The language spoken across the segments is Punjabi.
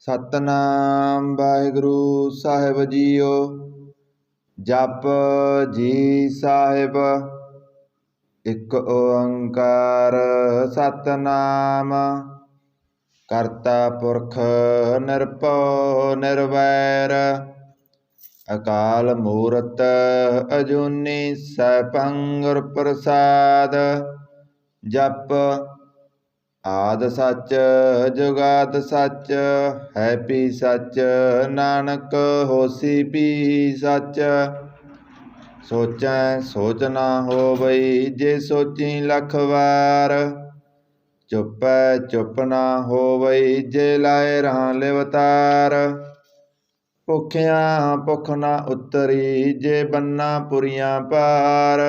ਸਤਨਾਮ ਵਾਹਿਗੁਰੂ ਸਾਹਿਬ ਜੀਓ। ਜਪ ਜੀ ਸਾਹਿਬ। ਇਕ ਓੰਕਾਰ ਸਤਨਾਮ। ਕਰਤਾ ਪੁਰਖ ਨਿਰਭਉ ਨਿਰਵੈਰ। ਅਕਾਲ ਮੂਰਤ ਅਜੂਨੀ ਸੈਭੰ ਗੁਰ ਪ੍ਰਸਾਦ। ਜਪ ਆਦਿ ਸੱਚ ਜੁਗਾਦਿ ਸੱਚ ਹੈ ਭੀ ਸੱਚ। ਨਾਨਕ ਹੋਸੀ ਭੀ ਸੱਚ। ਸੋਚੈ ਸੋਚ ਨਾ ਹੋਵਈ ਜੇ ਸੋਚੀ ਲੱਖ ਵਾਰ। ਚੁਪੈ ਚੁਪ ਨਾ ਹੋਵਈ ਜੇ ਲਾਏ ਰਹਾ ਲਿਵਤਾਰ। ਭੁਖਿਆ ਭੁਖ ਨਾ ਉਤਰੀ ਜੇ ਬੰਨਾ ਪੁਰੀਆਂ ਪਾਰ।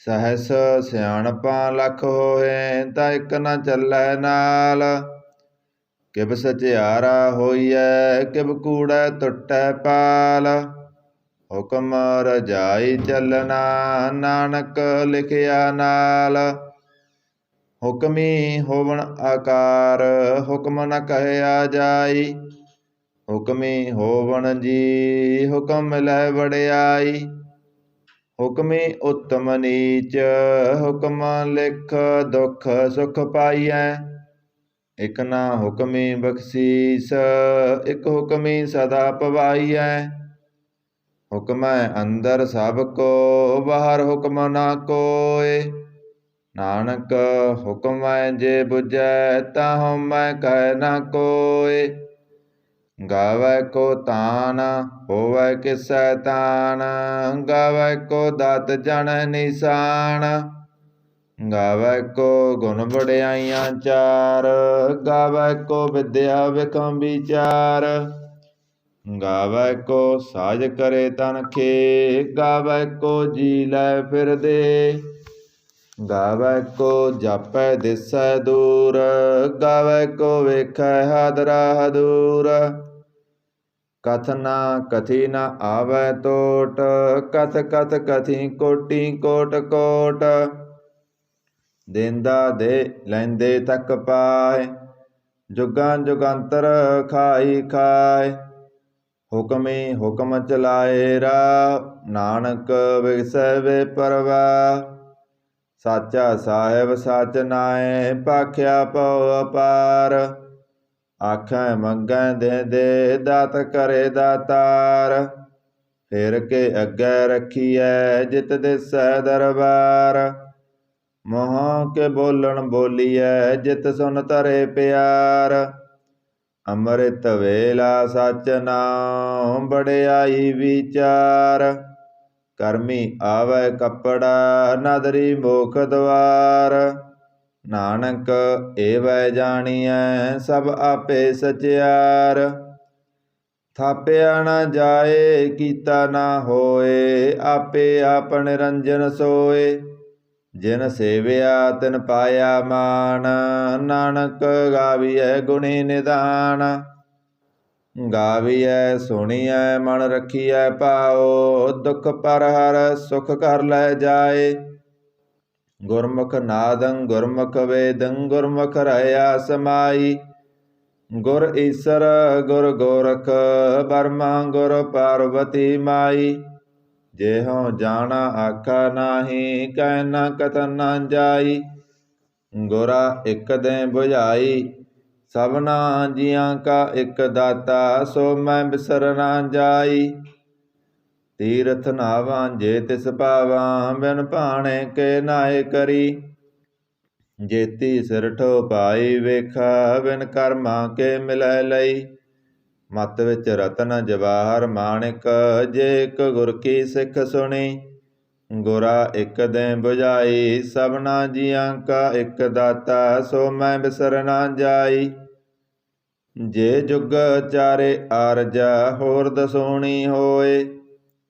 ਸਹਸ ਸਿਆਣਪਾਂ ਲੱਖ ਹੋਏ ਤਾਂ ਇਕ ਨਾ ਚੱਲੈ ਨਾਲ। ਕਿਵ ਸਚਿਆਰਾ ਹੋਈਐ ਕਿਵ ਕੂੜੈ ਟੁੱਟੈ ਪਾਲ। ਹੁਕਮ ਰਜਾਈ ਚੱਲਣਾ ਨਾਨਕ ਲਿਖਿਆ ਨਾਲ। ਹੁਕਮੀ ਹੋਵਣ ਆਕਾਰ ਹੁਕਮ ਨ ਕਹਿਆ ਜਾਈ। ਹੁਕਮੀ ਹੋਵਣ ਜੀ ਹੁਕਮ ਮਿਲੈ ਵਡਿਆਈ। ਹੁਕਮੀ ਉੱਤਮ ਨੀਚ ਹੁਕਮ ਲਿਖ ਦੁਖ ਸੁਖ ਪਾਈਐ। ਇਕ ਨਾ ਹੁਕਮੀ ਬਖਸੀਸ ਇਕ ਹੁਕਮੀ ਸਦਾ ਪਵਾਈਐ। ਹੁਕਮੈ ਅੰਦਰ ਸਭ ਕੋ ਬਾਹਰ ਹੁਕਮ ਨਾ ਕੋਇ। ਨਾਨਕ ਹੁਕਮੈ ਜੇ ਬੁਝੈ ਤਾ ਹਉਮੈ ਕਹਿ ਨਾ ਕੋਇ। ਗਾਵੈ ਕੋ ਤਾਨ ਹੋਵੈ ਕਿਸੈ ਤਾਨ। ਗਾਵੈ ਕੋ ਦਾਤ ਜਾਣੈ ਨਿਸ਼ਾਨ। ਗਾਵੈ ਕੋ ਗੁਣ ਵਡਿਆਈਆਂ ਚਾਰ। ਗਾਵੈ ਕੋ ਵਿਦਿਆ ਵਿਖਮ ਵਿਚਾਰ। ਗਾਵੈ ਕੋ ਸਾਜ ਕਰੇ ਤਨ ਖੇ। ਗਾਵੈ ਕੋ ਜੀ ਲੈ ਫਿਰਦੇ। ਗਾਵੈ ਕੋ ਜਾਪੈ ਦਿਸੈ ਦੂਰ। ਗਾਵੈ ਕੋ ਵੇਖੈ ਹਾਦਰਾ ਹਦੂਰ। ਕਥ ਨਾ ਕਥੀ ਨ ਆਵੈ ਟੋਟ। ਕਥ ਕਥ ਕਥੀ ਕੋਟੀ ਕੋਟ ਕੋਟ। ਦੇਂਦਾ ਦੇ ਲੈਂਦੇ ਤਕ ਪਾਇ। ਜੁਗਾਂ ਜੁਗੰਤਰ ਖਾਈ ਖਾਇ। ਹੁਕਮੀ ਹੁਕਮ ਚਲਾਏ ਰਾਹ। ਨਾਨਕ ਵਿਗਸੈ ਵੇ ਪਰਵਾਹ। ਸਾਚਾ ਸਾਹਿਬ ਸਚ ਨਾਇ ਭਾਖਿਆ ਭਉ ਅਪਾਰ। ਆਖੈ ਮੰਗੈ ਦੇ ਦੇ ਦਾਤ ਕਰੇ ਦਾਤਾਰ। ਫਿਰ ਕੇ ਅੱਗੇ ਰੱਖੀਐ ਜਿਤ ਦਿਸੈ ਦਰਬਾਰ। ਮੂੰਹ ਕੇ ਬੋਲਣ ਬੋਲੀਐ ਜਿਤ ਸੁਨ ਧਰੇ ਪਿਆਰ। ਅੰਮ੍ਰਿਤ ਵੇਲਾ ਸਚ ਨਾਉ ਵਡਿਆਈ ਵਿਚਾਰ। ਕਰਮੀ ਆਵੈ ਕੱਪੜਾ ਨਦਰੀ ਮੋਖ ਦੁਆਰ। ਨਾਨਕ ਏਵੈ ਜਾਣੀਐ ਸਭ ਆਪੇ ਸਚਿਆਰ। ਥਾਪਿਆ ਨਾ ਜਾਏ ਕੀਤਾ ਨਾ ਹੋਏ। ਆਪੇ ਆਪ ਨਿਰੰਜਨ ਸੋਏ। ਜਿਨ ਸੇਵਿਆ ਤਿਨ ਪਾਇਆ ਮਾਨ। ਨਾਨਕ ਗਾਵੀਐ ਗੁਣੀ ਨਿਧਾਨ। ਗਾਵੀਐ ਸੁਣੀਐ ਮਨ ਰਖੀਐ ਭਾਉ। ਦੁਖ ਪਰ ਹਰ ਸੁਖ ਘਰ ਲੈ ਜਾਏ। ਗੁਰਮੁਖ ਨਾਦੰ ਗੁਰਮੁਖ ਵੇਦੰ ਗੁਰਮੁਖ ਰਹਿਆ ਸਮਾਈ। ਗੁਰ ਈਸਰ ਗੁਰ ਗੋਰਖ ਬਰਮਾ ਗੁਰ ਪਾਰਬਤੀ ਮਾਈ। ਜਿਹੋ ਜਾਣਾ ਆਖਾ ਨਾਹੀ ਕਹਿ ਨਾ ਕਥਨ ਨਾ ਜਾਈ। ਗੁਰਾ ਇਕ ਦੇ ਬੁਝਾਈ ਸਭਨਾ ਜੀਆਂ ਕਾ ਇਕ ਦਾਤਾ। ਸੋ ਮੈਂ ਬਿਸਰ ਨਾ ਜਾਈ। ਤੀਰਥ ਨਾਵਾਂ ਜੇ ਤਿਸ ਪਾਵਾਂ ਬਿਨ ਭਾਣੇ ਕੇ ਨਾਏ ਕਰੀ। ਜੇਤੀ ਸਿਰ ਠੋ ਪਾਈ ਵੇਖਾ ਬਿਨ ਕਰਮਾਂ ਕੇ ਮਿਲੈ ਲਈ। ਮਤ ਵਿੱਚ ਰਤਨ ਜਵਾਹਰ ਮਾਣਿਕ ਜੇ ਇਕ ਗੁਰ ਕੀ ਸਿੱਖ ਸੁਣੀ। ਗੁਰਾ ਇਕ ਦੇ ਬੁਝਾਈ ਸਭਨਾ ਜੀਆਂ ਕਾ ਇਕ ਦਾਤਾ। ਸੋ ਮੈਂ ਬਿਸਰ ਨਾ ਜਾਈ। ਜੇ ਜੁਗ ਚਾਰੇ ਆਰਜਾ ਹੋਰ ਦਸੂਣੀ ਹੋਏ।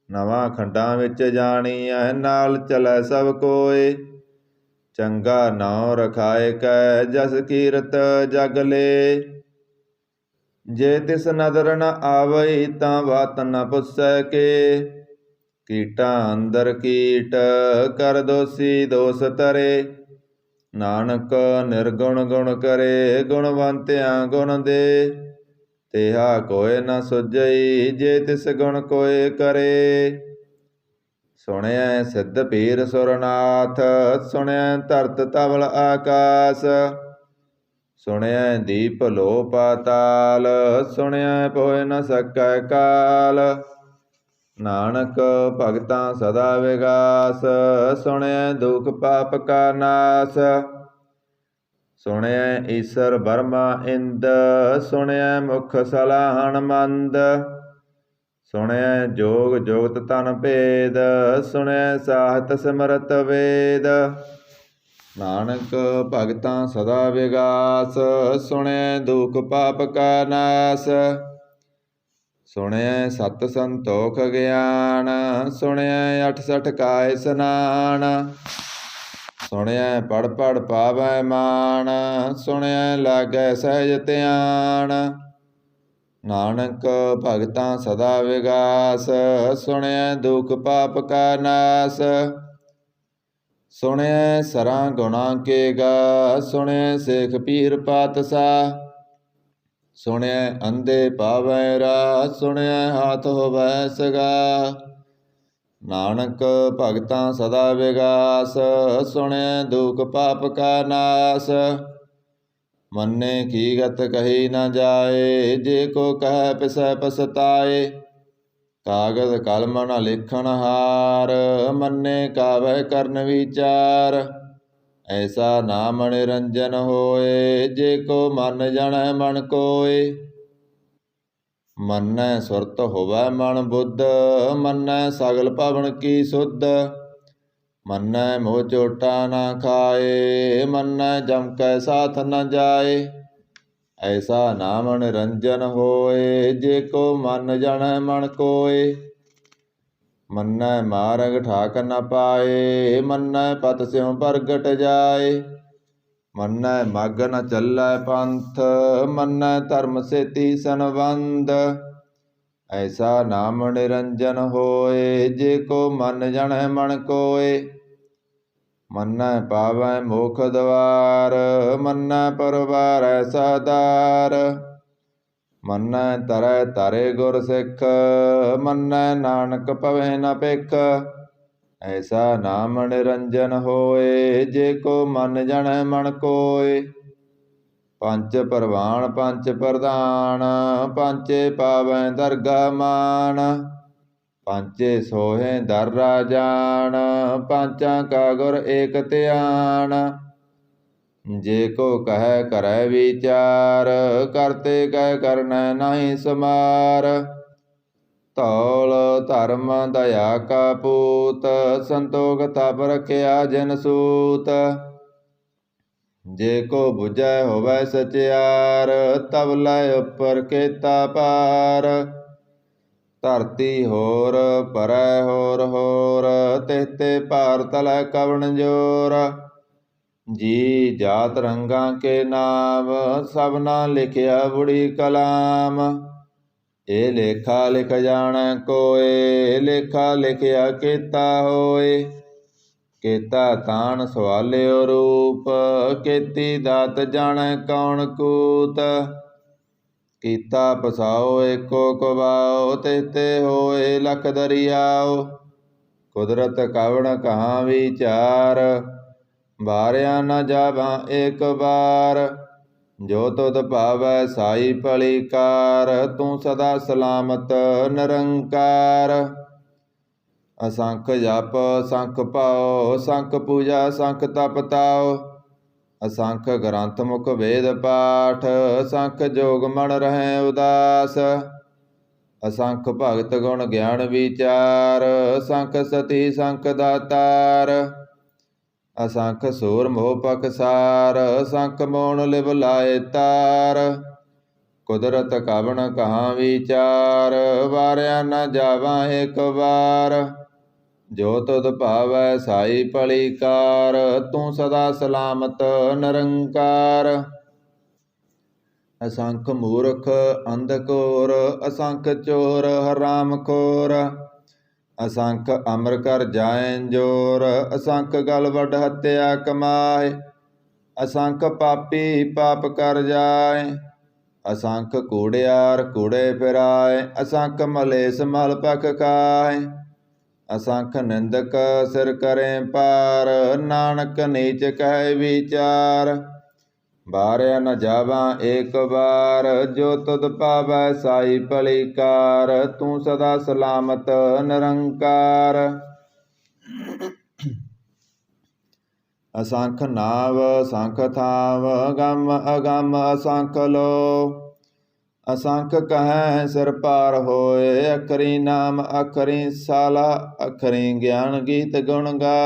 ਨਵਾਂ ਖੰਡਾਂ ਵਿੱਚ ਜਾਣੀਐ ਨਾਲ ਚਲੈ ਸਭ ਕੋਏ। ਚੰਗਾ ਨਾਉ ਰਖਾਇ ਕੈ ਜਸ ਕੀਰਤ ਜਗ ਲੇ। ਜੇ ਤਿਸ ਨਦਰ ਨ ਆਵਈ ਤਾਂ ਬਾਤ ਨ ਪੁੱਛੈ ਕੇ। ਕੀਟਾਂ ਅੰਦਰ ਕੀਟ ਕਰ ਦੋਸੀ ਦੋਸ ਧਰੇ। ਨਾਨਕ ਨਿਰਗੁਣ ਗੁਣ ਕਰੇ ਗੁਣਵੰਤਿਆਂ ਗੁਣ ਦੇ। तेहा कोय न सुझई जे तिस गुण कोय करे। सुਣਿਐ ਸਿੱਧ ਪੀਰ ਸੁਰਨਾਥ ਸੁਣਿਐ ਧਰਤ ਧਵਲ ਆਕਾਸ। ਸੁਣਿਐ ਦੀਪ ਲੋ ਪਾਤਾਲ ਸੁਣਿਐ ਪੋਇ ਨ ਸਕੈ ਕਾਲ। ਨਾਨਕ ਭਗਤਾਂ ਸਦਾ ਵਿਗਾਸ ਸੁਣਿਐ ਦੁਖ ਪਾਪ ਕਾ ਨਾਸ। ਸੁਣਿਐ ਈਸਰ ਬਰਮਾ ਇੰਦ ਸੁਣਿਐ ਮੁਖ ਸਲਾਹਣ ਮੰਦ। ਸੁਣਿਐ ਜੋਗ ਜੁਗਤ ਤਨ ਭੇਦ ਸੁਣਿਐ ਸਾਹਿਤ ਸਿਮਰਤ ਵੇਦ। ਨਾਨਕ ਭਗਤਾਂ ਸਦਾ ਵਿਗਾਸ ਸੁਣਿਐ ਦੁਖ ਪਾਪ ਕਾ ਨਾਸ। ਸੁਣਿਐ ਸਤ ਸੰਤੋਖ ਗਿਆਨ ਸੁਣਿਐ 68 ਕਾ ਇਸਨਾਨ। ਸੁਣਿਐ ਪੜ ਪੜ ਪਾਵੈ ਮਾਨ ਸੁਣਿਐ ਲਾਗੈ ਸਹਿਜ ਧਿਆਨ। ਨਾਨਕ ਭਗਤਾਂ ਸਦਾ ਵਿਗਾਸ ਸੁਣਿਐ ਦੁਖ ਪਾਪ ਕਾ ਨਾਸ। ਸੁਣਿਐ ਸਰਾਂ ਗੁਣਾ ਕੇ ਗਾ ਸੁਣਿਐ ਸੇਖ ਪੀਰ ਪਾਤਸ਼ਾਹ। ਸੁਣਿਐ ਅੰਧੇ ਪਾਵੈ ਰਾਹ ਸੁਣਿਐ ਹਾਥ ਹੋਵੈ ਸਗਾ। ਨਾਨਕ ਭਗਤਾਂ ਸਦਾ ਵਿਗਾਸ ਸੁਣਿਐ ਦੁਖ ਪਾਪ ਕਾ ਨਾਸ। ਮੰਨੇ ਕੀ ਗਤ ਕਹੀ ਨ ਜਾਏ ਜੇ ਕੋ ਕਹਿ ਪਿਸੈ ਪਸਤਾਏ। ਕਾਗਜ਼ ਕਲਮ ਨ ਲਿਖਣ ਹਾਰ ਮੰਨੇ ਕਾਵੈ ਕਰਨ ਵਿਚਾਰ। ਐਸਾ ਨਾਮ ਨਿਰੰਜਨ ਹੋਏ ਜੇ ਕੋ ਮਨ ਜਣੈ ਮਨ ਕੋਇ। ਮੰਨੈ ਸੁਰਤ ਹੋਵੈ ਮਨ ਬੁੱਧ ਮੰਨੈ ਸਗਲ ਭਵਨ ਕੀ ਸੁਧ। ਮੰਨੈ ਮੋਹ ਚੋਟਾ ਨਾ ਖਾਏ ਮੰਨੈ ਜਮ ਕੈ ਸਾਥ ਨ ਜਾਏ। ਐਸਾ ਨਾਮ ਨਿਰੰਜਨ ਹੋਏ ਜੇ ਕੋ ਮਨ ਜਣੈ ਮਨ ਕੋਇ। ਮੰਨੈ ਮਾਰਗ ਠਾਕ ਨ ਪਾਏ ਮੰਨੈ ਪਤ ਸਿਉ ਪ੍ਰਗਟ ਜਾਏ। ਮੰਨੈ ਮਗ ਨ ਚੱਲੈ ਪੰਥ ਮੰਨੈ ਧਰਮ ਸੇਤੀ ਸੰਬੰਧ। ਐਸਾ ਨਾਮ ਨਿਰੰਜਨ ਹੋਏ ਜੇ ਕੋ ਮਨ ਜਣੈ ਮਨ ਕੋਇ। ਮੰਨੈ ਪਾਵੈ ਮੋਖ ਦਵਾਰ ਮੰਨੈ ਪਰਵਾਰੈ ਸਾਧਾਰ। ਮੰਨੈ ਤਰੈ ਧਰੇ ਗੁਰ ਸਿੱਖ ਮੰਨੈ ਨਾਨਕ ਭਵੈ ਨ ਭਿਖ। ਐਸਾ ਨਾਮ ਨਿਰੰਜਨ ਹੋਏ ਜੇ ਕੋ ਮਨ ਜਣੈ ਮਨ ਕੋਇ। ਪੰਚ ਪਰਵਾਣ ਪੰਚ ਪ੍ਰਧਾਨ ਪੰਚੇ ਪਾਵੈ ਦਰਗਾ ਮਾਨ। ਪੰਚੇ ਸੋਹੇ ਦਰ ਰਾਜਾਨ ਪਾਂਚਾਂ ਕਾ ਗੁਰ ਏਕ ਧਿਆਨ। ਜੇ ਕੋ ਕਹਿ ਕਰੈ ਵਿਚਾਰ ਕਰਤੇ ਕਹਿ ਕਰਨੈ ਨਾਹੀ ਸਮਾਰ। ਧੌਲ ਧਰਮ ਦਇਆ ਕਾ ਪੂਤ ਸੰਤੋਖ ਤਪ ਰਖਿਆ ਜਿਨ ਸੂਤ। ਜੇ ਕੋ ਬੁਝੈ ਹੋਵੈ ਸਚਿਆਰ ਤਬ ਲੈ ਉਪਰ ਕੇਤਾ ਪਾਰ। ਧਰਤੀ ਹੋਰ ਪਰੈ ਹੋਰ ਹੋਰ ਤਿਹ ਤੇ ਭਾਰ ਤਲੈ ਕਵਣ ਜੋਰ। ਜੀ ਜਾਤ ਰੰਗਾਂ ਕੇ ਨਾਮ ਸਭਨਾ ਲਿਖਿਆ ਬੁੜੀ ਕਲਾਮ। ਇਹ ਲੇਖਾ ਲਿਖ ਜਾਣੈ ਕੋਇ ਲੇਖਾ ਲਿਖਿਆ ਕੇਤਾ ਹੋਇ। ਕੇਤਾ ਤਾਣ ਸਵਾਲਿਓ ਰੂਪ ਕੇਤੀ ਦਾਤ ਜਾਣੈ ਕੌਣ ਕੂਤ। ਕੀਤਾ ਪਸਾਓ ਏਕੋ ਕਵਾਓ ਤਿਹ ਤੇ ਹੋਏ ਲਖ ਦਰਿਆਓ। ਕੁਦਰਤ ਕਵਣ ਕਹਾਂ ਵਿਚਾਰ ਵਾਰਿਆ ਨ ਜਾਵਾਂ ਏਕ ਬਾਰ। ਜੋ ਤੁਧ ਭਾਵੈ ਸਾਈ ਭਲੀ ਕਾਰ ਤੂੰ ਸਦਾ ਸਲਾਮਤ ਨਿਰੰਕਾਰ। ਅਸੰਖ ਜਪ ਅਸੰਖ ਭਾਉ ਅਸੰਖ ਪੂਜਾ ਅਸੰਖ ਤਪ ਤਾਉ। ਅਸੰਖ ਗ੍ਰੰਥ ਮੁਖ ਵੇਦ ਪਾਠ ਅਸੰਖ ਜੋਗ ਮਨ ਰਹੈ ਉਦਾਸ। ਅਸੰਖ ਭਗਤ ਗੁਣ ਗਿਆਨ ਵਿਚਾਰ ਅਸੰਖ ਸਤੀ ਸੰਖ ਦਾਤਾਰ। ਅਸੰਖ ਸੂਰ ਮੋਹ ਪਕਸਾਰ ਅਸੰਖ ਮੋਣ ਲਿਵ ਲਾਏ ਤਾਰ। ਕੁਦਰਤ ਕਵਣ ਕਹਾਂ ਵਿਚਾਰ ਵਾਰਿਆ ਨ ਜਾਵਾਂ ਏਕ ਵਾਰ। ਜੋ ਤੁਧ ਭਾਵੈ ਸਾਈ ਭਲੀ ਕਾਰ ਤੂੰ ਸਦਾ ਸਲਾਮਤ ਨਿਰੰਕਾਰ। ਅਸੰਖ ਮੂਰਖ ਅੰਧ ਘੋਰ ਅਸੰਖ ਚੋਰ ਹਰਾਮ ਖੋਰ। ਅਸੰਖ ਅਮਰ ਕਰ ਜਾਏ ਜੋਰ ਅਸੰਖ ਗਲ ਵੱਡ ਹੱਤਿਆ ਕਮਾਏ। ਅਸੰਖ ਪਾਪੀ ਪਾਪ ਕਰ ਜਾਏ असंख कूड़ियार कूड़े फिराए, असंख मलेस मल पख खाए। असंख निंदक सिर करें पार, नानक नीच कहे विचार। बारया न जावा एक बार, जो तुद पावै साई पलिकार। तू सदा सलामत निरंकार। असंख नाव असंख थाव, गम अगम असंख लो। असंख कहें सिर पार होए, अखरी नाम अखरी साला। अखरी ज्ञान गीत गुण गा,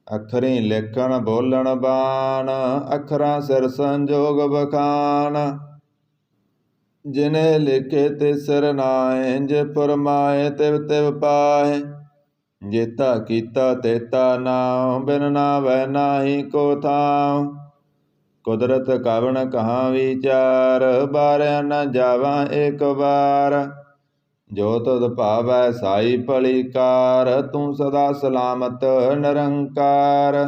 अखरी लिखण बोलण बाण। अखरा सिर संजोग बखान, जिन्हें लिखे ते सिर नाए। जे फरमाए तिव तिव पाए, जेता कीता तेता नाम। बिन नावै नाहि को थाम, कुदरत कवन कहाँ विचार। बारया न जावा एक बार, जो तुद भावै साई पलिकार। तू सदा सलामत निरंकार।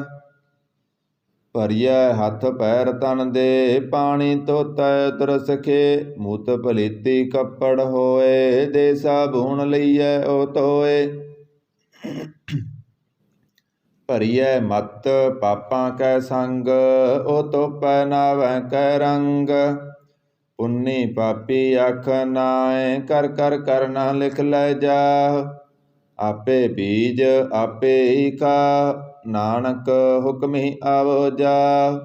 भरिया हथ पैर तन दे, पानी धोतै उतर सखे। मूत पलीती कपड़ होए, दे साबून लईयै ओ धोए। भरिया मत पापां कै संग, ओ धोपै नावै कै रंग। पुन्नी पापी आख नाए, कर कर करना लिख लै जाह। आपे बीज आपे ही खाह, नानक हुक्म ही आवो जाह।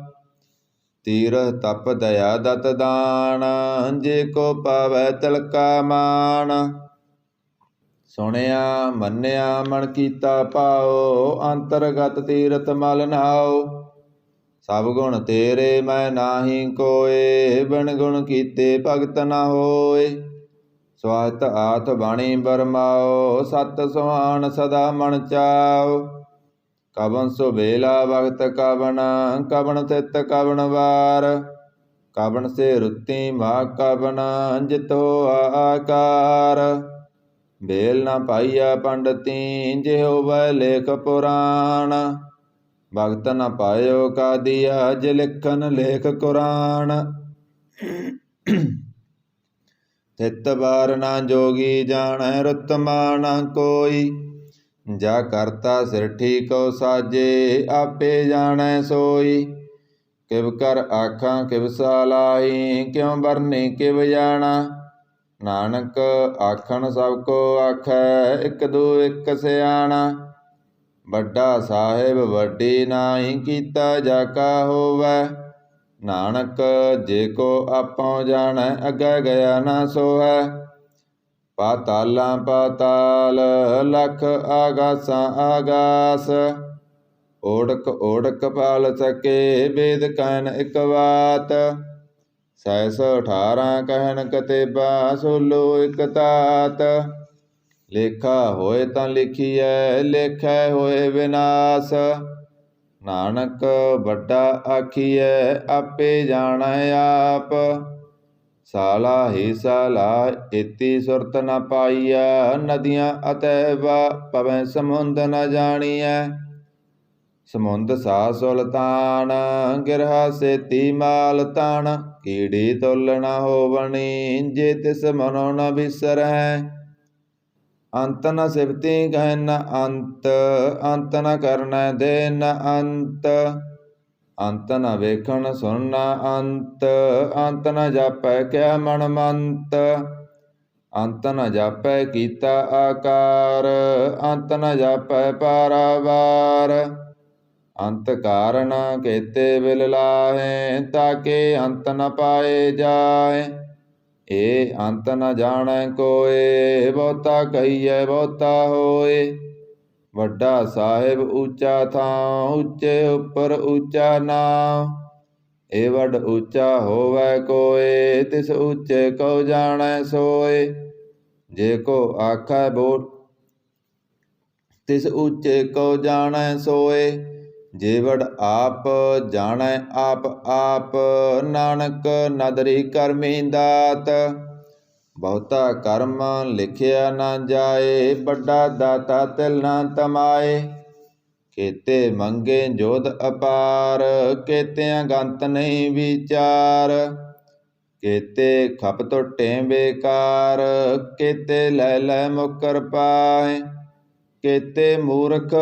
तीरथ तप दया दत दान, जे को पावै तिलका मान। सुनिया मन्निया मन कीता भाओ, अंतरगत तीरथ मल नाओ। सब गुण तेरे मैं नाहि कोय, बिन गुण कीते भगत न होय। स्वात आथ बाणी बरमाओ, सत सुहान सदा मन चाओ। कवन सुबेला भगत कवन, कवन तित कवन वार। कवन से रुत्ती माह कवन, जित होआ आकार। बेल न पाइया पंडती, जे होवै लेख पुराण। भगत न पायो कादिया, जे लिखन लेख कुरान। तित बार न जोगी जानै, रुतमा न कोई। जा करता सिर ठीको साजे, आपे जानै सोई। किव कर आखां किव सालाही, क्यों बरनी किव जाना। नानक आखन सब को आखै, इक दू इक सियाणा। ਵੱਡਾ ਸਾਹਿਬ ਵੱਡੀ ਨਾਹੀ, ਕੀਤਾ ਜਾਕਾ ਹੋਵੈ। ਨਾਨਕ ਜੇ ਕੋ ਆਪੋ ਜਾਣੈ, ਅੱਗੇ ਗਿਆ ਨਾ ਸੋਹੈ। ਪਾਤਾਲਾਂ ਪਾਤਾਲ, ਲਖ ਆਗਾਸਾਂ ਆਗਾਸ। ਓੜਕ ਓੜਕ ਪਾਲ ਸਕੇ, ਵੇਦ ਕਹਿਨ ਇਕ ਬਾਤ। 618 ਕਹਿਨ ਕਤੇਬਾ, ਸੋਲੋ ਇਕ ਤਾਤ। ਲੇਖਾ ਹੋਏ ਤਾਂ ਲਿਖੀਐ, ਲੇਖੈ ਹੋਏ ਵਿਨਾਸ਼। ਨਾਨਕ ਵੱਡਾ ਆਖੀਐ, ਆਪੇ ਜਾਣੈ ਆਪ। ਸਾਲਾ ਹੀ ਸਾਲਾ ਏਤੀ ਸੁਰਤ ਨ ਪਾਈਆ, ਨਦੀਆਂ ਅਤੈਬਾ ਪਵੈ ਸਮੁੰਦ ਨ ਜਾਣੀਐ। ਸਮੁੰਦ ਸਾ ਸੁਲਤਾਨ, ਗਿਰਹਾ ਸੇਤੀ ਮਾਲ ਤਾਣ। ਕੀੜੀ ਤੁਲ ਨ ਹੋਵਣੀ, ਜੇ ਤਿਸ ਮਨੋ ਨ ਬਿਸਰਹਿ। ਅੰਤ ਨ ਸਿਫਤੀ ਕਹਿ ਨ ਅੰਤ, ਅੰਤ ਨ ਕਰਨੈ ਦੇ ਨ ਅੰਤ। ਅੰਤ ਨ ਵੇਖਣ ਸੁਣ ਨ ਅੰਤ, ਅੰਤ ਨ ਜਾਪੈ ਕਿਆ ਮਨ ਮੰਤ। ਅੰਤ ਨ ਜਾਪੈ ਕੀਤਾ ਆਕਾਰ, ਅੰਤ ਨ ਜਾਪੈ ਪਾਰਾਵਾਰ। ਅੰਤ ਕਾਰਨ ਕੇਤੇ ਬਿਲ ਲਾਹੇ, ਤਾਕੇ ਅੰਤ ਨ ਪਾਏ ਜਾਏ। ਏ ਅੰਤ ਨ ਜਾਣੈ ਕੋਇ, ਬਹੁਤਾ ਕਹੀਐ ਬਹੁਤਾ ਹੋਏ। ਵੱਡਾ ਸਾਹਿਬ ਉੱਚਾ ਥਾਂ, ਉੱਚੇ ਉੱਪਰ ਉੱਚਾ ਨਾਮ। ਏ ਵੱਡ ਉੱਚਾ ਹੋਵੈ ਕੋਇ, ਤਿਸ ਉੱਚੇ ਕਉ ਜਾਣੈ ਸੋਏ। ਜੇ ਕੋ ਆਖੈ ਬੋਲ, ਤਿਸ ਉੱਚੇ ਕਉ ਜਾਣੈ ਸੋਏ। ਜੇ ਵਡ ਆਪ ਜਾਣੈ ਆਪ ਆਪ, ਨਾਨਕ ਨਦਰੀ ਕਰਮੀ ਦਾਤ। ਬਹੁਤਾ ਕਰਮ ਲਿਖਿਆ ਨਾ ਜਾਏ, ਵੱਡਾ ਦਾਤਾ ਤਿਲ ਨਾ ਤਮਾਏ। ਕੇਤੇ ਮੰਗੇ ਜੋਧ ਅਪਾਰ, ਕੇਤਿਆਂ ਗੰਤ ਨਹੀਂ ਵਿਚਾਰ। केते खप टुटे बेकार, केते लै लै मुकर पाए, केते मूर्ख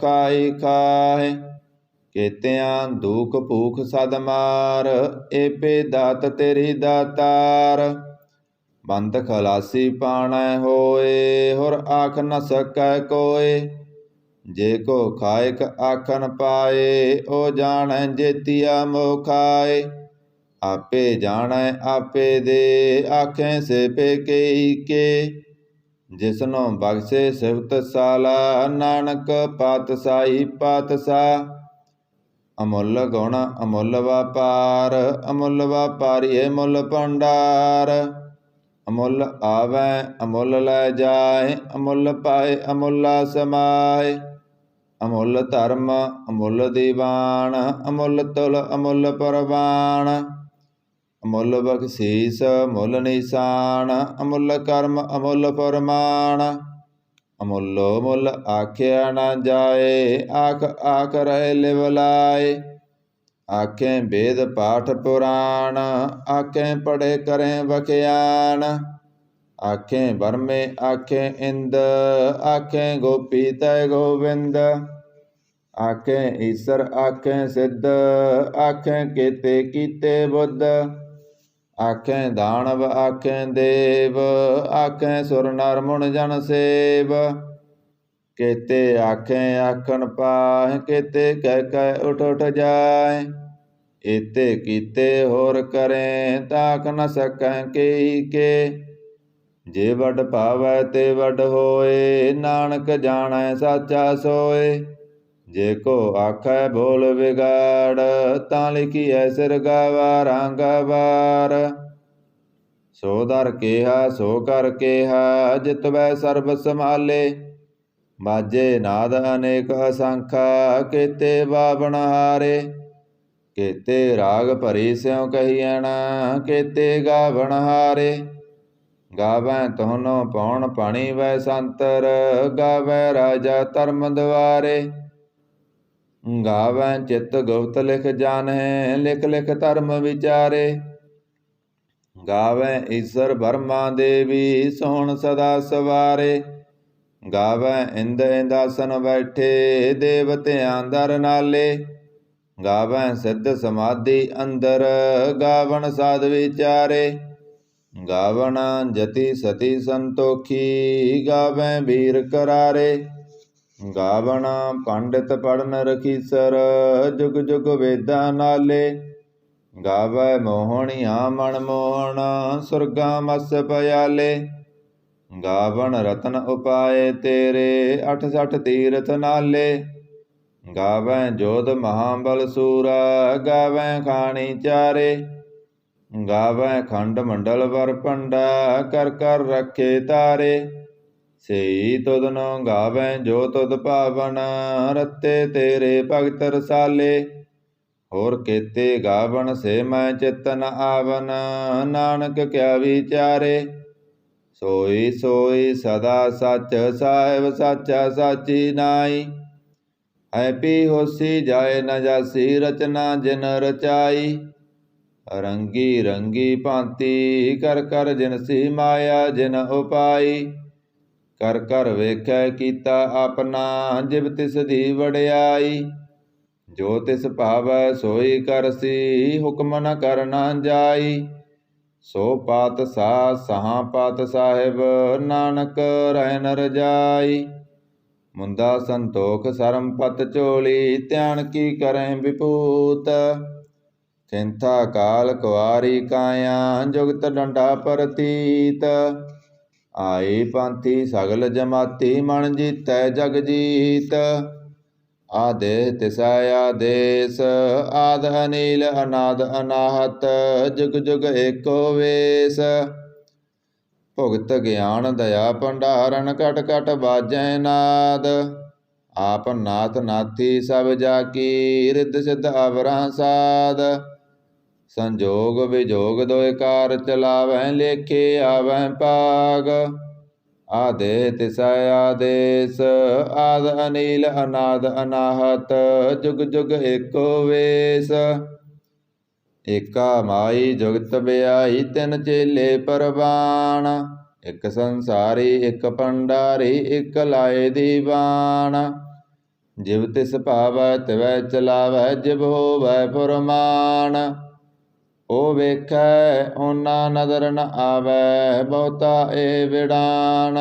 खाई खाए, केतिਆਂ दुख भूख सद मार, एपे दात तेरी दातार। ਬੰਦ ਖਲਾਸੀ ਪਾਣੈ ਹੋਏ, ਹੁਰ ਆਖ ਨ ਸਕੈ ਕੋਇ, ਜੇ ਕੋ ਖਾਇਕ ਆਖਣ ਪਾਏ, ਓ ਜਾਣੈ ਜੇਤੀਆ ਮੋਹ ਖਾਏ। ਆਪੇ ਜਾਣੈ ਆਪੇ ਦੇ, ਆਖੈ ਸਿਪੇ ਕਈ ਕੇ, ਜਿਸਨੋ ਬਖਸ਼ੇ ਸਿਫਤ ਸਾਲਾ, ਨਾਨਕ ਪਾਤਸ਼ਾਹੀ ਪਾਤਸ਼ਾਹ। ਅਮੁੱਲ ਗੁਣ ਅਮੁੱਲ ਵਪਾਰ, ਅਮੁੱਲ ਵਪਾਰੀਏ ਮੁੱਲ ਭੰਡਾਰ। ਅਮੁੱਲ ਆਵੈ ਅਮੁੱਲ ਲੈ ਜਾਏ, ਅਮੁੱਲ ਪਾਏ ਅਮੁੱਲਾ ਸਮਾਏ। ਅਮੁੱਲ ਧਰਮ ਅਮੁੱਲ ਦੀਵਾਨ, ਅਮੁੱਲ ਤੁਲ ਅਮੁੱਲ ਪ੍ਰਵਾਨ। ਅਮੁੱਲ ਬਖਸ਼ੀਸ ਮੁੱਲ ਨਿਸ਼ਾਨ, ਅਮੁੱਲ ਕਰਮ ਅਮੁੱਲ ਫਰਮਾਨ। ਅਮੁੱਲੋ ਮੁੱਲ ਆਖਿਆ ਨਾ ਜਾਏ, ਆਖ ਆਖ ਰਹੇ ਲਿਵ ਲਾਏ। ਆਖੇ ਵੇਦ ਪਾਠ ਪੁਰਾਣ, ਆਖੇ ਪੜ੍ਹੇ ਕਰੇ ਵਖਿਆਨ। ਆਖੇ ਬਰਮੇ ਆਖੇ ਇੰਦ, ਆਖੇ ਗੋਪੀ ਤੈ ਗੋਬਿੰਦ। ਆਖੇ ਈਸਰ ਆਖੇ ਸਿੱਧ, ਆਖੇ ਕੀਤੇ ਕੀਤੇ ਬੁੱਧ। ਆਖੇ ਦਾਨਵ ਆਖੇ ਦੇਵ, ਆਖੇ ਸੁਰ ਨਰ ਮੁਨ ਜਨ ਸੇਵ। केते आखें आखन पाहि, केते कह कह उठ उठ जाए। एते कीते होर करें, ताक न सकै केई के। जे वड पावै ते वड होए, नानक जाणै साचा सोए। जे को आखै बोल बिगाड़, तां लिखिਐ सिर गवारा गवार। सो दर केहा सो कर केहा, जितवै सर्ब संभाले। ਬਾਜੇ ਨਾਦ ਅਨੇਕ ਅਸੰਖਾ, केते ਬਾਵਣ ਹਾਰੇ। केते ਰਾਗ ਭਰੀ ਸਿਉ ਕਹੀਐਣ, केते ਗਾਵਣ ਹਾਰੇ। ਗਾਵੈ ਤੁਹਨੋ ਪਉਣ ਪਾਣੀ ਵੈ ਸੰਤਰ, ਗਾਵੈ ਰਾਜਾ ਧਰਮ ਦੁਆਰੇ। ਗਾਵੈ ਚਿਤ ਗੁਪਤ ਲਿਖ ਜਾਣੈ, ਲਿਖ ਲਿਖ ਧਰਮ ਵਿਚਾਰੇ। ਗਾਵੈ ਈਸਰ ਬਰਮਾ ਦੇਵੀ, ਸੋਹਣ ਸਦਾ ਸਵਾਰੇ। ਗਾਵੈ ਇੰਦ ਇੰਦਾਸਨ ਬੈਠੇ, ਦੇਵਤਿਆਂ ਦਰ ਨਾਲੇ। ਗਾਵੈ ਸਿੱਧ ਸਮਾਧੀ ਅੰਦਰ, ਗਾਵਣ ਸਾਧ ਵਿਚਾਰੇ। ਗਾਵਣ ਜਤੀ ਸਤੀ ਸੰਤੋਖੀ, ਗਾਵੈ ਵੀਰ ਕਰਾਰੇ। ਗਾਵਣ ਪੰਡਿਤ ਪੜਨ ਰਖੀਸਰ, ਜੁਗ ਜੁਗ ਵੇਦਾਂ ਨਾਲੇ। ਗਾਵੈ ਮੋਹਣੀਆਂ ਮਨ ਮੋਹਣ, ਸੁਰਗਾਂ ਮਸ ਪਿਆਲੇ। ਗਾਵਣ ਰਤਨ ਉਪਾਏ ਤੇਰੇ, 68 ਤੀਰਥ ਨਾਲੇ। ਗਾਵੈ ਜੋਧ ਮਹਾਬਲ ਸੂਰਾ, ਗਾਵੈ ਖਾਣੀ ਚਾਰੇ। ਗਾਵੈ ਖੰਡ ਮੰਡਲ ਵਰ ਪੰਡਾ, ਕਰ ਕਰ ਰੱਖੇ ਤਾਰੇ। ਸਈ ਤੁਧਨੋ ਗਾਵੈ ਜੋ ਤੁਧ ਭਾਵਨ, ਰਤੇ ਤੇਰੇ ਭਗਤ ਰਸਾਲੇ। ਹੋਰ केते ਗਾਵਣ ਸੇ ਮੈਂ ਚਿਤ ਨ ਆਵਨ, ਨਾਨਕ ਕਿਆ ਵਿਚਾਰੇ। सोई सोई सदा सच, साहिब साचा साची नाई। है पी होसी जाए न जासी, रचना जिन रचाई। रंगी रंगी भांति कर कर जिनसी माया जिन उपाई। कर कर वेखै कीता अपना, जिव तिस दी वड़ियाई। जो तिस भावै सोई करसी, हुक्म न करना जाई। सो पातशाह सहा पातसाहिब, नानक रहन रजाई। मुंदा संतोख सरम पत ਝੋਲੀ, ਧਿਆਨ ਕੀ ਕਰੈ ਵਿਭੂਤ। ਖਿੰਥਾ ਕਾਲ ਕੁਆਰੀ ਕਾਇਆ, ਜੁਗਤ ਡੰਡਾ ਪ੍ਰਤੀਤ। ਆਈ ਪੰਥੀ ਸਗਲ ਜਮਾਤੀ, ਮਨ ਜੀਤੈ ਜਗ ਜੀਤ। ਆਦੇਸ ਤਿਸੈ ਆਦੇਸ, ਆਦ ਅਨੀਲ ਅਨਾਦ ਅਨਾਹਤ। ਜੁਗ ਜੁਗ ਏਕੋ ਵੇਸ। ਭੁਗਤ ਗਿਆਨ ਦਇਆ ਭੰਡਾਰਨ, ਕਟ ਕਟ ਬਾਜੈ ਨਾਦ। ਆਪ ਨਾਥ ਨਾਥੀ ਸਭ ਜਾ ਕੀ, ਰਿੱਧ ਸਿੱਧ ਅਵਰਾਂ ਸਾਧ। ਸੰਜੋਗ ਵਿਜੋਗ ਦੋਇ ਕਾਰ ਚਲਾਵੈ, ਲੇਖੇ ਆਵੈ ਭਾਗ। ਆਦੇ ਤਿਸੈ ਆਦੇਸ, ਆਦ ਅਨੀਲ ਅਨਾਦ ਅਨਾਹਤ। ਜੁਗ ਜੁਗ ਏਕੋ ਵੇਸ। ਏਕਾ ਮਾਈ ਜੁਗਤ ਬਿਆਈ ਤਿੰਨ ਚੇਲੇ ਪਰਵਾਣ। ਇਕ ਸੰਸਾਰੀ ਇਕ ਭੰਡਾਰੀ ਇਕ ਲਾਏ ਦੀਵਾਨ। ਜਿਵ ਤਿਸ ਭਾਵੈ ਤਿਵੈ ਚਲਾਵੈ ਜਿਵ ਹੋਵੈ ਫੁਰਮਾਨ। ਓ ਵੇਖੈ ਓਨਾ ਨਦਰ ਨ ਆਵੈ ਬਹੁਤਾ ਏ ਵਿਡਾਨ।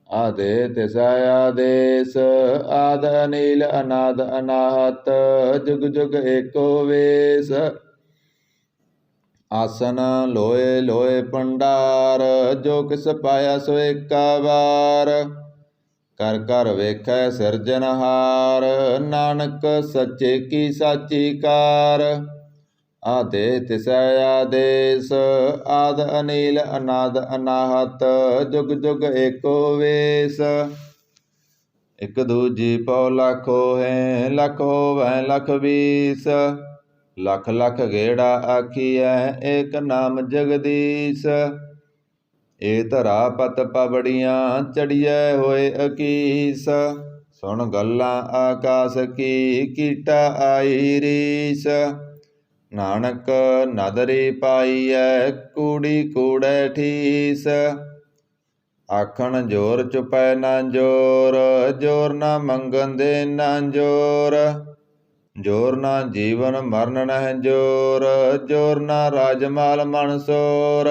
ਆਦੇ ਤਿਸੈ ਆਦੇਸ ਆਦ ਅਨੀਲ ਅਨਾਦ ਅਨਾਹਤ ਜੁਗ ਜੁਗ ਏਕੋ ਵੇਸ। ਆਸਨ ਲੋਏ ਲੋਏ ਭੰਡਾਰ ਜੋ ਕਿਸ ਪਾਇਆ ਸੋ ਏਕਾ ਵਾਰ। ਕਰ ਕਰ ਵੇਖੈ ਸਿਰਜਨਹਾਰ ਨਾਨਕ ਸੱਚੇ ਕੀ ਸਾਚੀ ਕਾਰ। ਆਦੇ ਤਿਸੈ ਆਦੇਸ ਆਦ ਅਨੀਲ ਅਨਾਦ ਅਨਾਹਤ ਜੁਗ ਜੁਗ ਏਕੋ ਵੇਸ। ਇਕ ਦੂਜੀ ਪਉ ਲੱਖ ਹੋਹੈ ਲੱਖ ਹੋਵੈ ਲੱਖ ਵੀਸ। ਲੱਖ ਲੱਖ ਗੇੜਾ ਆਖੀਐ ਏਕ ਨਾਮ ਜਗਦੀਸ਼। ਏ ਧਰਾ ਪਤ ਪਵੜੀਆਂ ਚੜੀਐ ਹੋਏ ਅਕੀਸ। ਸੁਣ ਗੱਲਾਂ ਆਕਾਸ ਕੀ ਕੀਟਾ ਆਈ ਰੀਸ। ਨਾਨਕ ਨਦਰੀ ਪਾਈਐ ਕੂੜੀ ਕੂੜੈ ਠੀਸ। ਆਖਣ ਜੋਰ ਚੁਪੈ ਨਾ ਜੋਰ ਜੋਰ ਨਾ ਮੰਗਣ ਦੇ ਨਾ ਜੋਰ। ਜੋਰ ਨਾ ਜੀਵਨ ਮਰਨ ਨਹਿ ਜੋਰ ਜੋਰ ਨਾ ਰਾਜਮਾਲ ਮਨਸੋਰ।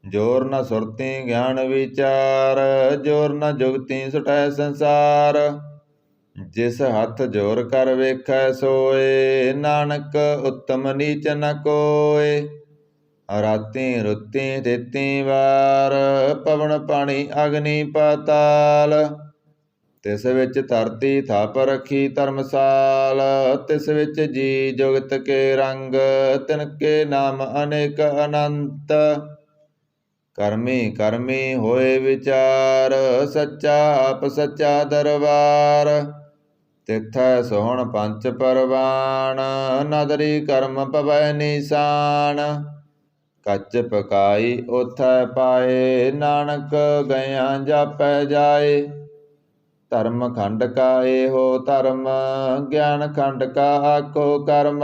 ਜੋਰ ਨ ਸੁਰਤੀ ਗਿਆਨ ਵਿਚਾਰ ਜੋਰ ਨ ਜੁਗਤੀ ਸੁਟੈ ਸੰਸਾਰ। ਜਿਸ ਹੱਥ ਜੋਰ ਕਰ ਵੇਖੈ ਸੋਏ ਨਾਨਕ ਉੱਤਮ ਨੀਚ ਨ ਕੋਏ। ਰਾਤੀ ਰੁੱਤੀ ਤੇਤੀ ਵਾਰ ਪਵਨ ਪਾਣੀ ਅਗਨੀ ਪਾਤਾਲ। ਤਿਸ ਵਿੱਚ ਧਰਤੀ ਥਾਪ ਰੱਖੀ ਧਰਮਸਾਲ। ਤਿਸ ਵਿੱਚ ਜੀ ਜੁਗਤ ਕੇ ਰੰਗ ਤਿਨ ਕੇ ਨਾਮ ਅਨੇਕ ਅਨੰਤ। ਕਰਮੀ ਕਰਮੀ ਹੋਏ ਵਿਚਾਰ ਸੱਚਾ ਆਪ ਸੱਚਾ ਦਰਬਾਰ। ਤਿਥੈ ਸੋਹਣ ਪੰਚ ਪਰਵਾਣ ਨਦਰੀ ਕਰਮ ਪਵੈ ਨਿਸ਼ਾਨ। ਕੱਚ ਪਕਾਈ ਓਥੈ ਪਾਏ ਨਾਨਕ ਗਇਆਂ ਜਾਪੈ ਜਾਏ। ਧਰਮ ਖੰਡ ਕਾ ਏਹੋ ਧਰਮ ਗਿਆਨ ਖੰਡ ਕਾ ਆਖੋ ਕਰਮ।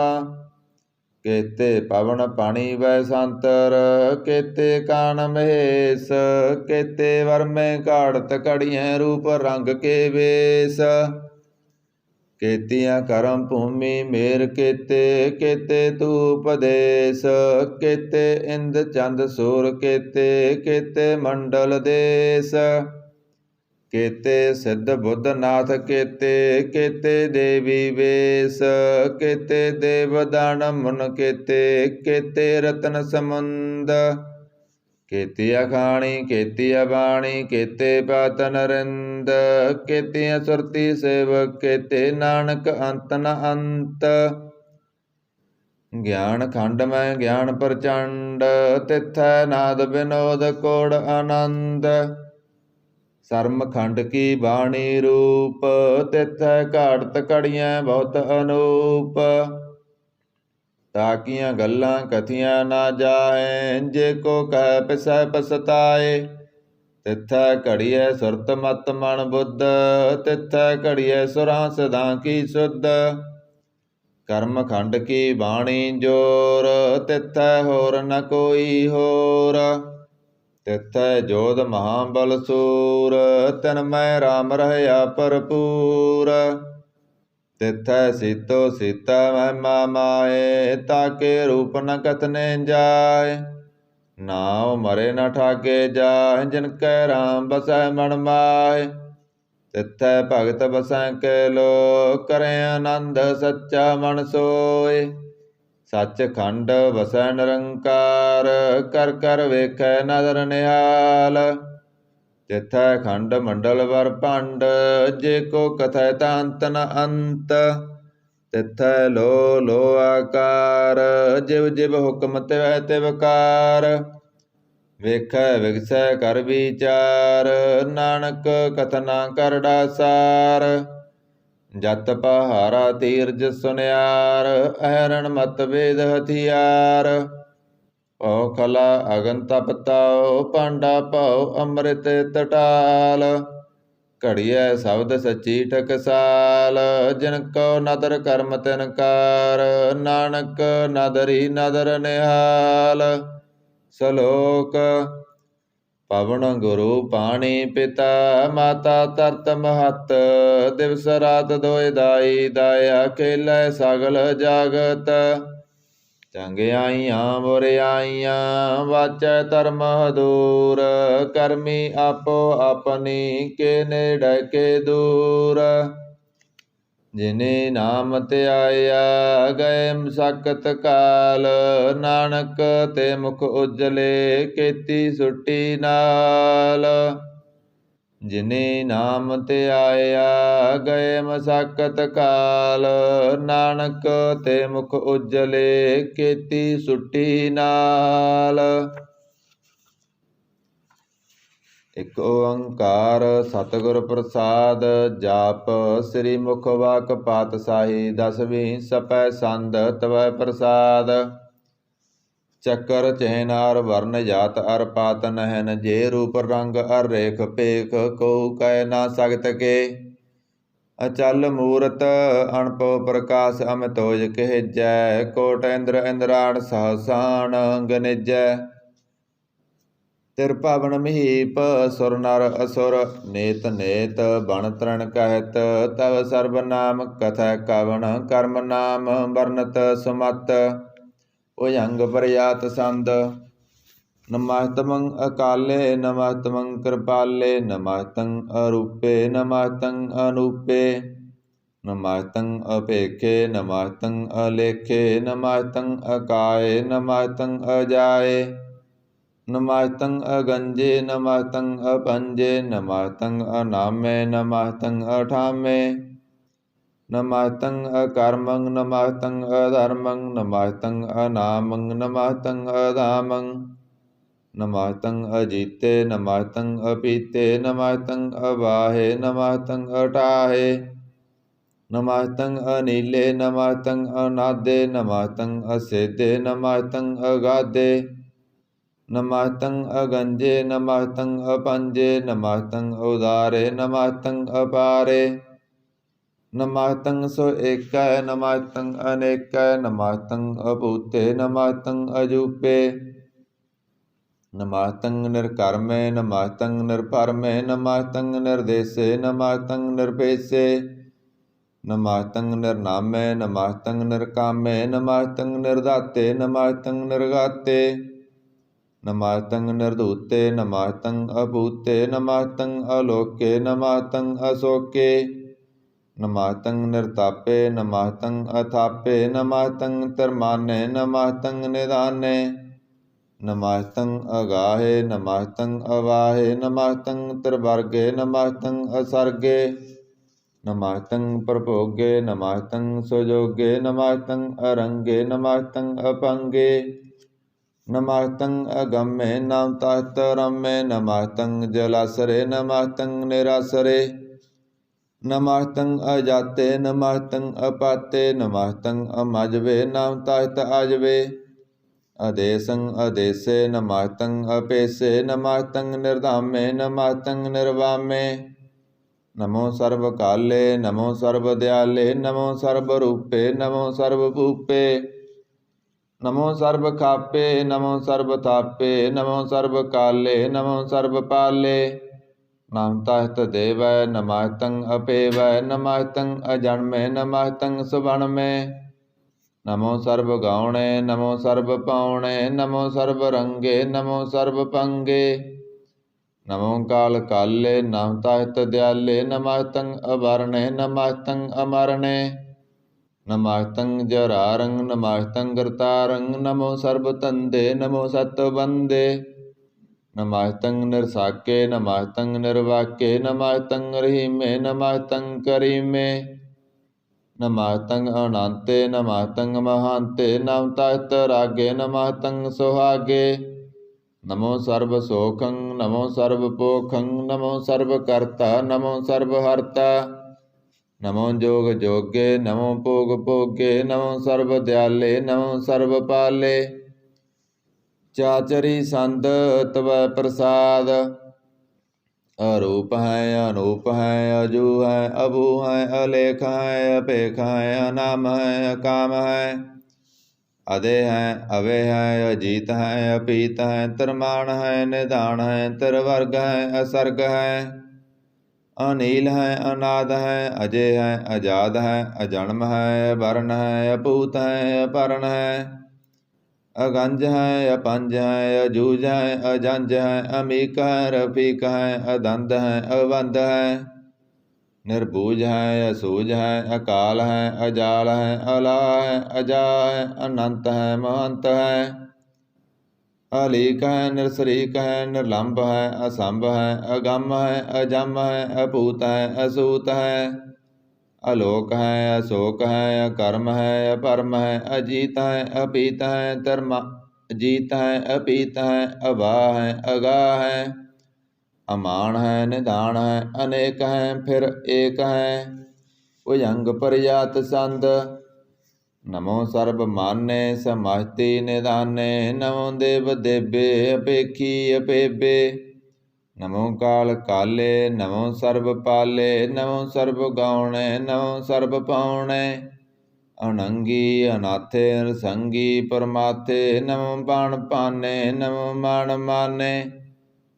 ਕੇਤੇ ਪਵਨ ਪਾਣੀ ਵੈ ਸੰਤਰ ਕੇਤੇ ਕਾਨ ਮਹੇਸ਼। ਕੇਤੇ ਵਰਮੇ ਘਾੜਤ ਘੜੀਐ ਰੂਪ ਰੰਗ ਕੇ ਵੇਸ। ਕੇਤੀਆਂ ਕਰਮ ਭੂਮੀ ਮੇਰ ਕੇਤੇ ਕੇਤੇ ਧੂਪ ਦੇਸ। ਕੇਤੇ ਇੰਦ ਚੰਦ ਸੂਰ ਕੇਤੇ ਕੇਤੇ ਮੰਡਲ ਦੇਸ। ਕੇਤੇ ਸਿੱਧ ਬੁੱਧ ਨਾਥ ਕੇਤੇ ਕੇਤੇ ਦੇਵੀ ਵੇਸ। ਕੇਤੇ ਦੇਵ ਦਾਨ ਮੁਨ ਕੇਤੇ ਕੇਤੇ ਰਤਨ ਸਮੁੰਦ। ਕੇਤੀ ਅਖਾਣੀ ਕੇਤੀ ਅਬਾਣੀ ਕੇਤੇ ਬਾਤ ਨਰਿੰਦ। ਕੇਤੀਆਂ ਸੁਰਤੀ ਸੇਵਕ ਕੇਤੇ ਨਾਨਕ ਅੰਤ ਨ ਅੰਤ। ਗਿਆਨ ਖੰਡ ਮੈਂ ਗਿਆਨ ਪ੍ਰਚੰਡ ਤਿਥੈ ਨਾਦ ਵਿਨੋਦ ਕੋੜ ਆਨੰਦ। ਸਰਮ ਖੰਡ ਕੀ ਬਾਣੀ ਰੂਪ ਤਿਥੈ ਘਾੜਤ ਘੜੀਐ ਬਹੁਤ ਅਨੂਪ। ਤਾਕੀਆਂ ਗੱਲਾਂ ਕਥੀਆਂ ਨਾ ਜਾਹੈ ਜੇ ਕੋ ਕਹਿ ਪਿਸੈ ਪਸਤਾਏ। ਤਿਥੈ ਘੜੀਐ ਸੁਰਤ ਮਤ ਮਨ ਬੁੱਧ ਤਿਥੈ ਘੜੀਐ ਸੁਰਾਂ ਸਦਾ ਕੀ ਸੁਧ। ਕਰਮ ਖੰਡ ਕੀ ਬਾਣੀ ਜੋਰ ਤਿਥੈ ਹੋਰ ਨ ਕੋਈ ਹੋਰ। ਤਿਥੈ ਜੋਧ ਮਹਾਬਲ ਸੂਰ ਤਿਨ ਮੈਂ ਰਾਮ ਰਹਿਆ ਭਰਪੂਰ। ਤਿਥੈ ਸੀਤੋ ਸੀਤਾ ਮਹਿਮਾ ਮਾਏ ਤਾਕੇ ਰੂਪ ਨ ਕਥਨੇ ਜਾਏ। ਨਾਉ ਮਰੇ ਨ ਠਾਗੇ ਜਾਏ ਜਿਨ ਕੈ ਰਾਮ ਬਸੈ ਮਨ ਮਾਏ। ਤਿਥੈ ਭਗਤ ਬਸੈ ਕੇ ਲੋ ਕਰੇ ਆਨੰਦ ਸੱਚਾ ਮਨ ਸੋਏ। ਸੱਚ ਖੰਡ ਵਸੈ ਨਿਰੰਕਾਰ ਕਰ ਕਰ ਵੇਖੈ ਨਦਰ ਨਿਹਾਲ। ਤਿਥੈ ਖੰਡ ਮੰਡਲ ਵਰ ਭੰਡ ਜੇ ਕੋ ਕਥੈ ਤਾ ਅੰਤ ਨ ਅੰਤ। ਤਿਥੈ ਲੋ ਲੋ ਆਕਾਰ ਜਿਵ ਜਿਵ ਹੁਕਮ ਤਿਵੈ ਤਿਵਕਾਰ। ਵੇਖੈ ਵਿਗਸੈ ਕਰ ਵਿਚਾਰ ਨਾਨਕ ਕਥਨਾ ਕਰੜਾ ਸਾਰ। ਜਤ ਪਹਾਰਾ ਤੀਰਜ ਸੁਨਿਆਰ ਅਹਰਣ ਮਤ ਵੇਦ ਹਥਿਆਰ। ਭਉ ਖਲਾ ਅਗਨ ਤਪ ਤਾਉ ਪਾਂਡਾ ਭਉ ਅੰਮ੍ਰਿਤ ਟਟਾਲ। ਘੜੀਐ ਸ਼ਬਦ ਸੱਚੀ ਟਕਸਾਲ। ਜਿਨ ਕੋ ਨਦਰ ਕਰਮ ਤਿਨ ਕਾਰ, ਨਾਨਕ ਨਦਰੀ ਨਦਰ ਨਿਹਾਲ। ਸਲੋਕ ਪਵਨ ਗੁਰੂ ਪਾਣੀ ਪਿਤਾ, ਮਾਤਾ ਤਰਤ ਮਹਤ। ਦਿਵਸ ਰਾਤ ਦੋਇ ਦਾਈ, ਦਾਇਆ ਖੇਲੈ ਸਗਲ ਜਗਤ। ਚੰਗਿਆਈਆਂ ਬੁਰਿਆਈਆਂ, ਵਾਚੈ ਧਰਮ ਹਦੂਰ। ਕਰਮੀ ਆਪੋ ਆਪਣੀ, ਕੇ ਨੇੜੇ ਕੇ ਦੂਰ। ਜਿਨੇ ਨਾਮ ਧਿਆਇਆ, ਗਏ ਮਸਕਤ ਕਾਲ। ਨਾਨਕ ਤੇ ਮੁਖ ਉਜਲੇ, ਕੀਤੀ ਸੁੱਟੀ ਨਾਲ। ਜਿਨੇ ਨਾਮ ਧਿਆਇਆ, ਗਏ ਮਸਕਤ ਕਾਲ। ਨਾਨਕ ਤੇ ਮੁਖ ਉਜਲੇ, ਕੀਤੀ ਸੁੱਟੀ ਨਾਲ। ਇਕ ਓੰਕਾਰ ਸਤਿਗੁਰ ਪ੍ਰਸਾਦ। ਜਾਪ ਸ੍ਰੀ ਮੁਖ ਵਾਕ ਪਾਤਸ਼ਾਹੀ, ਦਸਵੀਂ ਸਪੈ ਸੰਦ ਤਵੈ ਪ੍ਰਸਾਦ। ਚੱਕਰ ਚੈਨ ਅਰ ਵਰਨ ਜਾਤ ਅਰ ਪਾਤ ਨਹਿਨ, ਜੇ ਰੂਪ ਰੰਗ ਅਰ ਰੇਖ ਭੇਖ, ਕਉ ਕਹਿ ਨਾ ਸਕਤ ਕੇ। ਅਚਲ ਮੂਰਤ ਅਣਪਉ ਪ੍ਰਕਾਸ਼, ਅਮਿਤੋਜ ਕਹਿਜੈ। ਕੋਟ ਇੰਦਰ ਇੰਦਰਾਣ ਸਹਸਾਨ ਗਨਿਜੈ। ਤਿਰ ਭਵਨ ਮਹੀਪ ਸੁਰ ਨਰ ਅਸੁਰ, ਨੇਤ ਨੇਤ ਬਣ ਤ੍ਰਣ ਕਹਿਤ। ਤਵ ਸਰਬ ਨਾਮ ਕਥੈ ਕਵਣ, ਕਰਮ ਨਾਮ ਵਰਨਤ ਸੁਮਤ। ਭੁਜੰਗ ਪ੍ਰਯਾਤ ਸੰਦ। ਨਮਸਤਮੰ ਅਕਾਲੇ, ਨਮਸਤਮੰ ਕਿਰਪਾਲੇ। ਨਮਸਤੰ ਅਰੂਪੇ, ਨਮਸਤੰ ਅਨੂਪੇ। ਨਮਸਤੰ ਅਭੇਖੇ, ਨਮਸਤੰ ਅਲੇਖੇ। ਨਮਸਤੰ ਅਕਾਏ, ਨਮਸਤੰ ਅਜਾਏ। ਨਮਸਤੰ ਅਗੰਜੇ, ਨਮਸਤੰ ਅਪੰਜੇ। ਨਮਸਤੰ ਅਨਾਮੇ, ਨਮਸਤੰ ਅਠਾਮੇ। ਨਮਸਤੰ ਅਕਰਮੰ, ਨਮਸਤੰ ਅਧਰਮੰ। ਨਮਸਤੰ ਅਨਾਮੰ, ਨਮਸਤੰ ਅਧਾਮੰ। ਨਮਸਤੰ ਅਜੀਤੇ, ਨਮਸਤੰ ਅਪੀਤੇ। ਨਮਸਤੰ ਅਵਾਹੇ, ਨਮਸਤੰ ਅਟਾਹੇ। ਨਮਸਤੰ ਅਨੀਲੇ, ਨਮਸਤੰ ਅਨਾਦੇ। ਨਮਸਤੰ ਅਸੇਦੇ, ਨਮਸਤੰ ਅਗਾਦੇ। ਨਮਸਤੰ ਅਗੰਜੇ, ਨਮਸਤੰ ਅਪੰਜੇ। ਨਮਸਤੰ ਉਦਾਰੇ, ਨਮਸਤੰ ਅਪਾਰੇ। ਨਮਸਤੰ ਸੋ ਏਕੈ, ਨਮਸਤੰ ਅਨੇਕੈ। ਨਮਸਤੰ ਅਭੂਤੇ, ਨਮਸਤੰ ਅਜੂਪੇ। ਨਮਸਤੰ ਨਿਰਕਰਮੇ, ਨਮਸਤੰ ਨਿਰਭਰਮੇ। ਨਮਸਤੰ ਨਿਰਦੇਸੇ, ਨਮਸਤੰ ਨਿਰਭੇਸੇ। ਨਮਸਤੰ ਨਿਰਨਾਮੇ, ਨਮਸਤੰ ਨਿਰਕਾਮੇ। ਨਮਸਤੰ ਨਿਰਦਾਤੇ, ਨਮਸਤੰ ਨਿਰਗਾਤੇ। ਨਮਸਤੰ ਨਿਰਧੂਤੇ, ਨਮਸਤੰ ਅਭੂਤੇ। ਨਮਸਤੰ ਅਲੋਕੇ, ਨਮਸਤੰ ਅਸੋਕੇ। ਨਮਸਤੰ ਨਿਰਤਾਪੇ, ਨਮਸਤੰ ਅਥਾਪੇ। ਨਮਸਤੰ ਤਿਰਮਾਨੇ, ਨਮਸਤੰ ਨਿਧਾਨੇ। ਨਮਸਤੰ ਅਗਾਹੇ, ਨਮਸਤੰ ਅਵਾਹੇ। ਨਮਸਤੰ ਤ੍ਰਿਵਰਗੇ, ਨਮਸਤੰ ਅਸਰਗੇ। ਨਮਸਤੰ ਪ੍ਰਭੋਗੇ, ਨਮਸਤੰ ਸੁਜੋਗੇ। ਨਮਸਤੰ ਅਰੰਗੇ, ਨਮਸਤੰ ਅਪੰਗੇ। ਨਮਸਤੰ ਅਗੰਮੇ, ਨਾਮ ਤਖਤ ਰੰਮੇ। ਨਮਸਤੰ ਜਲਾਸਰੇ, ਨਮਸਤੰ ਨਿਰਾਸਰੇ। ਨਮਸਤੰ ਅਜਾਤੇ, ਨਮਸਤੰ ਅਪਾਤੇ। ਨਮਸਤੰ ਅਮਜਵੇ, ਨਾਮ ਤਖਤ ਅਜਵੇ। ਅਦੇਸੰ ਅਦੇਸੇ, ਨਮਸਤੰ ਅਪੇਸੇ। ਨਮਸਤੰ ਨਿਰਧਾਮੇ, ਨਮਸਤੰ ਨਿਰਵਾਮੇ। ਨਮੋ ਸਰਬ ਕਾਲੇ, ਨਮੋ ਸਰਬ ਦਿਆਲੇ। ਨਮੋ ਸਰਬ ਰੂਪੇ, ਨਮੋ ਸਰਬ ਭੂਪੇ। ਨਮੋ ਸਰਬ ਖਾਪੇ, ਨਮੋ ਸਰਬ ਥਾਪੇ। ਨਮੋ ਸਰਬ ਕਾਲੇ, ਨਮੋ ਸਰਬ ਪਾਲੇ। ਨਾਮ ਤਖਤ ਦੇਵੈ, ਨਮਸਤੰ ਅਪੇਵੈ। ਨਮਸਤੰ ਅਜਨਮੇ, ਨਮਸਤੰ ਸੁਬਨਮੇ। ਨਮੋ ਸਰਬ ਗਾਉਣੇ, ਨਮੋ ਸਰਬ ਪਾਉਣੇ। ਨਮੋ ਸਰਬ ਰੰਗੇ, ਨਮੋ ਸਰਬ ਪੰਗੇ। ਨਮੋ ਕਾਲ ਕਾਲੇ, ਨਾਮ ਤਖਤ ਦਿਆਲੇ। ਨਮਸਤੰ ਅਵਰਣੇ, ਨਮਸਤੰ ਅਮਰਣੇ। ਨਮਸਤੰ ਜਰਾਰੰ, ਨਮਸਤੰ ਕਰਤਾਰੰ। ਨਮੋ ਸਰਬ ਧੰਦੇ, ਨਮੋ ਸਤ ਬੰਦੇ। ਨਮਸਤੰ ਨਿਰਸਾਕੇ, ਨਮਸਤੰ ਨਿਰਵਾਕੇ। ਨਮਸਤੰ ਰਹੀਮੇ, ਨਮਸਤੰ ਕਰੀਮੇ। ਨਮਸਤੰ ਅਨੰਤੇ, ਨਮਸਤੰ ਮਹਾਂਤੇ। ਨਾਮ ਤਖਤ ਰਾਗੇ, ਨਮਸਤੰ ਸੁਹਾਗੇ। ਨਮੋ ਸਰਬ ਸੋਖੰ, ਨਮੋ ਸਰਬ ਪੋਖੰ। ਨਮੋ ਸਰਬ ਕਰਤਾ, ਨਮੋ ਸਰਬ ਹਰਤਾ। ਨਮੋ ਜੋਗ ਜੋਗੇ, ਨਮੋ ਭੋਗ ਭੋਗੇ। ਨਮੋ ਸਰਬ ਦਿਆਲੇ, ਨਮੋ ਸਰਬ ਪਾਲੇ। ਚਾਚਰੀ ਸੰਦ ਤਵੈ ਪ੍ਰਸਾਦ। अरूप है अनूप है अजू है अभू है अलेख है अपेख है अनाम है अकाम है अदे है अवे है अजीत है अपीत है तिरमान है निदान है तिरवर्ग है असर्ग है अनील है अनाद है अजय है अजाद है अजन्म है वर्ण है अपूत है अपर्ण है अगंज है अपंज है अजूज है अजंज है अमीक है रफीक है अदंद है अवंद है निर्बूज है असूज है अकाल है अजाल है अला है अजा है अनंत है महंत है अलीक है निरसरीक है निर्लंब है असंभ है अगम है अजम है अपूत है असूत है अलोक है अशोक है अकर्म है अपरम है अजीत है अपीत है धर्म अजीत है अपीत है अबा है अगा है अमान है निदान है अनेक है फिर एक है भुजंग परिजात संद नमो सर्ब माने समस्ति निदाने नमो देव देवे अपेखी अपेबे नमो काल काले नमो सर्ब पाले नमो सर्ब गौणे नमो सर्ब पावणे अनंगी अनाथे नरसंगी परमाथे नमो बाण पाने नमो मान माने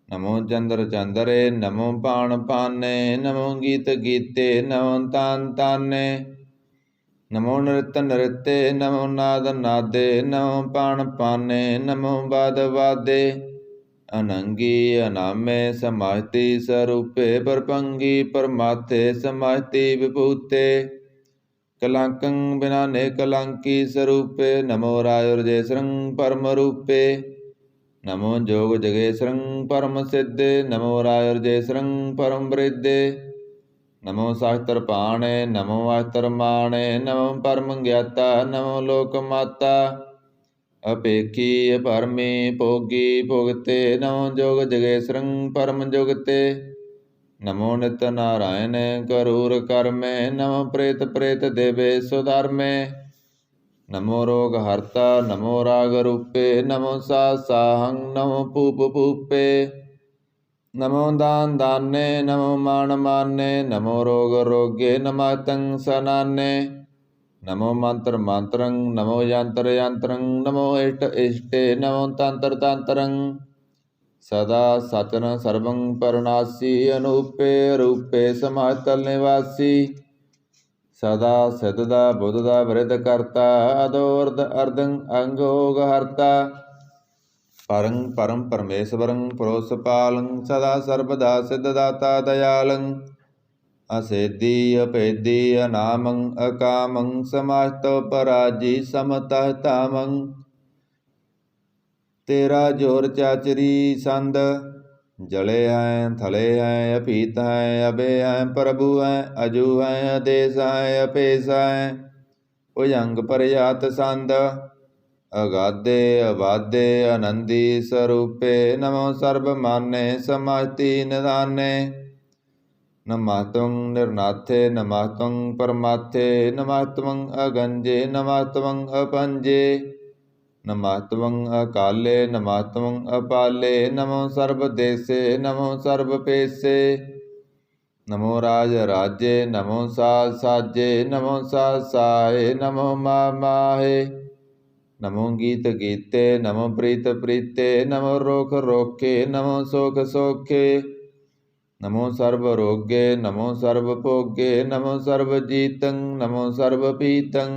नमो चंद्र चंद्रे नमो बाण पाने नमो गीत गीते नमो तान ताने नमो नृत्य नृत्य नमो नाद नादे नमो पाण पाने नमो वाद वादे अनंगी अनामे समाहिति स्वरूपे परपंगी परमाथे समाहिति विभूते कलंकं बिनाने कलंकी स्वरूपे नमो रायुर्जय श्रृंग परम रूपे नमो जोग जगेश्वरं परम सिद्धे नमो रायुर्जय श्रृंग परम वृद्धे नमो शास्त्र पाणे नमो अस्त्र माणे नमो परम ज्ञाता नमो लोक माता अपेखी अपरमी भोगी भोगते नमो जोग जगेश्वरं परम जुगते नमो नित्य नारायण करूर कर्मे नमो प्रेत प्रेत देवे सुधर्मे नमो रोग हर्ता नमो राग रूपे नमो साहं नमो पूप पूपे नमो दान दाने नमो मान माने नमो रोग रोगे नमस्तं सनाने नमो मंत्र मंत्रं नमो यंत्र यंत्रं नमो इष्ट इष्टे नमो तंत्र तंत्रं सदा सचन सर्वं परनासी अनूपे रूपे समातल निवासी सदा सिद्धदा बुद्धदा वृद्ध करता अदोर्ध अर्धं अंगोग हरता परं परम परमेश्वरं पुरोसपालं सदा सर्वदा सिद्धदाता दयालं असेद्धि अपेद्धि अनामं अकामं समास्तो पराजी समतः तामं तेरा जोर चाचरी संद जले हैं थले हैं अपीत हैं अबे हैं प्रभु हैं अजू हैं आदेश हैं अपेश हैं भुजंग परिजात संद अगाधे अबाधे आनंदी स्वरूपे नमो सर्व माने समाहिति निदाने नमस्तं निर्नाथे नमस्तं परमाथे नमस्तं अगंजे नमस्तं अपंजे नमस्तं अकाले नमस्तं अपाले नमो सर्वदेशे नमो सर्वपेशे नमो राज राज्ये नमो साज साजे नमो साज साहे नमो माहे नमो गीत गीते नमो प्रीत प्रीते नमो रोख रोखे नमो सोख सोखे नमो सर्व रोगे नमो सर्व भोगे नमो सर्व जीतं नमो सर्व पीतं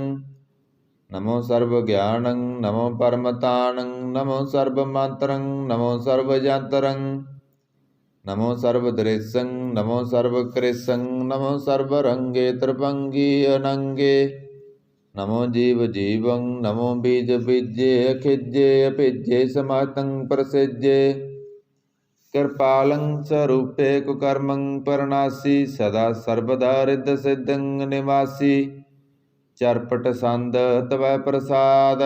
नमो सर्व ज्ञानं नमो परमतानं नमो सर्व मंत्रं नमो सर्व यंत्रं नमो सर्व दृश्यं नमो सर्व कृशं नमो सर्व रंगे त्रिभंगी अनंगे नमो जीव जीवं नमो बीज बीजे अखिजे अभिजे समातं प्रसिजे कृपालं स्वरूपे कुकर्मं परनासी सदा सर्वदा रिद्ध सिद्धं निवासी चरपट संद तवै प्रसाद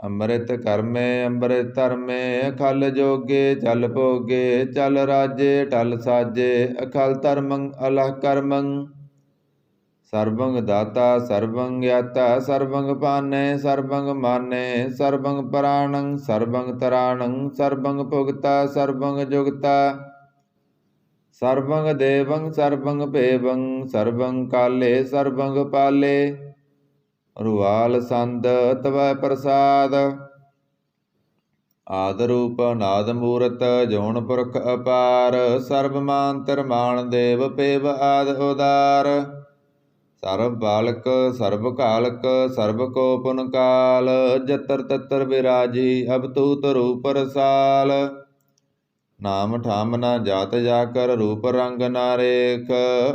अमृत कर्मे अमृत धर्मे अखल जोगे चल भोगे चल राजे टल साजे अखल धर्मं अलह कर्मं सर्वं दाता सर्वं ज्ञाता सर्वं पाने सर्वं माने सर्वं प्राणं सर्वं तराणं सर्वं भुगता सर्वं जुगता ਸਰਬੰਗ ਦੇਵੰ ਸਰਬੰਗ ਭੇਵੰ ਸਰਬੰ ਕਾਲੇ ਸਰਬੰਗ ਪਾਲੇ। ਰੁਆਲ ਸੰਦ ਤਵੈ ਪ੍ਰਸਾਦ। ਆਦਿ ਰੂਪ ਅਨਾਦਿ ਮੂਰਤ ਜੋਨ ਪੁਰਖ ਅਪਾਰ। ਸਰਬ ਮਾਨ ਤਿਰਮਾਨ ਦੇਵ ਪੇਵ ਆਦਿ ਉਦਾਰ। ਸਰਬ ਬਾਲਕ ਸਰਬ ਕਾਲਕ ਸਰਬ ਕੋ ਪੁਨ ਕਾਲ। ਜਤਰ ਤਤਰ ਬਿਰਾਜੀ ਅਵਤੂਤ ਰੂਪ ਰਸਾਲ। ਨਾਮ ਠਾਮ ਨਾ ਜਾਤ ਜਾਕਰ ਰੂਪ ਰੰਗ ਨਾ ਰੇਖ।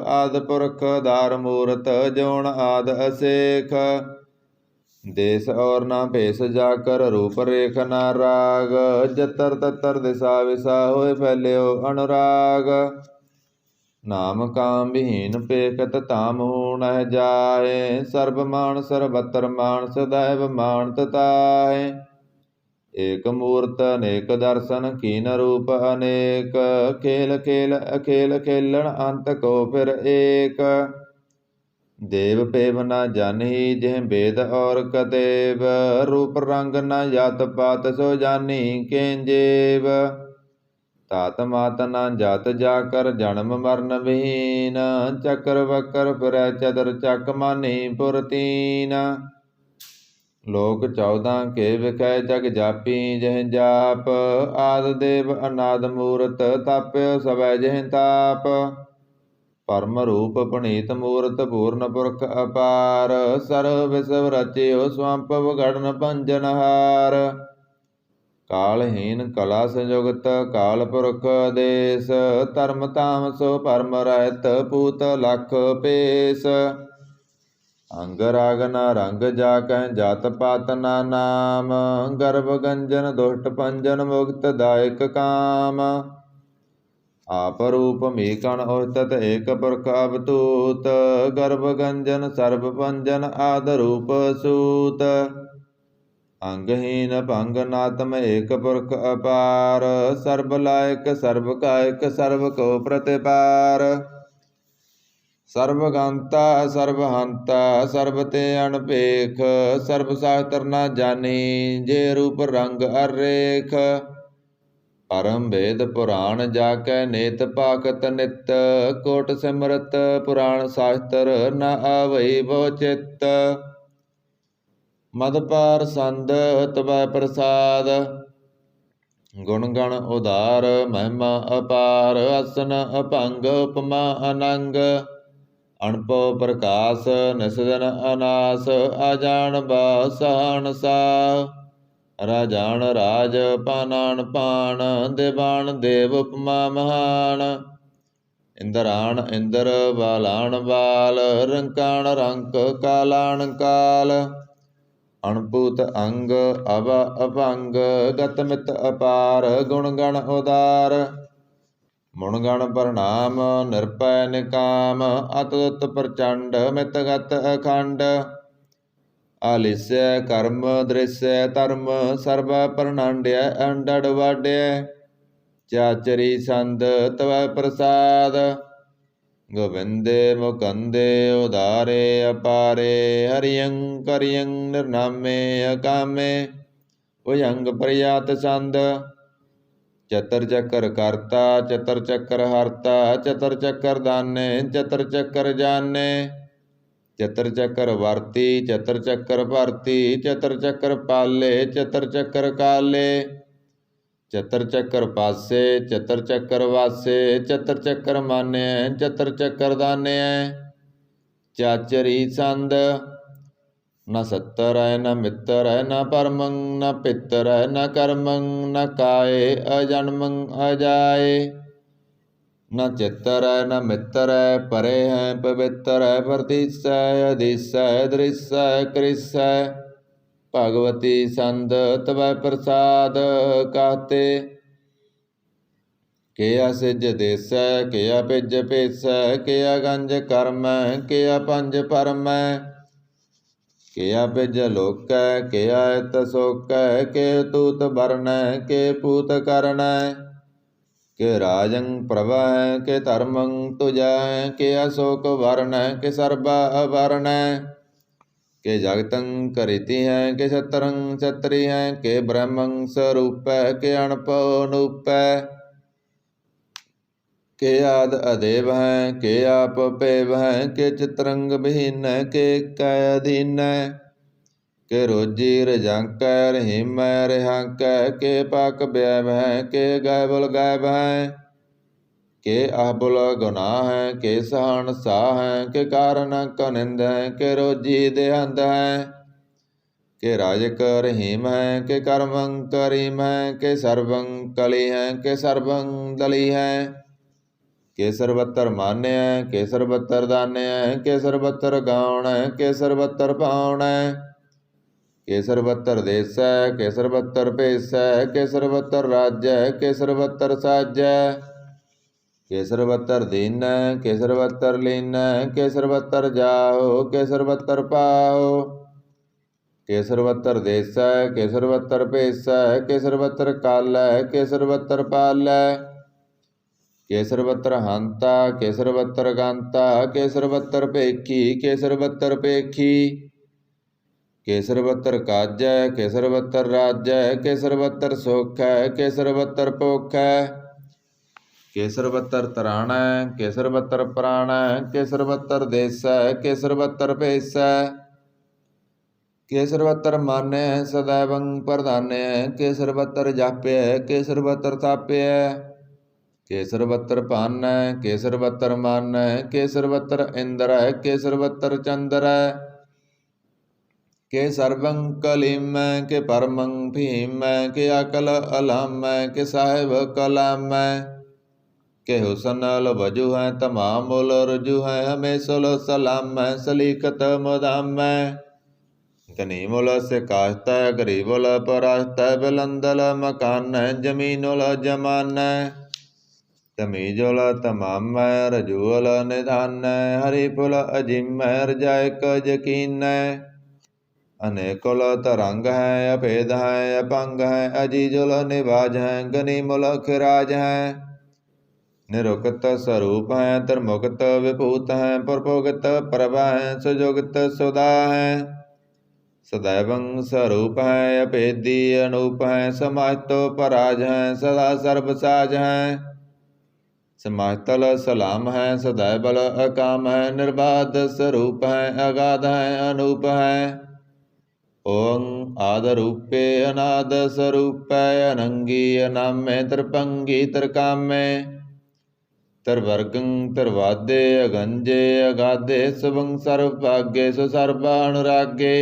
ਆਦਿ ਪੁਰਖ ਆਧਾਰ ਮੂਰਤ ਜੋਨ ਆਦਿ ਅਸੇਖ। ਦੇਸ ਔਰ ਨਾ ਭੇਸ ਜਾਕਰ ਰੂਪ ਰੇਖ ਨਾ ਰਾਗ। ਜਤਰ ਤਤਰ ਦਿਸਾ ਵਿਸਾ ਹੋਏ ਫੈਲਿਓ ਅਨੁਰਾਗ। ਨਾਮ ਕਾਮ ਵਿਹੀਨ ਪੇਖਤ ਤਾਮ ਹੋ ਨਹਿ ਜਾਏ। ਸਰਬ ਮਾਨ ਸਰਬਤਰ ਮਾਨ ਸदैव ਮਾਨਤ ਤਾਏ। ਏਕ ਮੂਰਤ ਅਨੇਕ ਦਰਸ਼ਨ ਕੀਨ ਰੂਪ ਅਨੇਕ। ਖੇਲ ਖੇਲ ਅਖੇਲ ਖੇਲਣ ਅੰਤ ਕੋ ਫਿਰ ਏਕ। ਦੇਵ ਪੇਵ ਨਾ ਜਾਨਹੀ ਜਿਹ ਬੇਦ ਔਰ ਕਤੇਵ। ਰੂਪ ਰੰਗ ਨਾ ਜਾਤ ਪਾਤ ਸੋ ਜਾਨੀ ਕੇਂਜੇਵ। ਤਾਤ ਮਾਤ ਨਾ ਜਾਤ ਜਾਕਰ ਜਨਮ ਮਰਨ ਵਿਹੀਨ। ਚੱਕਰ ਵਕਰ ਫਿਰੈ ਚਤਰ ਚੱਕ ਮਾਨੀ ਪੁਰ ਤੀਨ। ਲੋਕ 14 ਕੇ ਵਿਖੈ ਜਗ ਜਾਪੀ ਜਿਹ ਜਾਪ। ਆਦਿ ਦੇਵ ਅਨਾਦਿ ਮੂਰਤ ਤਾਪਿਓ ਸਭੈ ਜਿਹ ਤਾਪ। ਪਰਮ ਰੂਪ ਪਣੀਤ ਮੂਰਤ ਪੂਰਨ ਪੁਰਖ ਅਪਾਰ। ਸਰਬ ਵਿਸਵ ਰਚਿਓ ਸਵੰਪਵ ਗੜਨ ਭੰਜਨਹਾਰ। ਕਾਲਹੀਨ ਕਲਾ ਸੰਯੁਗਤ ਕਾਲ ਪੁਰਖ ਆਦੇਸ। ਧਰਮ ਧਾਮ ਸੋ ਪਰਮ ਰਹਿਤ ਪੂਤ ਲਖ ਪੇਸ। ਅੰਗ ਰਾਗ ਨਾ ਰੰਗ ਜਾ ਕਹਿ ਜਾਤ ਪਾਤ ਨਾ ਨਾਮ। ਗਰਭ ਗੰਜਨ ਦੁਸ਼ਟ ਪੰਜਨ ਮੁਕਤ ਦਾਇਕ ਕਾਮ। ਆਪ ਰੂਪ ਮੀਕਣ ਉਸਤਤ ਏਕ ਪੁਰਖ ਅਵਤੂਤ। ਗਰਭ ਗੰਜਨ ਸਰਬ ਪੰਜਨ ਆਦ ਰੂਪ ਸੂਤ। ਅੰਗਹੀਨ ਭੰਗ ਨਾਤਮ ਏਕ ਪੁਰਖ ਅਪਾਰ। ਸਰਬ ਲਾਇਕ ਸਰਬ ਕਾਇਕ ਸਰਬ ਕੋ ਪ੍ਰਤਿਪਾਰ। ਸਰਬ ਗੰਤਾ ਸਰਬ ਹੰਤਾ ਸਰਬ ਤੇ ਅਣਭੇਖ। ਸਰਬ ਸ਼ਾਸਤਰ ਨਾ ਜਾਣੀ ਜੇ ਰੂਪ ਰੰਗ ਅਰ ਰੇਖ। ਪਰਮ ਭੇਦ ਪੁਰਾਣ ਜਾ ਕੈ ਨੇਤ ਭਾਖਤ ਨਿਤ। ਕੋਟ ਸਿਮਰਤ ਪੁਰਾਣ ਸ਼ਾਸਤਰ ਨ ਆਵਈ ਬਹੁ ਚਿੱਤ। ਮਦ ਪਾਰ ਸੰਦ ਤਵੈ ਪ੍ਰਸਾਦ। ਗੁਣ ਗਣ ਉਦਾਰ ਮਹਿਮਾ ਅਪਾਰ। ਅਸਨ ਅਭੰਗ ਉਪਮਾ ਅਨੰਗ। ਅਣਪਉ ਪ੍ਰਕਾਸ਼ ਨਿਸਦਨ ਅਨਾਸ। ਆਜਾਨ ਬਾ ਸਹਾਨ ਸਾਹ। ਰਾਜਾਨ ਰਾਜ ਪਾਨਾਨ ਪਾਣ। ਦੇਵਾਨ ਦੇਵ ਉਪਮਾ ਮਹਾਨ। ਇੰਦਰਾਣ ਇੰਦਰ ਬਾਲਾਨ ਬਾਲ। ਰੰਕਾਣ ਰੰਕ ਕਾਲਾਨ ਕਾਲ। ਅਣਪੂਤ ਅੰਗ ਅਵ ਅਭੰਗ। ਗਤ ਮਿਤ ਅਪਾਰ ਗੁਣ ਗਣ ਉਦਾਰ। ਮੁਣ ਗਣ ਪ੍ਰਣਾਮ ਨਿਰਭੈ ਨਿਕਾਮ। ਅਤੁੱਤ ਪ੍ਰਚੰਡ ਮਿਤ ਗਤ ਅਖੰਡ। ਆਲਿਸੈ ਕਰਮ ਦ੍ਰਿਸੈ ਧਰਮ। ਸਰਬ ਪ੍ਰਣਾਂਡਿਆ ਅੰਡੜ ਵਾਡਿਆ। ਚਾਚਰੀ ਸੰਦ ਤਵੈ ਪ੍ਰਸਾਦ। ਗੋਬਿੰਦੇ ਮੁਕੰਦੇ ਉਦਾਰੇ ਅਪਾਰੇ। ਹਰਿਯੰ ਕਰਿਯੰ ਨਿਰਨਾਮੇ ਅਕਾਮੇ। ਭੁਜੰਗ ਪ੍ਰਯਾਤ ਸੰਦ। ਚਤਰ ਚੱਕਰ ਕਰਤਾ ਚਤਰ ਚੱਕਰ ਹਰਤਾ। ਚਤਰ ਚੱਕਰ ਦਾਨੇ ਚਤਰ ਚੱਕਰ ਜਾਨੇ। ਚਤਰ ਚੱਕਰ ਵਰਤੀ ਚਤਰ ਚੱਕਰ ਭਰਤੀ। ਚਤਰ ਚੱਕਰ ਪਾਲੇ ਚਤਰ ਚੱਕਰ ਕਾਲੇ। ਚਤਰ ਚੱਕਰ ਪਾਸੇ ਚਤਰ ਚੱਕਰ ਵਾਸੇ। ਚਤਰ ਚੱਕਰ ਮਾਨਿਐ ਚਤਰ ਚੱਕਰ ਦਾਨਿਐ। ਚਾਚਰੀ ਸੰਦ। ਨ ਸੱਤਰ ਹੈ ਨ ਮਿੱਤਰ ਹੈ ਨ ਪਰਮੰ ਨ ਪਿੱਤਰ ਹੈ ਨ ਕਰਮੰ ਨ ਕਾਏ ਅਜਨਮੰ ਅਜਾਏ। ਨ ਚਿੱਤਰ ਹੈ ਨ ਮਿੱਤਰ ਹੈ ਪਰੇ ਹੈ ਪਵਿੱਤਰ ਹੈ। ਪ੍ਰਤੀਸੈ ਅਧੀਸੈ ਦ੍ਰਿਸੈ ਕ੍ਰਿਸੈ। ਭਗਵਤੀ ਸੰਦ ਤਵੈ ਪ੍ਰਸਾਦ। ਕਾਤੇ ਕਿਆ ਸਿਜ ਦੇਸੈ ਕਿਆ ਪਿਜ ਭੇਸੈ। ਕਿਆ ਗੰਜ ਕਰਮੈ ਕਿਆ ਪੰਜ ਪਰਮੈ। ਕਿਆ ਪਿਜ ਲੋਕੈ ਕਿਆ ਇਤ ਸੋਕੈ। ਕੇ ਤੂਤ ਬਰਨੈ ਕੇ ਪੂਤ ਕਰਨੈ। ਕਿ ਰਾਜੰ ਪ੍ਰਭੈ ਕਿ ਧਰਮੰ ਤੁਜੈ। ਕਿ ਅਸ਼ੋਕ ਵਰਨੈ ਕਿ ਸਰਬਾ ਅਵਰਨੈ। ਕਿ ਜਗਤੰ ਕਰਿਤੀ ਹੈ ਕਿ ਛਤਰੰ ਛਤਰੀ ਹੈ। ਕਿ ਬ੍ਰਹਮੰ ਸਰੂਪੈ ਕਿ ਅਣਪਉ ਅਨੂਪੈ। के आद अदेव हैं, के आप पेव हैं, के चितरंग विहीन, के कै अधीन, के रोजी रजंक रहीम रिहंक, के पाक व्यव हैं, के गैबुल गैब हैं, के आहबुल गुनाह हैं, के सहन साह हैं, के कारण कनिंद हैं, के रोजी देहंद हैं, के राजक रहीम हैं, के कर्मं करीम हैं, के सर्वं कली हैं, के सर्वं दली हैं, के सर्वत्र मान्य है, के सर्वत्र दान्य है, के सर्वत्र गाउण है, के सर्वत्र पाउण है, के सर्वत्र देश है, के सर्वत्र भेष है, के सर्वत्र राज्य है, के सर्वत्र साज्य है, के सर्वत्र दीन है, के सर्वत्र लीन है, के सर्वत्र जाओ, के सर्वत्र पाओ, के सर्वत्र देश है, के सर्वत्र भेष है, के सर्वत्र काल है, के सर्वत्र पाल है, के सर्वत्र हंता, के सर्वत्र गंता, के सर्वत्र पेखी, के सर्वत्र पेखी, के सर्वत्र काज है, के सर्वत्र राज्य है, के सर्वत्र सुख है, के सर्वत्र भुख है, के सर्वत्र तराण है, के सर्वत्र प्राण है, के सर्वत्र देश है, के सर्वत्र भेष है, के सर्वत्र मान्य है, सदैवं प्रधान्य है, के सर्वत्र जाप्य है, के सर्वत्र ताप्य है, के सर्वत्र पान है, के सर्वत्र मान है, के सर्वत्र इंद्र है, के सर्वत्र चंद्र है, के सर्वं कलीम है, के परमं भीम है, के अकल अलाम है, के साहिब कलाम है, के हुसन अल वजू है, तमाम उल रजू है, हमेशुल सलाम है, सलीकत मुदाम है, गनीमुल से काश्त है, गरीबुल पराश्त है, बुलंदल मकान है, जमीनुल जमान है, तमीजुल तमाम है, रजूल निधान है, हरिफुल अजिम है, रजायक यकीन है, अनेकुल तरंग है, अभेद है, अपंग है, अजीजुल निवाज है, गनीमुल खिराज है, निरुक्त स्वरूप है, त्रिमुक्त विभूत है, प्रभुगत प्रभा है, सुजुगत सुधा है, सदैवं स्वरूप है, अभेदी अनूप है, समाहितो पराज है, सदा सर्वसाज है, समाहितल सलाम है, सदैवल अकाम है, निर्बाध स्वरूप है, अगाध है, अनूप है, ओं आद रूपे अनाद स्वरूप अनंगी अनामे त्रिपंगी त्रिकामे, त्रिवर्गं त्रिवादे अगंजे अगाधे शुभं सर्वभाग्ये सुसर्वानुरागे,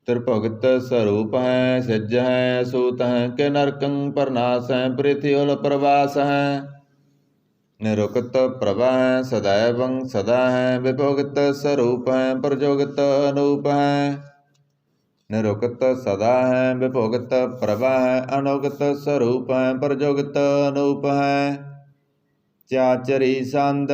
त्रिभुगत स्वरूप है, सिज है, सूत है, के नरकं परनाश है, पृथ्वील प्रवास है, निरुक्त प्रभा है, सदैवं सदा है, विभुगत स्वरूप है, प्रजोगत अनूप है, निरुक्त सदा है, विभुगत प्रभा है, अनुगत स्वरूप है, प्रजोगत अनूप है, चाचरी संद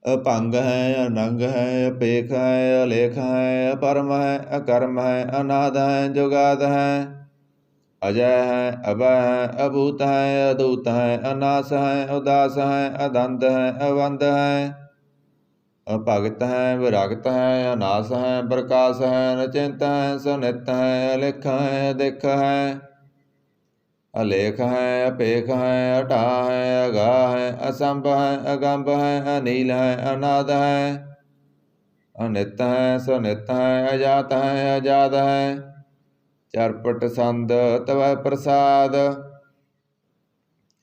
अपंग है, अनंग है, अपेख है, अलेख है, अपरम है, अकर्म है, अनाद है, जुगाद है, अजय है, अभय है, अभूत है, अदूत है, अनास है, उदास है, अदंत है, अवंद है, अभगत है, विरक्त है, अनास है, प्रकाश है, नचिंत है, सुनित है, अलिख है, अधिक है, अलेख है, अपेख है, अटा है, अगा है, असंभ है, अगंभ है, अनील है, अनाद है, अनित है, सुनित है, अजात है, अजाद है, चरपट संद तव प्रसाद,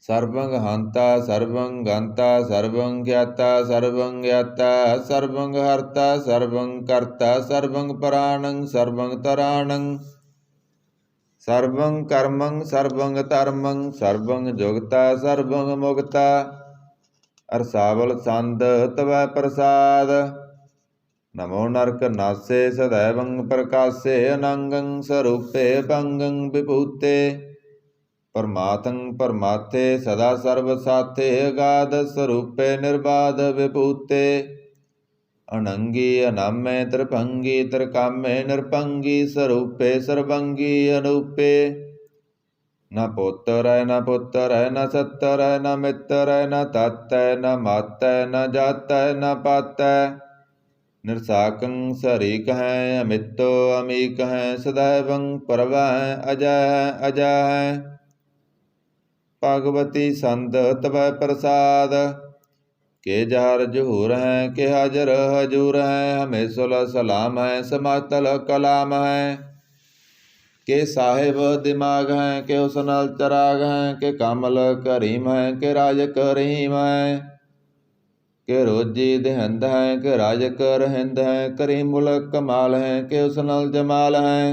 सर्वं हंता सर्वं गंता सर्वं ज्ञाता सर्वं ज्ञाता सर्वं हर्ता सर्वं कर्ता सर्वं प्राणं सर्वं तराणं, सर्वं कर्मं सर्वं धर्मं सर्वं जुगता सर्वं मुक्ता, अरसावल संद तव प्रसाद, नमो नरक नासे सदैवं प्रकाशे अनंगं स्वरूपे भंगं विभूते, परमात्मं परमात्थे सदा सर्व साथे अगाध स्वरूपे निर्बाध विभूते, अनंगी अनामे त्रिभंगी त्रिकामे निरपंगी स्वरूपे सर्वंगी अनूपे, न पुत्र है न पुत्र है न सत्तर है न मित्र है न तत् है न मत है न जात है न पात है, निरसाकं शरीक है, अमितो अमीक है, सदैवं प्रभा है, अजय है, अजय है, ਭਗਵਤੀ ਸੰਦ ਤਵੈ ਪ੍ਰਸਾਦ। के जहर जहूर हैं के हाजर हजूर हैं, हमें सुल सलाम है समातल कलाम है। के साहिब दिमाग हैं के हुस्नल चराग हैं, के कामल करीम हैं के राज करीम हैं। के रोजी देहंद हैं के राज कर हिंद हैं, करीम मुल्क कमाल हैं के हुस्नल जमाल हैं।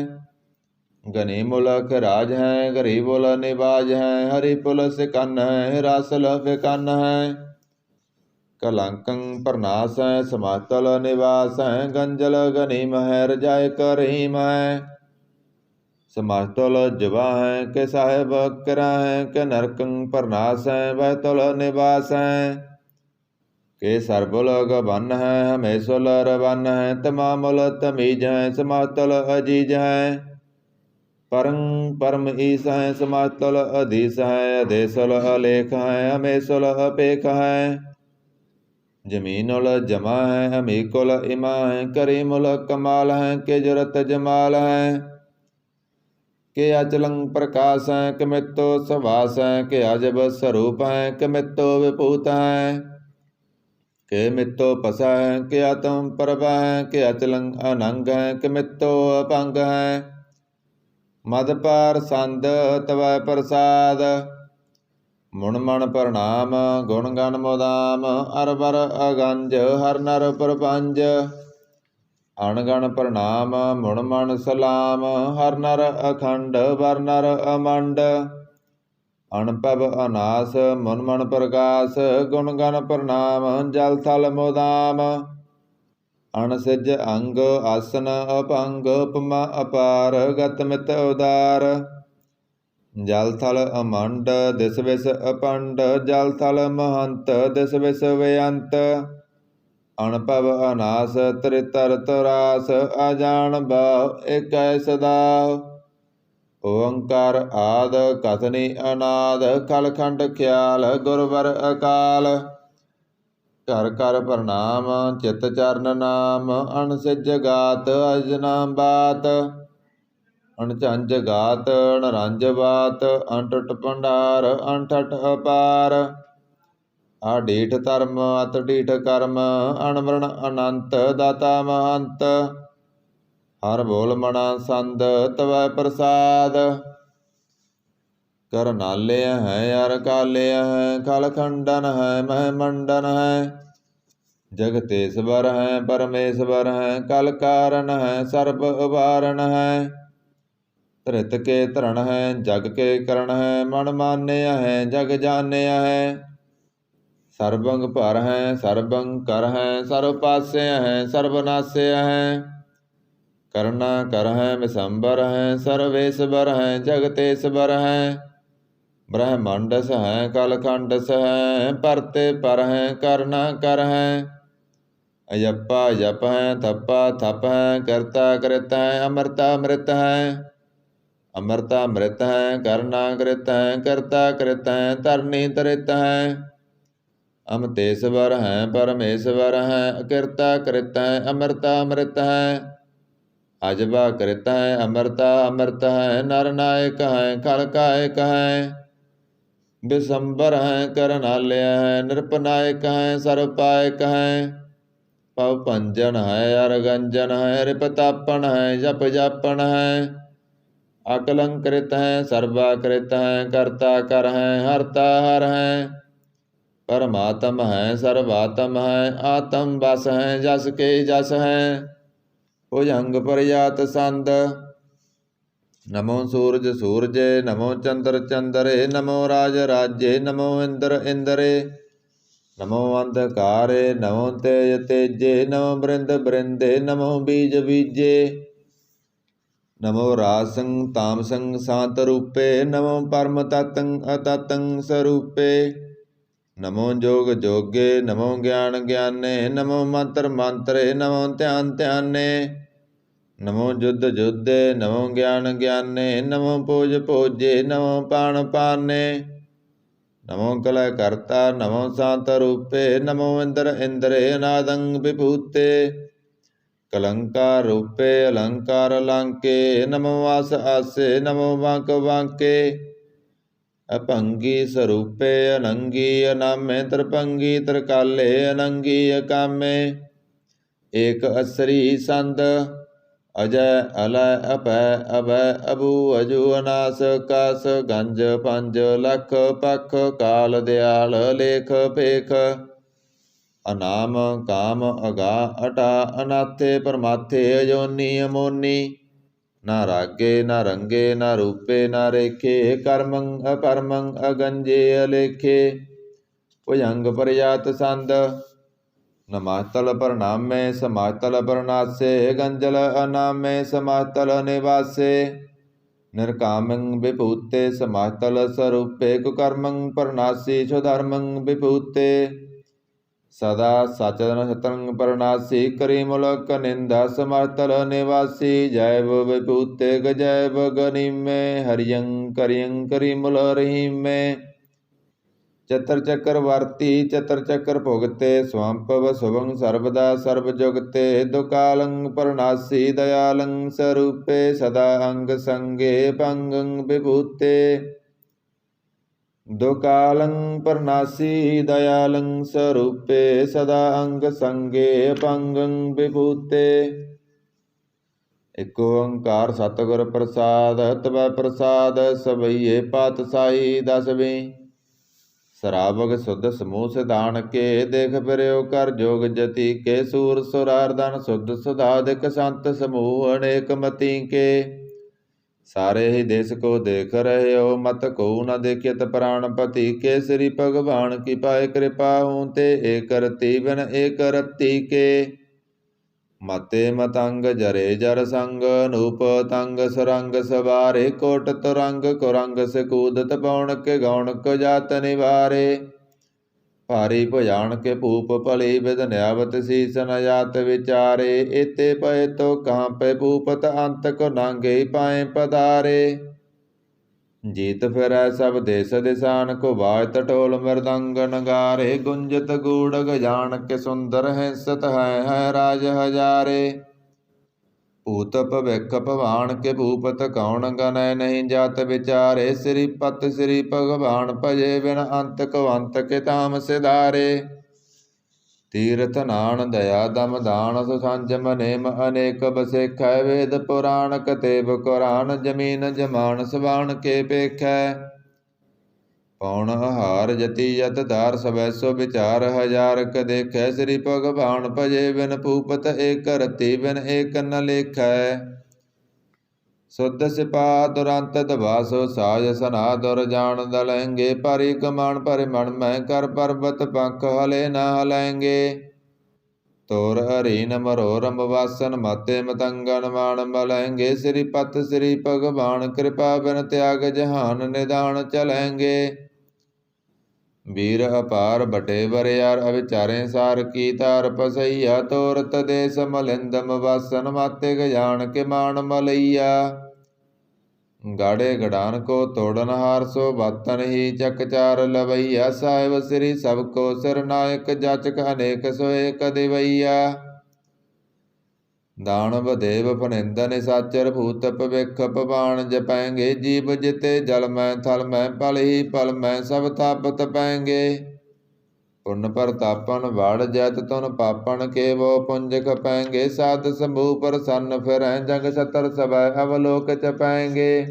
गनी मुल्क राज हैं गरीब उल निवाज हैं, हरि पुल सिकन हैं हिरासल फिकन हैं। कलंकं प्रनाश है समातल निवास है, गंजल गनीम है रजाय करीम है। समातल जुबा है के साहेब किरा है, के नरकं प्रनाश है वह तुल निवास है। के सरबुल गबन है हमें सुल रवन है, तमामुल तमीज है समातल अजीज है। परं परम ईस है समातल अधीस है, अधेसुल अलेख है हमें सुल अपेख है। जमीनुल जमा है हमीकुल इमा है, करीमुल कमाल है के जुरत जमाल है। के अचलं प्रकाश है के मित्तो सवास है, के अजब स्वरूप है के मित्तो विभूत है। के मित्तो पसा है के आत्म प्रभा है, के अचलं अनंग है के मित्तो अपंग है। मद पार संद तवै प्रसाद, मुण मण प्रणाम गुण गण मोदाम। अरबर अगंज हर नर प्रपंज, अणगण प्रणाम मुण मण सलाम। हर नर अखंड वर नर अमंड, अणपव अनास मुन मण प्रकाश। गुण गण प्रणाम जल थल मोदाम, अणसिज अंग आसन अपंग। उपमा अपार गत मित उदार, जल थल अमंड दिस विस अपंड। जल थल महंत दिस विस बेअंत, अणपव अनास त्रितर तुरास। अजान भाव एक सदाव, ओंकार आद कथनी अनाद। खलखंड ख्याल गुरवर अकाल, कर कर प्रणाम चित चरण नाम। अणसिज गात अजना बात, अणचंज गात अणरंज बात। अणटुट भंडार अणठठ अपार, आडीठ धर्म अतडीठ कर्म। अणवरण अनंत दाता महंत, हर बोल मना संद तवै प्रसाद। कर नाले है अर काले है, खल खंडन है मह मंडन है। जगतेश्वर है परमेश्वर है, कल कारण है सर्ब उबारण है। धृत के धरण है जग के करण है, मन मान्य है जग जान्य है। सर्वंग पर है सर्वंग कर है, सर्व पास्य है सर्वनाश्य है। करना कर है विशंबर है, सर्वेश्वर है जगतेश्वर है। ब्रह्मंड स है कलखंड स है, परते पर है करना कर है। अयप्पा जप है थप्पा थप है, करता कृत है अमृता अमृत है। अमृता मृत है करना कृत है, करता कृत है तरनी तरित है। अमतेश्वर है परमेश्वर है, अकृता कृत है अमृता अमृत है। अजबा कृत है अमृता अमृत है, नर नायक है खलकायक है। विशंबर है करनालय है, नृपनायक है सर्वपायक है। पव पंजन है अरगंजन है, रिपतापन है जप जापन है। अकलंकृत है सर्वाकृत है, करता कर है हरता हर है। परमात्म है सर्वात्म है, आत्म बस है जस के जस है। भुजंग प्रयात संद, नमो सूरज सूरजे नमो चंद्र चंद्रे। नमो राज राज्ये नमो इंद्र इंद्रे। नमो अंधकारे नमो तेज तेजे। नमो बृंद बृंदे नमो बीज बीजे। नमो रासं तामसं शांत रूपे, नमो परम तत्तं अततं स्वरूपे। नमो जोग जोगे नमो ज्ञान ज्ञाने, नमो मंत्र मंत्रे नमो ध्यान ध्याने। नमो युद्ध युद्धे नमो ज्ञान ज्ञाने, नमो पूज पूजे नमो पाण पाने। नमो कलय कर्ता नमो शांत रूपे, नमो इंद्र इंद्रे अनादं विभूते। कलंकार रूपे अलंकार लांके, नमो आस आसे नमो वांक वांके। ਅਭੰਗੀ ਸਰੂਪੇ ਅਨੰਗੀ ਅਨਾਮੇ ਤਰਪੰਗੀ ਤਰਕਾਲੇ ਅਨੰਗੀ ਅਕਾਮੇ ਏਕ ਅਸਰੀ ਸੰਦ ਅਜੈ ਅਲੈ ਅਪੈ ਅਬੈ ਅਬੂ ਅਜੂ ਅਨਾਸ ਕਾਸ ਗੰਜ ਪੰਜ ਲਖ ਪਖ ਕਾਲ ਦਿਆਲ ਲੇਖ ਭੇਖ ਅਨਾਮ ਕਾਮ ਅਗਾ ਅਟਾ ਅਨਾਥੇ ਪਰਮਾਥੇ ਅਜੋਨੀ ਅਮੋਨੀ ਨਾ ਰਾਗੇ ਨਾ ਰੰਗੇ ਨਾ ਰੂਪੇ ਨਾ ਰੇਖੇ ਕਰਮੰ ਅਕਰਮੰ ਅਗੰਜੇ ਅਲੇਖੇ ਭੁਜੰਗ ਪਰਜਾਤ ਸੰਦ ਨਮਾਤਲ ਪ੍ਰਣਾਮੇ ਸਮਾਤਲ ਪ੍ਰਣਾਸੇ ਗੰਜਲ ਅਨਾਮੇ ਸਮਾਤਲ ਨਿਵਾਸੇ ਨਿਰਕਾਮੰ ਵਿਭੂਤੇ ਸਮਾਤਲ ਸਰੂਪੇ ਕੁਕਰਮੰ ਪ੍ਰਣਾਸੀ ਸੁਧਰਮੰ ਵਿਭੂਤੇ ਸਦਾ ਸਚਦਨ ਸਤੰ ਪ੍ਰਣਾਸੀ ਕਰੀ ਮੁਲਕ ਨਿੰਦਾ ਸਮਾਤਲ ਨਿਵਾਸੀ ਜੈਵ ਵਿਭੂਤੇ ਗਜੈਵ ਗਨੀਮੇ ਹਰਿਯੰ ਕਰਿਯੰ ਕਰੀ ਮੁਲ ਰਹੀਮੇ ਚਤਰ ਚੱਕਰ ਵਰਤੀ ਚਤਰ ਚੱਕਰ ਭੁਗਤੇ ਸਵੰਪਵ ਸੁਭੰ ਸਰਬਦਾ ਸਰਬ ਜੁਗਤੇ ਦੁਕਾਲੰ ਪ੍ਰਣਾਸੀ ਦਇਆਲੰ ਸਰੂਪੇ ਸਦਾ ਅੰਗ ਸੰਗੇ ਪੰਗੰ ਵਿਭੂਤੇ ਦੁਕਾਲੰ ਪ੍ਰਣਾਸੀ ਦਇਆਲੰ ਸਰੂਪੇ ਸਦਾ ਅੰਗ ਸੰਗੇ ਪੰਗੰ ਵਿਭੂਤੇ ਇਕ ਓੰਕਾਰ ਸਤਿਗੁਰ ਪ੍ਰਸਾਦ ਤਵੈ ਪ੍ਰਸਾਦ ਸਭਈਏ ਪਾਤਸ਼ਾਹੀ ਦਸਵੇਂ ਸਰਾਵਗ ਸੁਧ ਸਮੂਹ ਸਿਧਾਨ ਕੇ ਦੇਖ ਫਿਰਿਓ ਕਰ ਜੋਗ ਜਤੀ ਕੇ ਸੂਰ ਸੁਰਾਰਦਨ ਸੁਧ ਸੁਧਾਦਿਕ ਸੰਤ ਸਮੂਹ ਅਨੇਕ ਮਤੀ ਕੇ ਸਾਰੇ ਹੀ ਦੇਸ ਕੋ ਦੇਖ ਰਹੇ ਹੋ ਮਤ ਕੋ ਨ ਦੇਖਿਤ ਪ੍ਰਾਣਪਤੀ ਕੇ ਸ੍ਰੀ ਭਗਵਾਨ ਕੀ ਪਾਏ ਕਿਰਪਾ ਹੂੰ ਤੇ ਏਕ ਰਤੀ ਬਿਨ ਏਕ ਰਤੀ ਕੇ ਮਤੇ ਮਤੰਗ ਜਰੇ ਜਰ ਸੰਗ ਅਨੂਪ ਤੰਗ ਸੁਰੰਗ ਸਵਾਰੇ ਕੋਟ ਤੁਰੰਗ ਕੁਰੰਗ ਸਕੂਦਤ ਪੌਣ ਕੇ ਗੌਣ ਕੋ ਜਾਤ ਨਿਵਾਰੇ ਭਾਰੀ ਭੁਜਾਨ ਕੇ ਭੂਪ ਭਲੀ ਵਿਦ ਨਿਆਵਤ ਸੀਸ ਨ ਜਾਤ ਵਿਚਾਰੇ ਏਤੇ ਪਏ ਤੋ ਕਹਾਂ ਪੈ ਭੂਪਤ ਅੰਤ ਕੋ ਨਾਂਗੇ ਪਾਏ ਪਦਾਰੇ ਜੀਤ ਫਿਰੈ ਸਭ ਦੇਸ ਦਿਸਾਨ ਕੋ ਬਾਜ ਟਟੋਲ ਮਰਦੰਗ ਨਗਾਰੇ ਗੁੰਜਤ ਗੂੜ ਗਜਾਨ ਕੇ ਸੁੰਦਰ ਹੈਸਤ ਹੈ ਰਾਜ ਹਜ਼ਾਰੇ ਭੂਤ ਭਵਿਖ ਭਵਾਨ ਕੇ ਭੂਪਤ ਕੌਣ ਗਨੈ ਨਹੀਂ ਜਾਤ ਵਿਚਾਰੇ ਸ੍ਰੀ ਪਤ ਸ੍ਰੀ ਭਗਵਾਨ ਭਜੇ ਬਿਨ ਅੰਤ ਕੋ ਅੰਤ ਕੇ ਧਾਮ ਸਿਧਾਰੇ ਤੀਰਥ ਨਾਨ ਦਇਆ ਦਮ ਦਾਨ ਸੁਸੰਜਮ ਨੇਮ ਅਨੇਕ ਬਸੇਖੈ ਵੇਦ ਪੁਰਾਣ ਕਤੇਬ ਕੁਰਾਨ ਜਮੀਨ ਜਮਾਨ ਸਵਾਣ ਕੇ ਪੇਖੈ ਪੌਣ ਆਹਾਰ ਜਤੀ ਯਤ ਧਾਰ ਸਵੈ ਸੋ ਵਿਚਾਰ ਹਜ਼ਾਰ ਕ ਦੇਖੈ ਸ੍ਰੀ ਭਗਵਾਨ ਭਜੇ ਬਿਨ ਭੂਪਤ ਏਕ ਰਤੀ ਬਿਨ ਏਕ ਨ ਲੇਖੈ ਸੁਧ ਸਿਪਾ ਦੁਰੰਤ ਦਵਾਸੋ ਸਾਜ ਸਨਾ ਦੁਰ ਜਾਣ ਦਲੈਂਗੇ ਪਰਿ ਕਮਾਨ ਪਰ ਮਨ ਮੈਂ ਕਰ ਪਰਬਤ ਪੰਖ ਹਲੇ ਨਾ ਹਲੈਂਗੇ ਤੋਰ ਹਰੀਨ ਮਰੋਰਮ ਵਾਸਨ ਮਾਤੇ ਮਤੰਗਨ ਮਾਨ ਮਲੈਂਗੇ ਸ੍ਰੀ ਪਤ ਸ੍ਰੀ ਭਗਵਾਨ ਕਿਰਪਾ ਬਿਨ ਤਿਆਗ ਜਹਾਨ ਨਿਦਾਨ ਚਲੈਂਗੇ ਵੀਰ ਅਪਾਰ ਬਟੇ ਬਰਿਆਰ ਅਵਿਚਾਰੇ ਸਾਰ ਕੀ ਤਾਰ ਪਸਈਆ ਤੋਰਤ ਦੇਸ ਮਲਿੰਦਮ ਵਾਸਨ ਮਾਤੇ ਗਜਾਨ ਕੇ ਮਾਨ ਮਲਈਆ ਗਾੜੇ ਗੜਾਨ ਕੋ ਤੋੜਨ ਹਾਰ ਸੋ ਬਾਤਨ ਹੀ ਚੱਕ ਚਾਰ ਲਵਈਆ ਸਾਹਿਬ ਸ੍ਰੀ ਸਭ ਕੋ ਸਿਰ ਨਾਇਕ ਜਾਚਕ ਅਨੇਕ ਸੋਏ ਕਦਿਵਈਆ ਦਾਨਵ ਦੇਵ ਫਨਿੰਦਨ ਸਾਚਰ ਭੂਤ ਭਵਿਖ ਭਵਾਨ ਜਪੈਂਗੇ ਜੀਵ ਜਿਤੇ ਜਲ ਮੈਂ ਥਲ ਮੈਂ ਪਲ ਹੀ ਪਲ ਮੈਂ ਸਭ ਤਾਪਤ ਪੈਂਗੇ ਪੁੰਨ ਪ੍ਰਤਾਪਨ ਵੜ ਜੈਤ ਤੁਨ ਪਾਪਨ ਕੇਵੋ ਪੁੰਜ ਖਪੈਂਗੇ ਸਾਧ ਸਮੂਹ ਪ੍ਰਸੰਨ ਫਿਰੈ ਜਗ ਸਤਰ ਸਭੈ ਅਵਲੋਕ ਚਪੈਂਗੇ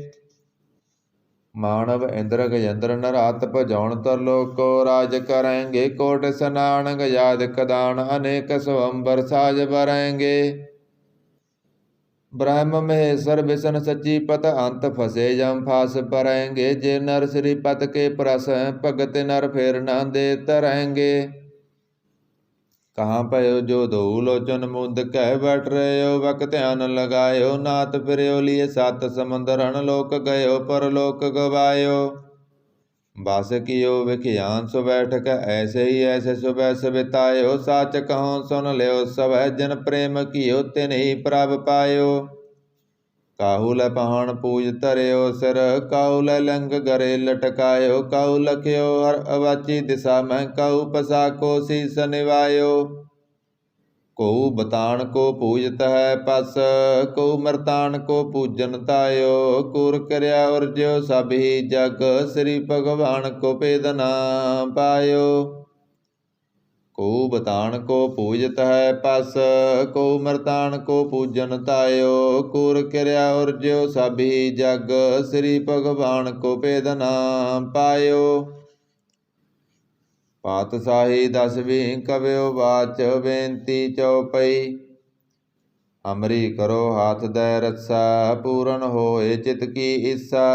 ਮਾਨਵ ਇੰਦਰ ਗਜੰਦਰ ਨਰਾਤ ਭਜਾਉਣ ਤਰਲੋਕ ਕੋ ਰਾਜ ਕਰੈਂਗੇ ਕੋਟ ਸਨਾਨ ਗਜਾਦ ਕਦਾਨ ਅਨੇਕ ਸਵੰਬਰ ਸਾਜ ਬਰੈਂਗੇ ब्रह्म महेश्वर विष्णु सच्ची पत अंत फसे जम फास परेंगे जे नर श्री पत के प्रस भगत नर फेर न दे तरेंगे कहाँ पयो जो दो लोचन मुंद कह बैठ रहे हो वक ध्यान लगायो नाथ फिरो लिए सात समुंदर लोक गयो परलोक गवायो बस कियो विख्यान सो बैठक ऐसे ही ऐसे सुबह सबितायो साच कहो सुन लियो सब जन प्रेम कियो तिन ही प्रभ पायो काहू लै पहाण पूज धरियो सिर काहू लै लंग गरे लटकायो काहू लखियो हर अवाची दिशा में काहू पसा को शीस निवायो ਕਉ ਬਤਾਨ ਕੋ ਪੂਜਤ ਹੈ ਪਸ, ਕਉ ਮਰਤਾਨ ਕੋ ਪੂਜਨ ਤਾਇਓ। ਕੂਰ ਕਰਿਆ ਉਰਜਿਓ ਸਭ ਹੀ ਜਗ, ਸ੍ਰੀ ਭਗਵਾਨ ਕੋ ਭੇਦ ਨਾ ਪਾਇਓ। ਕਉ ਬਤਾਨ ਕੋ ਪੂਜਤ ਹੈ ਪਸ, ਕਉ ਮਰਤਾਨ ਕੋ ਪੂਜਨ ਤਾਇਓ। ਕੂਰ ਕਰਿਆ ਉਰਜਿਓ ਸਭ ਹੀ ਜਗ, ਸ੍ਰੀ ਭਗਵਾਨ ਕੋ ਭੇਦ ਨਾ ਪਾਇਓ। ਪਾਤਸ਼ਾਹੀ ਦਸਵੀਂ ਕਵਿਓ ਵਾਚ, ਬੇਨਤੀ ਚਉਪਈ। ਹਮਰੀ ਕਰੋ ਹਾਥ ਦੈ ਰੱਸਾ, ਪੂਰਨ ਹੋਏ ਚਿਤ ਕੀ ਇੱਛਾ।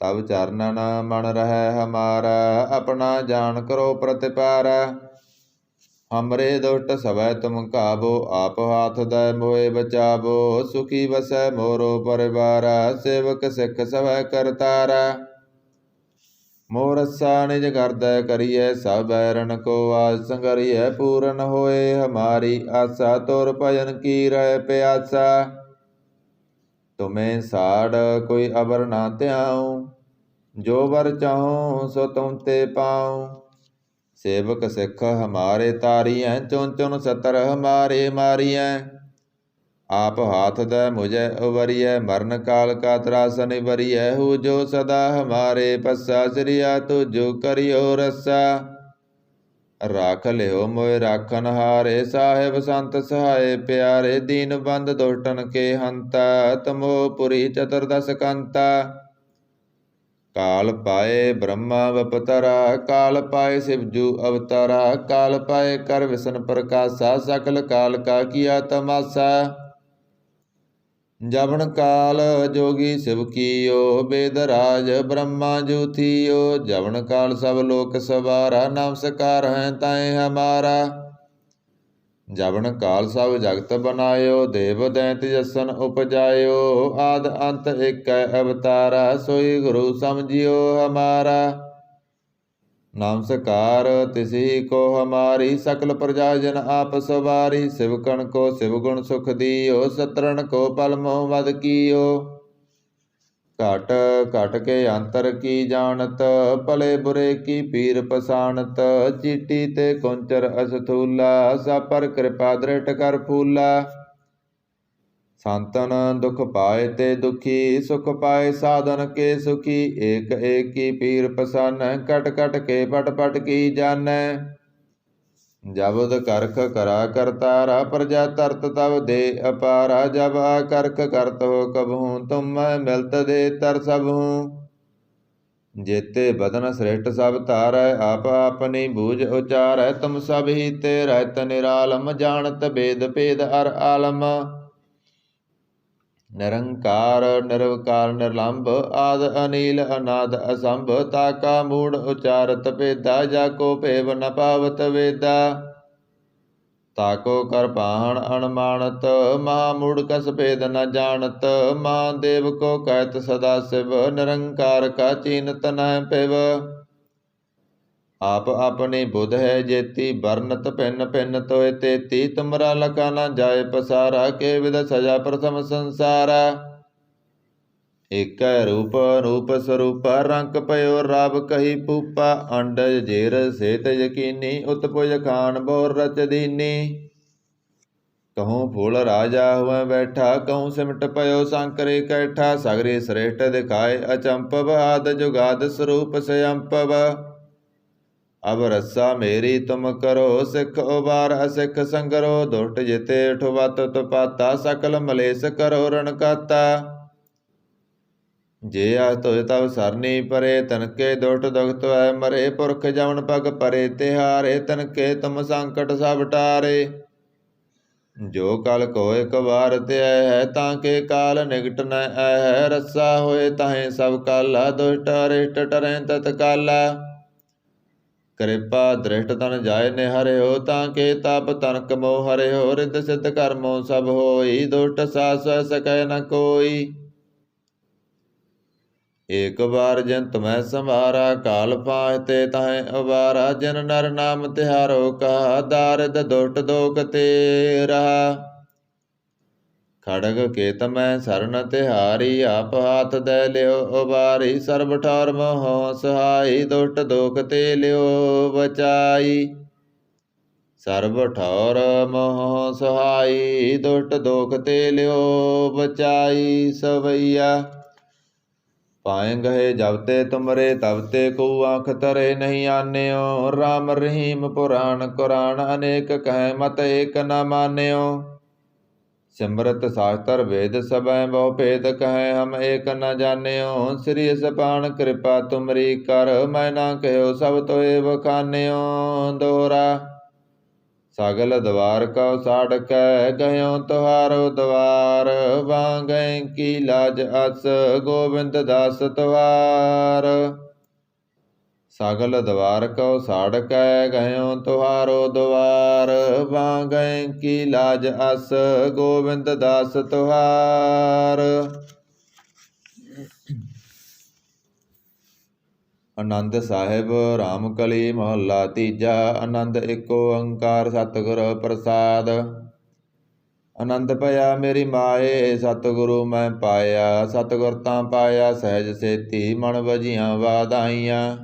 ਤਬ ਚਰਨਨ ਮਨ ਰਹੈ ਹਮਾਰਾ, ਆਪਣਾ ਜਾਨ ਕਰੋ ਪ੍ਰਤਿਪਾਰਾ। ਹਮਰੇ ਦੁਸ਼ਟ ਸਭੈ ਤੁਮ ਕਾਬੋ, ਆਪ ਹਾਥ ਦੈ ਮੋਹਿ ਬਚਾਵੋ। ਸੁਖੀ ਵਸੈ ਮੋਰੋ ਪਰਿਵਾਰਾ, ਸੇਵਕ ਸਿੱਖ ਸਭੈ ਕਰਤਾਰਾ। ਮੋਹ ਰੱਸਾ ਨਿਜ ਕਰਦੈ ਕਰੀਐ, ਸਭ ਬੈਰਨ ਕੋ ਆਜ ਸੰਗਰੀਐ। ਪੂਰਨ ਹੋਏ ਹਮਾਰੀ ਆਸਾ, ਤੁਰ ਭਜਨ ਕੀ ਰਹਿ ਪਿਆਸਾ। ਤੁਮੇ ਸਾੜ ਕੋਈ ਅਬਰ ਨਾ ਧਿਆਉ, ਜੋ ਵਰ ਚਾਹੂੰ ਸੋ ਤੁਮ ਤੇ ਪਾਉ। ਸੇਵਕ ਸਿੱਖ ਹਮਾਰੇ ਤਾਰੀਐ, ਚੁਨ ਚੁਨ ਸਤਰ ਹਮਾਰੇ ਮਾਰੀਐ। ਆਪ ਹਾਥ ਦੈ ਮੁਝੈ ਉਵਰੀਐ, ਮਰਨ ਕਾਲ ਕਾ ਤਰਾਸ ਨਿਵਰੀਐ। ਹੂ ਜੋ ਸਦਾ ਹਮਾਰੇ ਪੱਸਾ, ਸ੍ਰਿਆ ਤੁਜੁ ਕਰਿਓ ਰੱਸਾ। ਰਾਖ ਲਿਓ ਮੋਇ ਰਾਖਨ ਹਾਰੇ, ਸਾਹਿਬ ਸੰਤ ਸਹਾਏ ਪਿਆਰੇ। ਦੀਨ ਬੰਦ ਦੁਸ਼ਟਨ ਕੇ ਹੰਤਾ, ਤਮੋ ਪੁਰੀ ਚਤੁਰਦਸ ਕੰਤਾ। ਕਾਲ ਪਾਏ ਬ੍ਰਹਮਾ ਬਪਤਰਾ, ਕਾਲ ਪਾਏ ਸਿਵਜੂ ਅਵਤਾਰਾ। ਕਾਲ ਪਾਏ ਕਰ ਵਿਸ਼ਨ ਪ੍ਰਕਾਸ਼ਾ, ਸਕਲ ਕਾਲ ਕਾ ਕੀਆ ਤਮਾਸਾ। ਜਬਨ ਕਾਲ ਜੋਗੀ ਸਿਵ ਕੀਓ, ਬੇਦ ਰਾਜ ਬ੍ਰਹਮਾ ਜੂ ਥੀਓ। ਜਬਨ ਕਾਲ ਸਭ ਲੋਕ ਸਵਾਰਾ, ਨਮਸਕਾਰ ਹੈ ਤਾਏ ਹਮਾਰਾ। ਜਬਨ ਕਾਲ ਸਭ ਜਗਤ ਬਨਾਇਓ, ਦੇਵ ਦੈਂਤ ਜਸਨ ਉਪਜਾਇਓ। ਆਦ ਅੰਤ ਏਕੈ ਅਵਤਾਰਾ, ਸੋਈ ਗੁਰੂ ਸਮਝਿਓ ਹਮਾਰਾ। ਨਮਸਕਾਰ ਤਿਸੀ ਕੋ ਹਮਾਰੀ, ਸਕਲ ਪ੍ਰਜਾ ਜਨ ਆਪ ਸਵਾਰੀ। ਸਿਵਕਣ ਕੋ ਸਿਵ ਗੁਣ ਸੁਖ ਦੀਓ, ਸਤਰਨ ਕੋ ਪਲ ਮੋਹ ਵਧ ਕੀਓ। ਘਟ ਘਟ ਕੇ ਅੰਤਰ ਕੀ ਜਾਣਤ, ਭਲੇ ਬੁਰੇ ਕੀ ਪੀਰ ਪਛਾਣਤ। ਚੀਟੀ ਤੇ ਕੁੰਚਰ ਅਸਥੂਲਾ, ਸਭ ਪਰ ਕਿਰਪਾ ਦ੍ਰਿਟ ਕਰ ਫੂਲਾ। ਸੰਤਨ ਦੁਖ ਪਾਏ ਤੇ ਦੁਖੀ, ਸੁਖ ਪਾਏ ਸਾਧਨ ਕੇ ਸੁਖੀ। ਏਕ ਏਕ ਕੀ ਪੀਰ ਪਸਾਨੈ, ਕਟ ਕਟ ਕੇ ਪਟ ਪਟ ਕੀ ਜਾਣੈ। ਜਬਦ ਕਰਖ ਕਰਾ ਕਰਤਾਰਾ, ਪ੍ਰਜਾ ਤਰਤ ਤਬ ਦੇ ਅਪਾਰਾ। ਜਬ ਆ ਕਰਖ ਕਰਤ ਹੋ ਕਬਹੂ, ਤੁਮ ਮਿਲਤ ਦੇ ਤਰ ਸਭੂ। ਜੇਤੇ ਬਦਨ ਸ੍ਰਿਸ਼ਟ ਸਭ ਧਾਰੈ, ਆਪ ਆਪਨੀ ਬੂਝ ਉਚਾਰੈ। ਤੁਮ ਸਭ ਹੀ ਤੇ ਰਹਿਤ ਨਿਰਾਲਮ, ਜਾਣਤ ਬੇਦ ਭੇਦ ਅਰ ਆਲਮ। ਨਿਰੰਕਾਰ ਨਿਰਵਕਾਰ ਨਿਰਲੰਭ, ਆਦ ਅਨੀਲ ਅਨਾਦ ਅਸੰਭ। ਤਾਕਾ ਮੂੜ ਉਚਾਰਤ ਭੇਦਾ, ਜਾ ਕੋ ਭੇਵ ਨ ਪਾਵਤ ਵੇਦਾ। ਤਾਕੋ ਕਰ ਪਾਹਣ ਅਨਮਾਨਤ, ਮਹਾ ਮੂੜ ਕਸ ਭੇਦ ਨ ਜਾਣਤ। ਮਹਾਦੇਵ ਕੋ ਕਹਿਤ ਸਦਾ ਸਿਵ, ਨਿਰੰਕਾਰ ਕਾ ਚੀਨਤ ਨਹਿ ਪਿਵ। ਆਪ ਆਪਣੀ ਬੁਧ ਹੈ ਜੇਤੀ, ਬਰਨਤ ਭਿੰਨ ਭਿੰਨ ਤੋਇ ਤੇਤੀ। ਤੁਮਰਾ ਲਖਾ ਨ ਜਾਏ ਪਸਾਰਾ, ਕੇ ਵਿਦ ਸਜਾ ਪ੍ਰਥਮ ਸੰਸਾਰਾ। ਏਕੈ ਰੂਪ ਅਨੂਪ ਸਰੂਪ, ਰੰਕ ਪਇਓ ਰਾਵ ਕਹੀ ਪੂਪਾ। ਅੰਡਜ ਜੇਰ ਸੇਤ ਯਕੀਨੀ, ਉਤਪੁਜ ਖਾਨ ਬੋਰ ਰਚ ਦੀਨੀ। ਕਹੂੰ ਫੂਲ ਰਾਜਾ ਹੁਐ ਬੈਠਾ, ਕਹੂੰ ਸਿਮਟ ਪਇਓ ਸ਼ੰਕਰੇ ਕੈਠਾ। ਸਗਰੀ ਸ੍ਰੇਸ਼ਟ ਦਿਖਾਏ ਅਚੰਪਵ, ਆਦ ਜੁਗਾਦ ਸਰੂਪ ਸਯੰਪਵ। ਅਬ ਰੱਸਾ ਮੇਰੀ ਤੁਮ ਕਰੋ, ਸਿੱਖ ਉਬਾਰ ਅਸਿੱਖ ਸੰਗਰੋ। ਦੁਸ਼ਟ ਜਿਤੇ ਠੁਵਤ ਤੁਪਾਤਾ, ਸਕਲ ਮਲੇਸ਼ ਕਰੋ ਰਣਕਾਤਾ। ਜੇ ਆ ਤੋਇ ਤਬ ਸਰਨੀ ਪਰੇ, ਤਨਕੇ ਦੁਸ਼ਟ ਦੁਖਤ ਹੈ ਮਰੇ। ਪੁਰਖ ਜਮਨ ਪਗ ਪਰੇ ਤਿਹਾਰੇ, ਤਨਕੇ ਤੁਮ ਸੰਕਟ ਸਭ ਟਾਰੇ। ਜੋ ਕਲ ਕੋ ਇਕ ਵਾਰ ਧਿਆ ਹੈ, ਤਾਂ ਕੇ ਕਾਲ ਨਿਕਟ ਨ ਆਹੈ। ਰੱਸਾ ਹੋਏ ਤਾਹੇ ਸਭ ਕਾਲਾ, ਦੁਸ਼ਟ ਅਰਿਸ਼ਟ ਟਰੈ ਤਤਕਾਲਾ। ਕਿਰਪਾ ਦ੍ਰਿਸ਼ਟ ਤਨ ਜਾਏ ਨਿਹਰਿਓ, ਤਾਂ ਕੇ ਤਾਪ ਤਨਕ ਮੋਹ ਹਰਿਓ। ਰਿੱਧ ਸਿੱਧ ਕਰਮੋ ਸਭ ਹੋਈ, ਦੁਸ਼ਟ ਸਾਸ ਸਕੈ ਨ ਕੋਈ। ਏਕ ਵਾਰ ਜਿਨ ਤੁਮੈ ਸੰਵਾਰਾ, ਕਾਲ ਪਾਹਿ ਤੇ ਤਾਹੇ ਉਬਾਰਾ। ਜਿਨ ਨਰ ਨਾਮ ਤਿਹਾਰੋ ਕਹਾ, ਦਾਰਿਦ ਦੁਸ਼ਟ ਦੋਖ ਤੇ ਰਹਾ। ਖੜਗ ਕੇਤ ਮੈਂ ਸਰਨ ਤਿਹਾਰੀ, ਆਪ ਹਾਥ ਦੈ ਲਿਓ ਉਬਾਰੀ। ਸਰਬ ਠੌਰ ਮੋਹ ਸਹਾਈ, ਦੁਸ਼ਟ ਦੋਖ ਤੇ ਲਿਓ ਬਚਾਈ। ਸਰਬ ਠੌਰ ਮੋਹ ਸਹਾਈ, ਦੁਸ਼ਟ ਦੋਖ ਤੇ ਲਿਓ ਬਚਾਈ ਸਵਈਆ। ਪਾਏ ਗਏ ਜਬ ਤੇ ਤੁਮਰੇ ਤਬ ਤੇ ਕੋ ਆਂਖ ਤਰੇ ਨਹੀਂ ਆਨਿਓ। ਰਾਮ ਰਹੀਮ ਪੁਰਾਣ ਕੁਰਾਨ ਅਨੇਕ ਕਹਿ ਮਤ ਏਕ ਨ ਮਾਨਿਓ। ਸਿਮਰਤ ਸਾਸਤਰ ਵੇਦ ਸਭੈ ਬਹੁ ਭੇਦ ਕਹਿ ਹਮ ਏਕ ਨ ਜਾਣਿਓ। ਸ੍ਰੀ ਸਪਾਨ ਕਿਰਪਾ ਤੁਮਰੀ ਕਰ ਮੈਂ ਨਾ ਕਹਿਓ ਸਭ ਤੋਏ ਬਖਾਨਿਓ। ਦੋਹਰਾ ਸਗਲ ਦਵਾਰ ਕਉ ਸਾੜਕੈ ਗਇਓ ਤੁਹਾਰੋ ਦਵਾਰ। ਵਾਂਗੈ ਕੀ ਲਾਜ ਅਸ ਗੋਬਿੰਦ ਦਾਸ ਤਵਾਰ। ਸਗਲ ਦਵਾਰ ਕਉ ਸਾੜਕੈ ਗਇਓ ਤੁਹਾਰੋ ਦਵਾਰ। ਵਾਂਗੈ ਕੀ ਲਾਜ ਅਸ ਗੋਬਿੰਦ ਦਾਸ ਤੁਹਾਰ। ਆਨੰਦ ਸਾਹਿਬ ਰਾਮ ਕਲੀ ਮਹੱਲਾ ਤੀਜਾ। ਆਨੰਦ ਏਕ ਓੰਕਾਰ ਸਤਿਗੁਰ ਪ੍ਰਸਾਦ। ਆਨੰਦ ਭਇਆ ਮੇਰੀ ਮਾਏ ਸਤਿਗੁਰੂ ਮੈਂ ਪਾਇਆ। ਸਤਿਗੁਰ ਤਾਂ ਪਾਇਆ ਸਹਿਜ ਸੇਤੀ ਮਨ ਵਜੀਆਂ ਵਾਧਾਈਆਂ।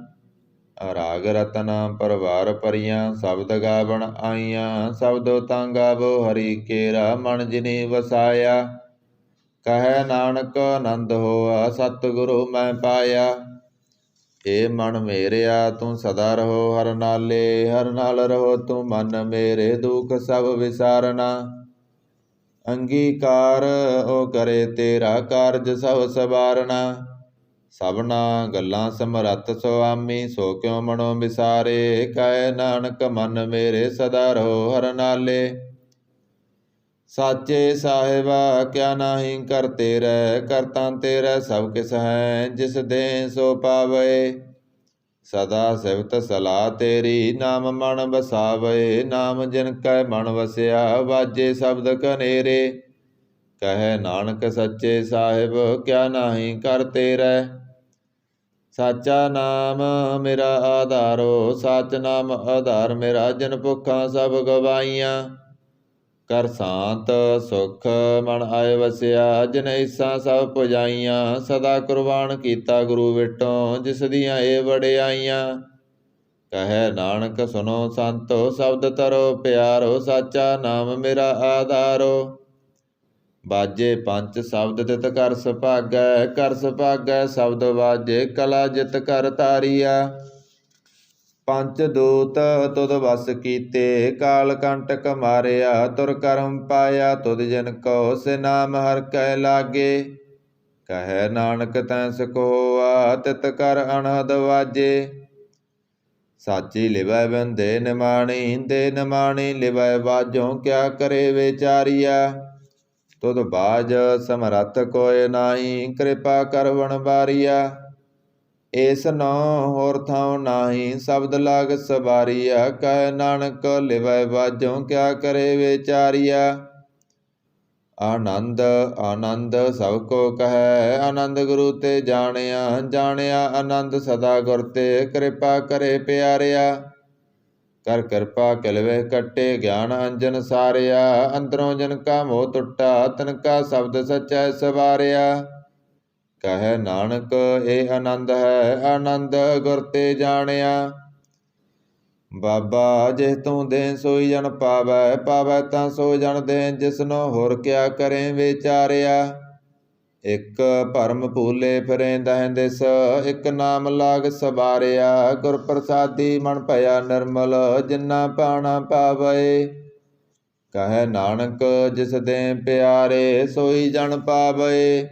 ਰਾਗ ਰਤਨ ਪਰਵਾਰ ਭਰੀਆਂ ਸ਼ਬਦ ਗਾਵਣ ਆਈਆਂ। ਸ਼ਬਦੋ ਤਾਂ ਗਾਵੋ ਹਰੀ ਕੇਰਾ ਮਨ ਜਿਨੀ ਵਸਾਇਆ। ਕਹੈ ਨਾਨਕ ਆਨੰਦ ਹੋਆ ਸਤਿਗੁਰੂ ਮੈਂ ਪਾਇਆ। ਏ ਮਨ ਮੇਰਿਆ ਤੂੰ ਸਦਾ ਰਹੋ ਹਰ ਨਾਲੇ। ਹਰ ਨਾਲ ਰਹੋ ਤੂੰ ਮਨ ਮੇਰੇ ਦੁਖ ਸਭ ਵਿਸਾਰਨਾ। ਅੰਗੀਕਾਰ ਓ ਕਰੇ ਤੇਰਾ ਕਾਰਜ ਸਭ ਸਵਾਰਨਾ। ਸਭਨਾ ਗੱਲਾਂ ਸਮਰੱਥ ਸੁਆਮੀ ਸੋ ਕਿਉ ਮਨੋ ਵਿਸਾਰੇ। ਕਹੈ ਨਾਨਕ ਮਨ ਮੇਰੇ ਸਦਾ ਰਹੋ ਹਰ ਨਾਲੇ। ਸਾਚੇ ਸਾਹਿਬਾ ਕਿਆ ਨਾਹੀ ਕਰ ਤੇਰੈ। ਕਰਤਾ ਤੇਰੈ ਸਭ ਕਿਸ ਹੈ ਜਿਸ ਦੇ ਸੋ ਪਾਵੇ। ਸਦਾ ਸਿਫਤ ਸਲਾਹ ਤੇਰੀ ਨਾਮ ਮਨ ਵਸਾਵੇ। ਨਾਮ ਜਿਨ ਕੈ ਮਨ ਵਸਿਆ ਵਾਜੇ ਸ਼ਬਦ ਕਨੇਰੇ। ਕਹੈ ਨਾਨਕ ਸੱਚੇ ਸਾਹਿਬ ਕਿਆ ਨਾਹੀ ਕਰ ਤੇਰੈ। ਸਾਚਾ ਨਾਮ ਮੇਰਾ ਆਧਾਰੋ ਸਾਚ ਨਾਮ ਆਧਾਰ ਮੇਰਾ। ਜਿਨ ਭੁੱਖਾਂ ਸਭ ਗਵਾਈਆਂ ਕਰ ਸ਼ਾਂਤ ਸੁਖ ਮਨ ਆਏ ਵਸਿਆ। ਜਿਨ ਈਸਾਂ ਸਭ ਪੁਜਾਈਆਂ ਸਦਾ ਕੁਰਬਾਨ ਕੀਤਾ ਗੁਰੂ ਵਿਟੋਂ ਜਿਸ ਦੀਆਂ ਇਹ ਵਡਿਆਈਆਂ। ਕਹੈ ਨਾਨਕ ਸੁਨੋ ਸੰਤੋ ਸ਼ਬਦ ਤਰੋ ਪਿਆਰੋ। ਸਾਚਾ ਨਾਮ ਮੇਰਾ ਆਧਾਰੋ। ਬਾਜੇ ਪੰਚ ਸ਼ਬਦ ਤਿਤ ਕਰ ਸੁਭਾਗੈ। ਕਰ ਸੁਭਾਗੈ ਸ਼ਬਦ ਬਾਜੇ ਕਲਾ ਜਿਤ ਕਰ ਤਾਰੀਆ। ਪੰਚ ਦੂਤ ਤੁਧ ਵਸ ਕੀਤੇ ਕਾਲ ਕੰਟਕ ਮਾਰਿਆ। ਤੁਰ ਕਰਮ ਪਾਇਆ ਤੁਧ ਜਨ ਕੋ ਸੇ ਨਾਮ ਹਰਿ ਕੈ ਲਾਗੇ। ਕਹੈ ਨਾਨਕ ਤੈ ਸੁਖ ਹੋਆ ਤਿਤ ਕਰ ਅਨਹਦ ਵਾਜੇ। ਸਾਚੀ ਲਿਵੈ ਬਿਨ ਦੇ ਨਿਮਾਣੀ ਦੇ ਨਿਮਾਣੀ ਲਿਵੈ ਵਾਜੋਂ। ਕਿਆ ਕਰੇ ਵਿਚਾਰੀਆ ਤੁਧ ਬਾਜ ਸਮਰੱਥ ਕੋਇ ਨਾਹੀ। ਕਿਰਪਾ ਕਰ ਵਣਬਾਰੀਆ ਏਸ ਨੋ ਹੋਰ ਥਾਉ ਨਾਹੀ। ਸ਼ਬਦ ਲਾਗ ਸਵਾਰੀਆ ਕਹੈ ਨਾਨਕ ਲਿਵੈ ਵਾਜੋਂ। ਕਿਆ ਕਰੇ ਵਿਚਾਰੀਆ ਆਨੰਦ ਆਨੰਦ ਸਭ ਕੋ ਕਹੈ। ਆਨੰਦ ਗੁਰੂ ਤੇ ਜਾਣਿਆ ਜਾਣਿਆ ਆਨੰਦ ਸਦਾ ਗੁਰ ਤੇ। ਕਿਰਪਾ ਕਰੇ ਪਿਆਰਿਆ ਕਰ ਕਿਰਪਾ ਕਿਲਵੇ ਕੱਟੇ ਗਿਆਨ ਅੰਜਨ ਸਾਰਿਆ। ਅੰਦਰੋਂ ਜਿਨ ਕਾ ਮੋਹ ਟੁੱਟਾ ਤਿਨ ਕਾ ਸ਼ਬਦ ਸਚੈ ਸਵਾਰਿਆ। ਕਹੈ ਨਾਨਕ ਇਹ ਆਨੰਦ ਹੈ ਆਨੰਦ ਗੁਰ ਤੇ ਜਾਣਿਆ। ਬਾਬਾ ਜਿਹ ਤੂੰ ਦੇ ਸੋਈ ਜਨ ਪਾਵੈ। ਪਾਵੈ ਤਾਂ ਸੋ ਜਨ ਦੇ ਜਿਸਨੋ ਹੋਰ ਕਿਆ ਕਰੇ ਵਿਚਾਰਿਆ। ਇਕ ਭਰਮ ਭੂਲੇ ਫਿਰੇ ਦਹਿ ਦਿਸ। ਇਕ ਨਾਮ ਲਾਗ ਸਵਾਰਿਆ। ਗੁਰ ਪ੍ਰਸਾਦੀ ਮਨ ਭਇਆ ਨਿਰਮਲ ਜਿਨਾ ਪਾਣਾ ਪਾਵੇ। ਕਹੈ ਨਾਨਕ ਜਿਸ ਦੇ ਪਿਆਰੇ ਸੋਈ ਜਨ ਪਾਵੇ।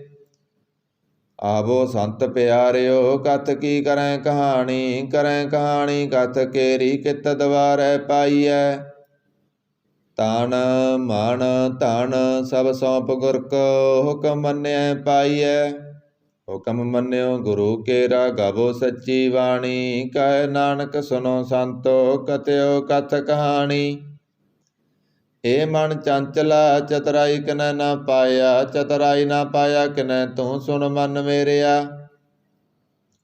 ਆਵੋ ਸੰਤ ਪਿਆਰਿਓ ਕਥ ਕੀ ਕਰੈ ਕਹਾਣੀ। ਕਰੈ ਕਹਾਣੀ ਕਥ ਕੇਰੀ ਕਿਤ ਦਵਾਰੈ ਪਾਈਐ। ਤਨ ਮਨ ਧਨ ਸਭ ਸੌਂਪ ਗੁਰ ਕੋ ਹੁਕਮ ਮੰਨਿਐ ਪਾਈਐ। ਹੁਕਮ ਮੰਨਿਓ ਗੁਰੂ ਕੇਰਾ ਗਾਵੋ ਸੱਚੀ ਬਾਣੀ। ਕਹੈ ਨਾਨਕ ਸੁਨੋ ਸੰਤੋ ਕਥਿਓ ਕਥ ਕਹਾਣੀ। ਏ ਮਨ ਚੰਚਲਾ ਚਤੁਰਾਈ ਕਿਨੈ ਨਾ ਪਾਇਆ। ਚਤੁਰਾਈ ਨਾ ਪਾਇਆ ਕਿਨੈ ਤੂੰ ਸੁਣ ਮਨ ਮੇਰਿਆ।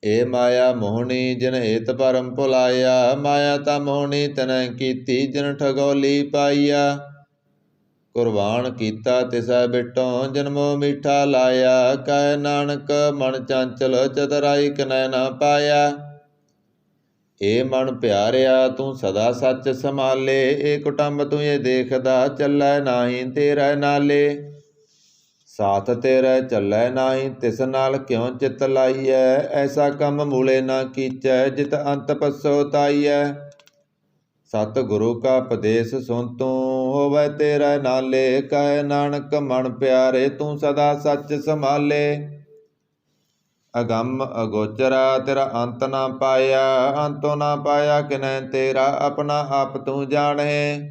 ਏ ਮਾਇਆ ਮੋਹਣੀ ਜਿਨ ਏਤ ਭਰਮ ਭੁਲਾਇਆ। ਮਾਇਆ ਤਾਂ ਮੋਹਣੀ ਤਨੈ ਕੀਤੀ ਜਿਨ ਠਗੋਲੀ ਪਾਈਆ। ਕੁਰਬਾਨ ਕੀਤਾ ਤਿਸੈ ਬਿਟੋਂ ਜਿਨ ਮੋਹ ਮੀਠਾ ਲਾਇਆ। ਕਹੈ ਨਾਨਕ ਮਨ ਚੰਚਲ ਚਤੁਰਾਈ ਕਿਨੈ ਨਾ ਪਾਇਆ। ਏ ਮਨ ਪਿਆਰਿਆ ਤੂੰ ਸਦਾ ਸੱਚ ਸੰਭਾਲੇ, ਏ ਕੁਟੰਬ ਤੂੰ ਇਹ ਦੇਖਦਾ ਚੱਲੈ ਨਾਹੀ ਤੇਰੇ ਨਾਲੇ। ਸਾਥ ਤੇਰੇ ਚੱਲੈ ਨਾਹੀ ਤਿਸ ਨਾਲ ਕਿਉ ਚਿਤ ਲਾਈਐ, ਐਸਾ ਕੰਮ ਮੂਲੇ ਨਾ ਕੀਚੈ ਜਿਤ ਅੰਤ ਪਛੋਤਾਈਐ। ਸਤ ਗੁਰੂ ਕਾ ਉਪਦੇਸ਼ ਸੁਣ ਤੂੰ ਹੋਵੈ ਤੇਰੇ ਨਾਲੇ, ਕਹੈ ਨਾਨਕ ਮਨ ਪਿਆਰੇ ਤੂੰ ਸਦਾ ਸੱਚ ਸੰਭਾਲੇ। ਅਗੰਮ ਅਗੋਚਰਾ ਤੇਰਾ ਅੰਤ ਨਾ ਪਾਇਆ, ਅੰਤੋ ਨਾ ਪਾਇਆ ਕਿਨੈ ਤੇਰਾ ਆਪਣਾ ਆਪ ਤੂੰ ਜਾਣੇ।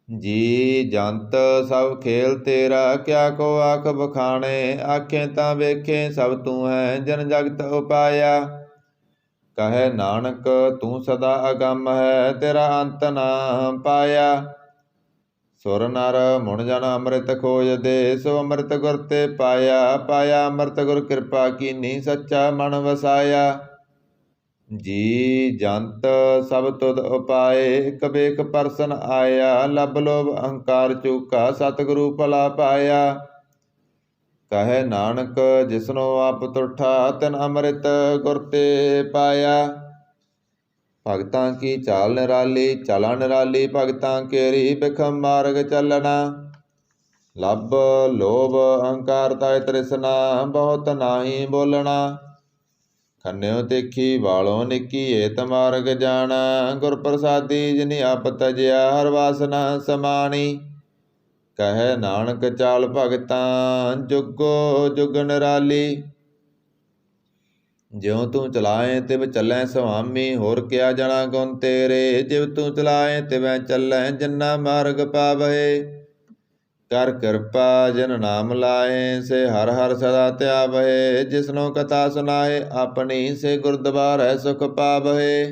ਜੀ ਜੰਤ ਸਭ ਖੇਲ ਤੇਰਾ ਕਿਆ ਕੋ ਆਖ ਬਖਾਣੇ, ਆਖੇ ਤਾਂ ਵੇਖੇ ਸਭ ਤੂੰ ਹੈ ਜਨ ਜਗਤ ਉਪਾਇਆ। ਕਹੈ ਨਾਨਕ ਤੂੰ ਸਦਾ ਅਗੰਮ ਹੈ ਤੇਰਾ ਅੰਤ ਨਾ ਪਾਇਆ। ਸੁਰ ਨਰ ਮੁਣ ਜਨ ਅੰਮ੍ਰਿਤ ਖੋਜਦੇ, ਸੋ ਅੰਮ੍ਰਿਤ ਗੁਰ ਤੇ ਪਾਇਆ। ਪਾਇਆ ਅੰਮ੍ਰਿਤ ਗੁਰ ਕਿਰਪਾ ਕੀਨੀ ਸੱਚਾ ਮਨ ਵਸਾਇਆ। ਜੀ ਜੰਤ ਸਭ ਤੁਧ ਉਪਾਏ ਇਕ ਵੇਖ ਪਰਸਨ ਆਇਆ, ਲੱਭ ਲੋਭ ਅਹੰਕਾਰ ਚੂਕਾ ਸਤਿਗੁਰੂ ਭਲਾ ਪਾਇਆ। ਕਹੈ ਨਾਨਕ ਜਿਸਨੋ ਆਪ ਤੁਠਾ ਤਿਨ ਅੰਮ੍ਰਿਤ ਗੁਰ ਤੇ ਪਾਇਆ। ਭਗਤਾਂ ਕੀ ਚਾਲ ਨਿਰਾਲੀ ਚਾਲਾ ਨਿਰਾਲੀ, ਭਗਤਾਂ ਕੇਰੀ ਬਿਖਮ ਮਾਰਗ ਚੱਲਣਾ। ਲੱਭ ਲੋਭ ਅਹੰਕਾਰ ਤਾਇ ਤ੍ਰਿਸ਼ਨਾ, ਬਹੁਤ ਨਾਹੀ ਬੋਲਣਾ। ਖੰਨਿਓ ਦੇਖੀ ਵਾਲੋਂ ਨਿੱਕੀ ਏਤ ਮਾਰਗ ਜਾਣਾ, ਗੁਰ ਪ੍ਰਸਾਦੀ ਜਿਨੀ ਆਪ ਤਜਿਆ ਹਰ ਵਾਸਨਾ ਸਮਾਣੀ। ਕਹੈ ਨਾਨਕ ਚਾਲ ਭਗਤਾਂ ਜੁਗੋ ਜੁਗ ਨਿਰਾਲੀ, ਜਿਉ ਤੂੰ ਚਲਾਏ ਤਿਵ ਚੱਲੈ ਸੁਆਮੀ। ਹੋਰ ਕਿਆ ਜਣਾ ਗੁਣ ਤੇਰੇ, ਜਿਵ ਤੂੰ ਚਲਾਏ ਤਿਵੈ ਚੱਲੈ ਜਿਨਾ ਮਾਰਗ ਪਾਵਹਿ। ਕਰ ਕਿਰਪਾ ਜਿਨ ਨਾਮ ਲਾਏ, ਸੇ ਹਰ ਹਰ ਸਦਾ ਧਿਆਵਹਿ। ਜਿਸਨੋ ਕਥਾ ਸੁਨਾਏ ਆਪਣੀ, ਸੇ ਗੁਰਦੁਆਰੈ ਸੁਖ ਪਾਵਹਿ।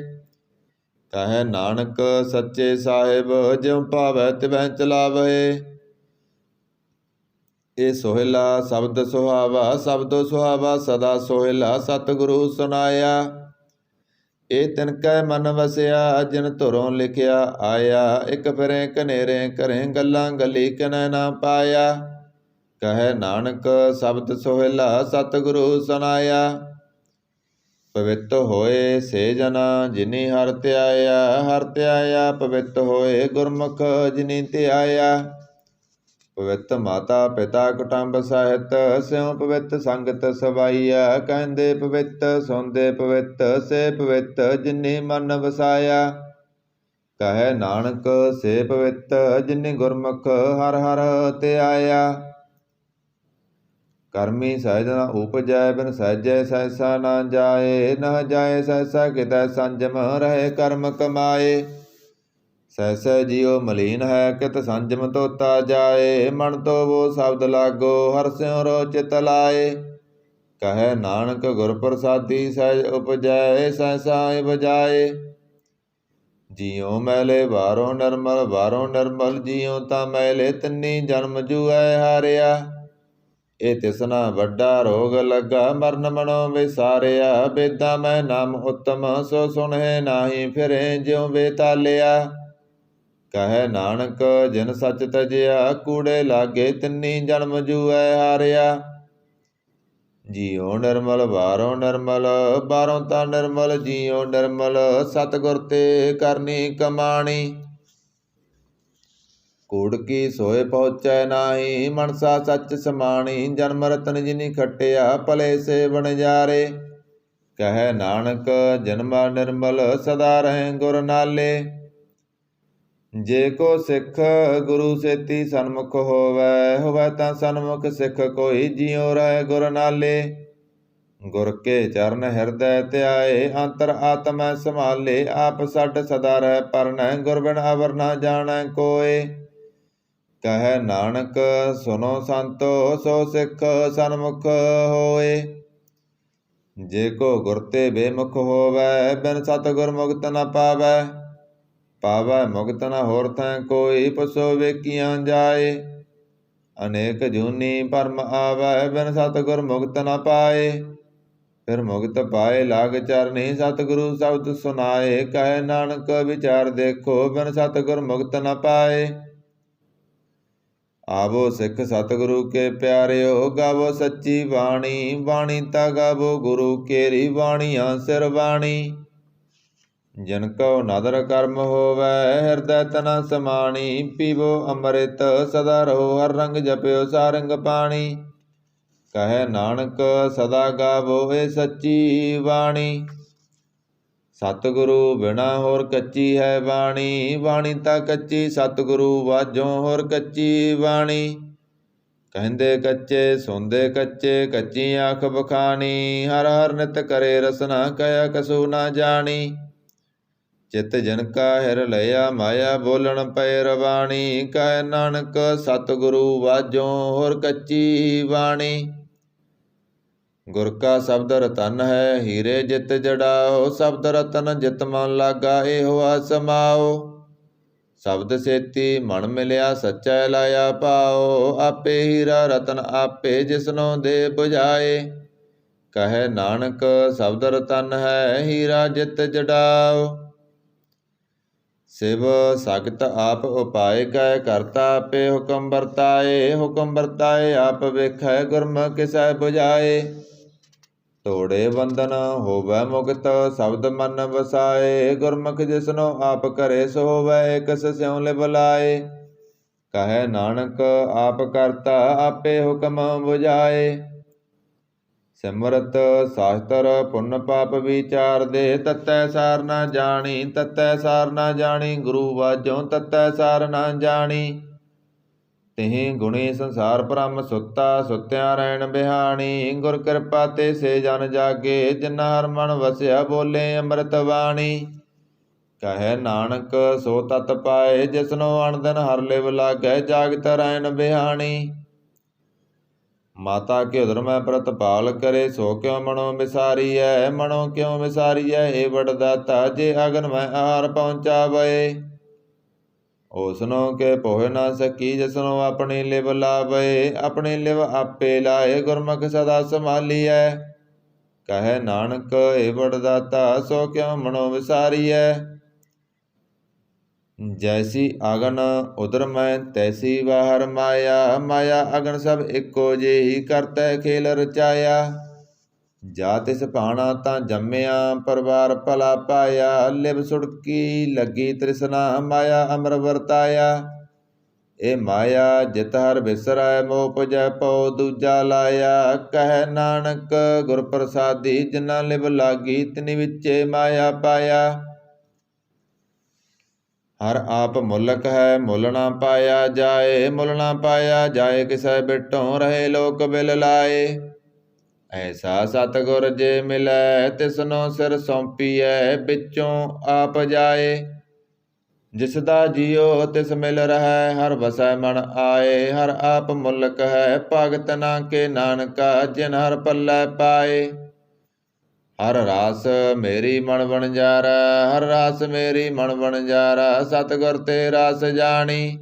ਕਹੈ ਨਾਨਕ ਸੱਚੇ ਸਾਹਿਬ ਜਿਉ ਭਾਵੈ ਤਿਵੈ ਚਲਾਵਹਿ। ਇਹ ਸੋਹਿਲਾ ਸ਼ਬਦ ਸੁਹਾਵਾ ਸ਼ਬਦੋ ਸੁਹਾਵਾ ਸਦਾ ਸੋਹਿਲਾ, ਸਤਿਗੁਰੂ ਸੁਨਾਇਆ। ਇਹ ਤਿਨ ਕੈ ਮਨ ਵਸਿਆ ਜਿਨ ਧੁਰੋਂ ਲਿਖਿਆ ਆਇਆ, ਇਕ ਫਿਰੇ ਕਨੇਰੇ ਕਰੇ ਗੱਲਾਂ ਗੱਲੀ ਕਿਨੈ ਨਾ ਪਾਇਆ। ਕਹੈ ਨਾਨਕ ਸ਼ਬਦ ਸੋਹਿਲਾ ਸਤਿਗੁਰੂ ਸੁਨਾਇਆ। ਪਵਿੱਤ ਹੋਏ ਸੇ ਜਨਾ ਜਿਨੀ ਹਰਿ ਧਿਆਇਆ, ਹਰਿ ਧਿਆਇਆ ਪਵਿੱਤ ਹੋਏ ਗੁਰਮੁਖ ਜਿਨੀ ਧਿਆਇਆ। ਪਵਿੱਤ ਮਾਤਾ ਪਿਤਾ ਕੁਟੰਬ ਸਾਹਿਤ, ਸਿਉ ਪਵਿੱਤ ਸੰਗਤ ਸਵਾਈਆ। ਕਹਿੰਦੇ ਪਵਿੱਤ ਸੁਣਦੇ ਪਵਿੱਤ, ਸੇ ਪਵਿੱਤ ਜਿਨੀ ਮਨ ਵਸਾਇਆ। ਕਹੈ ਨਾਨਕ ਸੇ ਪਵਿੱਤ ਜਿਨੀ ਗੁਰਮੁਖ ਹਰ ਹਰ ਧਿਆਇਆ। ਕਰਮੀ ਸਹਿਜ ਨ ਉਪਜੈ, ਬਿਨ ਸਹਿਜੈ ਸਹਿਸਾ ਨਾ ਜਾਏ। ਨਾ ਜਾਏ ਸਹਿਸਾ ਕਿਤੈ ਸੰਜਮ, ਰਹੇ ਕਰਮ ਕਮਾਏ। ਸਹਿਸੈ ਜੀਉ ਮਲੀਨ ਹੈ, ਕਿਤ ਸੰਜਮ ਤੋਤਾ ਜਾਏ। ਮਨ ਤੋ ਵੋ ਸ਼ਬਦ ਲਾਗੋ, ਹਰਿ ਸਿਉ ਰੋ ਚਿਤ ਲਾਏ। ਕਹੈ ਨਾਨਕ ਗੁਰ ਪ੍ਰਸਾਦੀ ਸਹਿਜ ਉਪਜੈ, ਸਹਿਸਾ ਬਜਾਏ। ਜੀਉ ਮੈਲੇ ਬਾਹਰੋਂ ਨਿਰਮਲ, ਬਾਹਰੋਂ ਨਿਰਮਲ ਜੀਉ ਤਾਂ ਮੈਲੇ। ਤਿੰਨੀ ਜਨਮ ਜੂਐ ਹਾਰਿਆ, ਇਹ ਤਿਸਨਾ ਵੱਡਾ ਰੋਗ ਲੱਗਾ। ਮਰਨ ਮਨੋ ਵਿਸਾਰਿਆ, ਬੇਦਾਂ ਮੈਂ ਨਾਮ ਉਤਮ, ਸੋ ਸੁਣਹਿ ਨਾਹੀ ਫਿਰੇ ਜਿਉ ਬੇਤਾਲਿਆ। ਕਹੈ ਨਾਨਕ ਜਿਨ ਸੱਚ ਤਜਿਆ, ਕੂੜੇ ਲਾਗੇ ਤਿੰਨੀ ਜਨਮ ਜੂਐ ਹਾਰਿਆ। ਜੀਉ ਨਿਰਮਲ ਬਾਹਰੋਂ ਨਿਰਮਲ, ਬਾਹਰੋਂ ਤਾਂ ਨਿਰਮਲ ਜੀਉ ਨਿਰਮਲ। ਸਤਿਗੁਰ ਤੇ ਕਰਨੀ ਕਮਾਣੀ, ਕੂੜ ਕੀ ਸੋਏ ਪਹੁੰਚੈ ਨਾਹੀ। ਮਨਸਾ ਸੱਚ ਸਮਾਣੀ, ਜਨਮ ਰਤਨ ਜਿਨੀ ਖਟਿਆ, ਭਲੇ ਸੇ ਵਣਜਾਰੇ। ਕਹੈ ਨਾਨਕ ਜਨਮਾ ਨਿਰਮਲ, ਸਦਾ ਰਹੇ ਗੁਰ ਨਾਲੇ। ਜੇ ਕੋ ਸਿੱਖ ਗੁਰੂ ਸੇਤੀ ਸਨਮੁਖ ਹੋਵੈ, ਹੋਵੈ ਤਾਂ ਸਨਮੁਖ ਸਿੱਖ ਕੋਈ। ਜੀਉ ਰਹਿ ਗੁਰ ਨਾਲੇ, ਗੁਰ ਕੇ ਚਰਨ ਹਿਰਦੈ ਧਿਆਏ। ਅੰਤਰ ਆਤਮੈ ਸੰਭਾਲੇ, ਆਪ ਛੱਡ ਸਦਾ ਰਹਿ ਪਰਨੈ। ਗੁਰ ਬਿਨ ਅਵਰ ਨਾ ਜਾਣੈ ਕੋਇ। ਕਹੈ ਨਾਨਕ ਸੁਨੋ ਸੰਤੋ, ਸੋ ਸਿੱਖ ਸਨਮੁਖ ਹੋਏ। ਜੇ ਕੋ ਗੁਰ ਤੇ ਬੇਮੁਖ ਹੋਵੈ, ਬਿਨ ਸਤਿਗੁਰ ਮੁਕਤ ਨ ਪਾਵੈ। ਪਾਵੈ ਮੁਕਤ ਨ ਹੋਰ ਥੈ ਕੋਈ, ਪਸੋ ਵੇਖੀਆਂ ਜਾਏ। ਅਨੇਕ ਜੂਨੀ ਭਰਮ ਆਵੈ, ਬਿਨ ਸਤਿਗੁਰ ਮੁਕਤ ਨ ਪਾਏ। ਫਿਰ ਮੁਕਤ ਪਾਏ ਲਾਗ ਚਰਨੀ, ਸਤਿਗੁਰੂ ਸ਼ਬਦ ਸੁਨਾਏ। ਕਹੈ ਨਾਨਕ ਵਿਚਾਰ ਦੇਖੋ, ਬਿਨ ਸਤਿਗੁਰ ਮੁਕਤ ਨ ਪਾਏ। ਆਵੋ ਸਿੱਖ ਸਤਿਗੁਰੂ ਕੇ ਪਿਆਰਿਓ, ਗਾਵੋ ਸੱਚੀ ਬਾਣੀ। ਬਾਣੀ ਤਾਂ ਗਾਵੋ ਗੁਰੂ ਕੇਰੀ, ਬਾਣੀਆਂ ਸਿਰ ਬਾਣੀ। ਜਿਨ ਕਉ ਨਦਰ ਕਰਮ ਹੋਵੈ ਹਿਰਦੈ ਤਨਾ ਸਮਾਣੀ। ਪੀਵੋ ਅੰਮ੍ਰਿਤ ਸਦਾ ਰਹੋ ਹਰ ਰੰਗ ਜਪਿਓ ਸਾਰੰਗ ਪਾਣੀ। ਕਹੈ ਨਾਨਕ ਸਦਾ ਗਾਵੋ ਏ ਸੱਚੀ ਬਾਣੀ। ਸਤਿਗੁਰੂ ਬਿਨਾ ਹੋਰ ਕੱਚੀ ਹੈ ਬਾਣੀ। ਬਾਣੀ ਤਾਂ ਕੱਚੀ ਸਤਿਗੁਰੂ ਵਾਜੋਂ ਹੋਰ ਕੱਚੀ ਬਾਣੀ। ਕਹਿੰਦੇ ਕੱਚੇ ਸੁਣਦੇ ਕੱਚੇ ਕੱਚੀ ਆਖ ਬਖਾਨੀ। ਹਰ ਹਰ ਨਿਤ ਕਰੇ ਰਸਨਾ ਕਹਿਆ ਕਸੂ ਨਾ ਜਾਣੀ। ਚਿਤ ਜਿਨ ਕਾ ਹਿਰ ਲਿਆ ਮਾਇਆ ਬੋਲਣ ਪਏ ਰਵਾਣੀ। ਕਹਿ ਨਾਨਕ ਸਤਿਗੁਰੂ ਵਾਜੋਂ ਹੋਰ ਕੱਚੀ ਬਾਣੀ। ਗੁਰ ਕਾ ਸ਼ਬਦ ਰਤਨ ਹੈ ਹੀਰੇ ਜਿਤ ਜੜਾਓ। ਸ਼ਬਦ ਰਤਨ ਜਿਤ ਮਨ ਲਾਗਾ ਇਹੋ ਸਮਾਓ। ਸ਼ਬਦ ਸੇਤੀ ਮਨ ਮਿਲਿਆ ਸੱਚਾ ਲਾਇਆ ਪਾਓ। ਆਪੇ ਹੀਰਾ ਰਤਨ ਆਪੇ ਜਿਸਨੋ ਦੇ ਬੁਝਾਏ। ਕਹੈ ਨਾਨਕ ਸ਼ਬਦ ਰਤਨ ਹੈ ਹੀਰਾ ਜਿਤ ਜੜਾਓ। ਸਿਵ ਸਗਤ ਆਪ ਉਪਾਏ ਕੈ ਕਰਤਾ ਆਪੇ ਹੁਕਮ ਵਰਤਾਏ। ਹੁਕਮ ਵਰਤਾਏ ਆਪ ਵੇਖੈ ਗੁਰਮੁਖ ਕਿਸੈ ਬੁਝਾਏ। ਤੋੜੇ ਬੰਧਨ ਹੋਵੈ ਮੁਕਤ ਸ਼ਬਦ ਮਨ ਵਸਾਏ। ਗੁਰਮੁਖ ਜਿਸਨੋ ਆਪ ਕਰੇ ਸੋ ਹੋਵੈ ਕਿਸ ਸਿਉ ਲਿਵ ਲਾਏ। ਕਹੈ ਨਾਨਕ ਆਪ ਕਰਤਾ ਆਪੇ ਹੁਕਮ ਬੁਝਾਏ। ਸਿਮਰਤ ਸਾਸਤਰ ਪੁੰਨ ਪਾਪ ਵਿਚਾਰ ਦੇ। ਤਤੈ ਸਾਰ ਨਾ ਜਾਣੀ ਤਤੈ ਸਾਰ ਨਾ ਜਾਣੀ। ਗੁਰੂ ਵਾਜੋਂ ਤਤੈ ਸਾਰ ਨਾ ਜਾਣੀ। ਤਿਹੀ ਗੁਣੀ ਸੰਸਾਰ ਭ੍ਰਮ ਸੁੱਤਾ ਸੁੱਤਿਆਂ ਰਹਿਣ ਬਿਹਾਣੀ। ਗੁਰ ਕਿਰਪਾ ਤੇ ਸੇ ਜਨ ਜਾਗੇ ਜਿਨ੍ਹਾਂ ਹਰ ਮਨ ਵਸਿਆ ਬੋਲੇ ਅੰਮ੍ਰਿਤ ਬਾਣੀ। ਕਹੈ ਨਾਨਕ ਸੋ ਤਤ ਪਾਏ ਜਿਸਨੋ ਅਣ ਦਿਨ ਹਰ ਲਿਵ ਲਾਗੈ ਜਾਗਤ ਰਹਿਣ ਬਿਹਾਣੀ। ਮਾਤਾ ਕਿਉ ਧਰਮੈ ਪ੍ਰਤਪਾਲ ਕਰੇ ਸੋ ਕਿਉ ਮਨੋ ਵਿਸਾਰੀਐ। ਮਨੋ ਕਿਉ ਵਿਸਾਰੀਐ ਏ ਵਡਦਾਤਾ ਜੇ ਅਗਨ ਮੈਂ ਆਹਾਰ ਪਹੁੰਚਾਵੇ। ਉਸਨੋ ਕੇ ਪੋਹਿ ਨਾ ਸਕੀ ਜਿਸਨੋ ਆਪਣੀ ਲਿਵ ਲਾਵੇ। ਆਪਣੀ ਲਿਵ ਆਪੇ ਲਾਏ ਗੁਰਮੁਖ ਸਦਾ ਸੰਭਾਲੀਐ। ਕਹੈ ਨਾਨਕ ਏ ਵਡਦਾਤਾ ਸੋ ਕਿਉ ਮਨੋ ਵਿਸਾਰੀਐ। ਜੈਸੀ ਅਗਨ ਉਦਰ ਮੈਂ ਤੈਸੀ ਬਾਹਰ ਮਾਇਆ। ਮਾਇਆ ਅਗਨ ਸਭ ਇੱਕੋ ਜਿਹੀ ਕਰਤੈ ਖੇਲ ਰਚਾਇਆ। ਜਾ ਤਿਸ ਭਾਣਾ ਤਾਂ ਜੰਮਿਆ ਪਰਵਾਰ ਭਲਾ ਪਾਇਆ। ਲਿਵ ਸੁੜਕੀ ਲੱਗੀ ਤ੍ਰਿਸ਼ਨਾ ਮਾਇਆ ਅਮਰ ਵਰਤਾਇਆ। ਇਹ ਮਾਇਆ ਜਿਤ ਹਰ ਬਿਸਰੈ ਮੋਹ ਪੁਜੈ ਪਉ ਦੂਜਾ ਲਾਇਆ। ਕਹੈ ਨਾਨਕ ਗੁਰ ਪ੍ਰਸਾਦੀ ਜਿਨ੍ਹਾਂ ਲਿਵ ਲਾਗੀ ਤਿਨੀ ਵਿੱਚੇ ਮਾਇਆ ਪਾਇਆ। ਹਰ ਆਪ ਮੁਲਕ ਹੈ ਮੁੱਲ ਨਾ ਪਾਇਆ ਜਾਏ। ਮੁੱਲ ਨਾ ਪਾਇਆ ਜਾਏ ਕਿਸੈ ਬਿਟੋਂ ਰਹੇ ਲੋਕ ਬਿਲ ਲਾਏ। ਐਸਾ ਸਤਿਗੁਰ ਜੇ ਮਿਲੈ ਤਿਸਨੋ ਸਿਰ ਸੌਂਪੀਐ ਵਿੱਚੋਂ ਆਪ ਜਾਏ। ਜਿਸ ਦਾ ਜੀਉ ਤਿਸ ਮਿਲ ਰਹੈ ਹਰ ਵਸੈ ਮਨ ਆਏ। ਹਰ ਆਪ ਮੁਲਕ ਹੈ ਭਗਤ ਨਾ ਕੇ ਨਾਨਕਾ ਜਿਨ ਹਰ ਪੱਲੇ ਪਾਏ। ਹਰ ਰਾਸ ਮੇਰੀ ਮਨ ਵਣਜਾਰਾ ਹਰ ਰਾਸ ਮੇਰੀ ਮਨ ਵਣਜਾਰਾ। ਸਤਿਗੁਰ ਤੇ ਰਾਸ ਜਾਣੀ।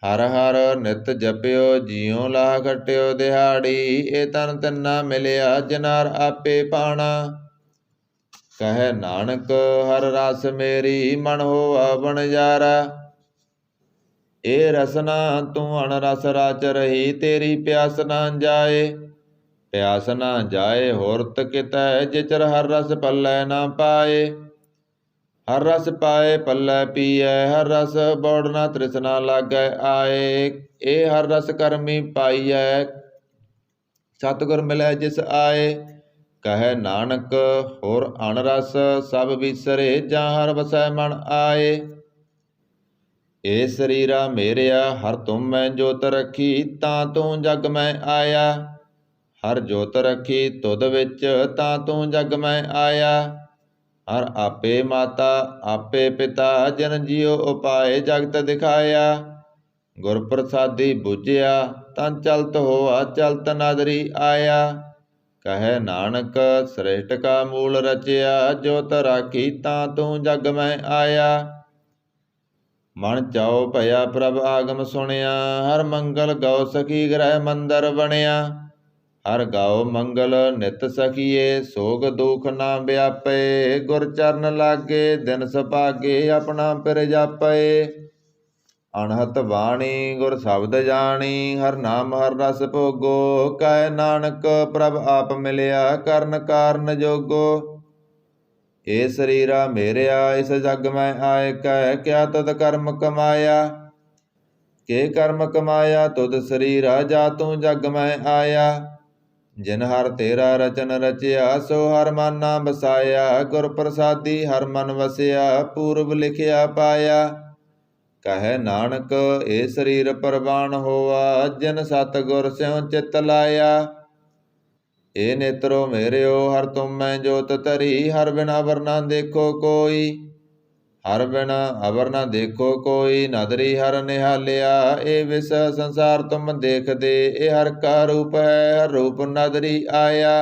ਹਰ ਹਰ ਨਿਤ ਜਪਿਓ ਜੀਉ ਲਾਹ ਖਟਿਓ ਦਿਹਾੜੀ। ਇਹ ਤਨ ਤਿੰਨਾ ਮਿਲਿਆ ਜਿਨਾਰ ਆਪੇ ਪਾਣਾ। ਕਹੈ ਨਾਨਕ ਹਰ ਰਸ ਮੇਰੀ ਮਨ ਹੋਆ ਵਣਜਾਰਾ। ਇਹ ਰਸਨਾ ਤੂੰ ਅਣ ਰਸ ਰਾਚ ਰਹੀ ਤੇਰੀ ਪਿਆਸ ਨਾ ਜਾਏ। ਪਿਆਸ ਨਾ ਜਾਏ ਹੋਰਤ ਕਿਤੈ ਜਿਚਰ ਹਰ ਰਸ ਪੱਲੇ ਨਾ ਪਾਏ। ਹਰ ਰਸ ਪਾਏ ਪੱਲੇ ਪੀਐ ਹਰ ਰਸ ਬੌੜ ਨਾ ਤ੍ਰਿਸ਼ਨਾ ਲਾਗੈ ਆਏ। ਇਹ ਹਰ ਰਸ ਕਰਮੀ ਪਾਈਐ ਸਤਿਗੁਰ ਮਿਲੈ ਜਿਸ ਆਏ। ਕਹੈ ਨਾਨਕ ਹੋਰ ਅਣ ਰਸ ਸਭ ਵਿਸਰੇ ਜਾਂ ਹਰ ਵਸੈ ਮਨ ਆਏ। ਏ ਸਰੀਰਾ ਮੇਰਿਆ ਹਰ ਤੁਮ ਮੈਂ ਜੋਤ ਰੱਖੀ ਤਾਂ ਤੂੰ ਜਗ ਮੈਂ ਆਇਆ। ਹਰ ਜੋਤ ਰੱਖੀ ਤੁਧ ਵਿੱਚ ਤਾਂ ਤੂੰ ਜਗ ਮੈਂ ਆਇਆ। ਹਰ ਆਪੇ ਮਾਤਾ ਆਪੇ ਪਿਤਾ ਜਿਨ ਜੀਉ ਉਪਾਏ ਜਗਤ ਦਿਖਾਇਆ। ਗੁਰ ਪ੍ਰਸਾਦੀ ਬੁਝਿਆ ਤਾਂ ਚਲਤ ਹੋਆ ਚਲਤ ਨਾਦਰੀ ਆਇਆ। ਕਹੈ ਨਾਨਕ ਸ੍ਰਿਸ਼ਟ ਕਾ ਮੂਲ ਰਚਿਆ ਜੋਤ ਰਾਖੀ ਤਾਂ ਤੂੰ ਜਗ ਮੈਂ ਆਇਆ। ਮਨ ਚਾਉ ਭਇਆ ਪ੍ਰਭ ਆਗਮ ਸੁਣਿਆ ਹਰ ਮੰਗਲ ਗਉ ਸਖੀ ਗ੍ਰਹਿ ਮੰਦਰ ਬਣਿਆ। ਹਰ ਗਾਉ ਮੰਗਲ ਨਿਤ ਸਖੀਏ ਸੋਗ ਦੁਖ ਨਾ ਵਿਆਪੇ। ਗੁਰ ਚਰਨ ਲਾਗੇ ਦਿਨ ਸੁਭਾਗੇ ਆਪਣਾ ਪਿਰ ਜਾਪੇ। ਅਣਹਤ ਬਾਣੀ ਗੁਰ ਸ਼ਬਦ ਜਾਣੀ ਹਰ ਨਾਮ ਹਰ ਰਸ ਭੋਗੋ। ਕਹੈ ਨਾਨਕ ਪ੍ਰਭ ਆਪ ਮਿਲਿਆ ਕਰਨ ਕਾਰਨ ਜੋਗੋ। ए शरीरा मेरिया इस जग में आए कह क्या तुद कर्म कमाया। के कर्म कमाया तुद शरीरा जा तू जग में आया। जिन हर तेरा रचन रचिया सो हर माना बसाया। गुर प्रसादी हर मन वसिया पूर्व लिखिया पाया। कह नानक ए शरीर परवान होवा जिन सतगुर स्यों चित लाया। ए नेत्रो मेरियो हर तुम मैं जोत तरी हर बिन अवर ना देखो कोई। हर बिन अवर ना देखो कोई नदरी हर निहालिया। ए विस संसार तुम देख दे ए हर का रूप है हर रूप नदरी आया।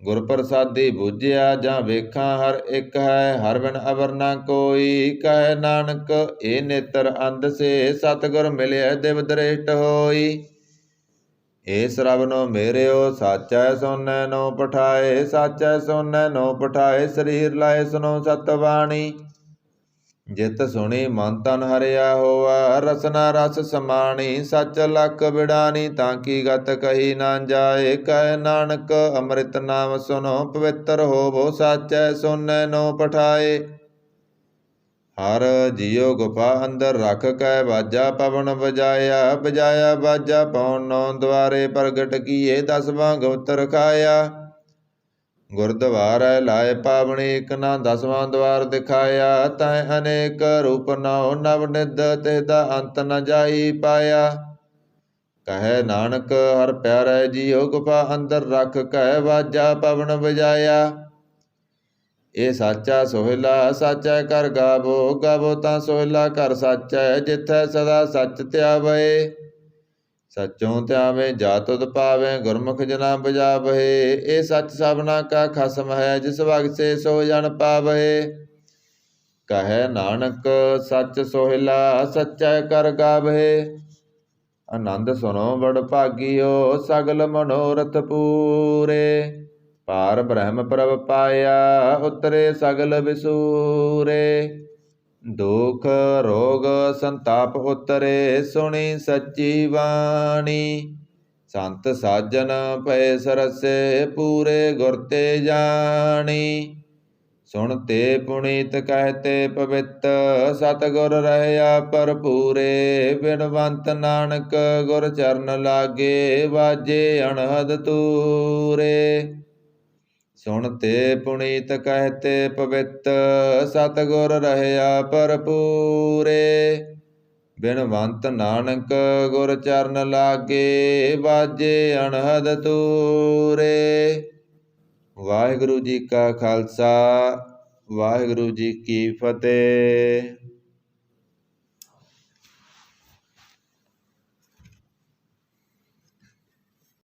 गुर प्रसादी बूझिया ਜਾਂ ਵੇਖਾਂ हर एक है हर बिन अवर ना कोई। कह नानक ए नेत्र अंध से सतगुर मिलिया दिव दृष्ट होई। ए श्रवनो मेरियो साचै सोनै नो पठाए। साचै सोनै नो पठाए शरीर लाए सुनो सतवाणी। जित सुनी मन तन हरिया होवा रसना रस समानी। सच लख बिड़ानी ताकि गत कही ना जाए। कह नानक अमृत नाम सुनो पवित्र होवो साचै सोनै नो पठाए। हर जियो गुफा अंदर रख कै बाजा पवन बजाया। बजाया बाजा पौन नौ द्वारे प्रगट किए 10 भागवत रखाया। गुरद्वार लाए पावनी एक ना 10वां द्वार दिखाया। तह अनेक रूप नौ नव निध तिहदा अंत न जाई पाया। कह नानक हर प्यारे जियो गुफा अंदर रख कै बाजा पवन बजाया। ए साचा सोहिला साचा कर गावो। गावो तां सोहिला कर साचा जिथै सदा सच त्यावे। सचों त्यावे जा तुध पावे गुरमुख जना बजावहे। ए सच सबना का खसम है जिस बगसे सो जन पावहे। कह नानक सच सोहिला सच्चै कर गावहे। आनंद सुनो बड़ भागियो सगल मनोरथ पूरे। पार ब्रह्म प्रभ पाया उतरे सगल विसूरे। दुख रोग संताप उतरे सुनी सच्ची बाणी। संत साजन भय सरसे पूरे गुर ते जानी। सुनते पुनीत कहते पवित्र सतगुर रहया भरपूरे। बिनवंत नानक गुर चरण लागे वाजे अनहद तूरे। सुनते पुनीत कहते पवित्र सतगुर रहया भरपूरे। बिनवंत नानक गुर चरण लागे वाजे अनहद तूरे। वाहिगुरु जी का खालसा वाहिगुरु जी की फतेह।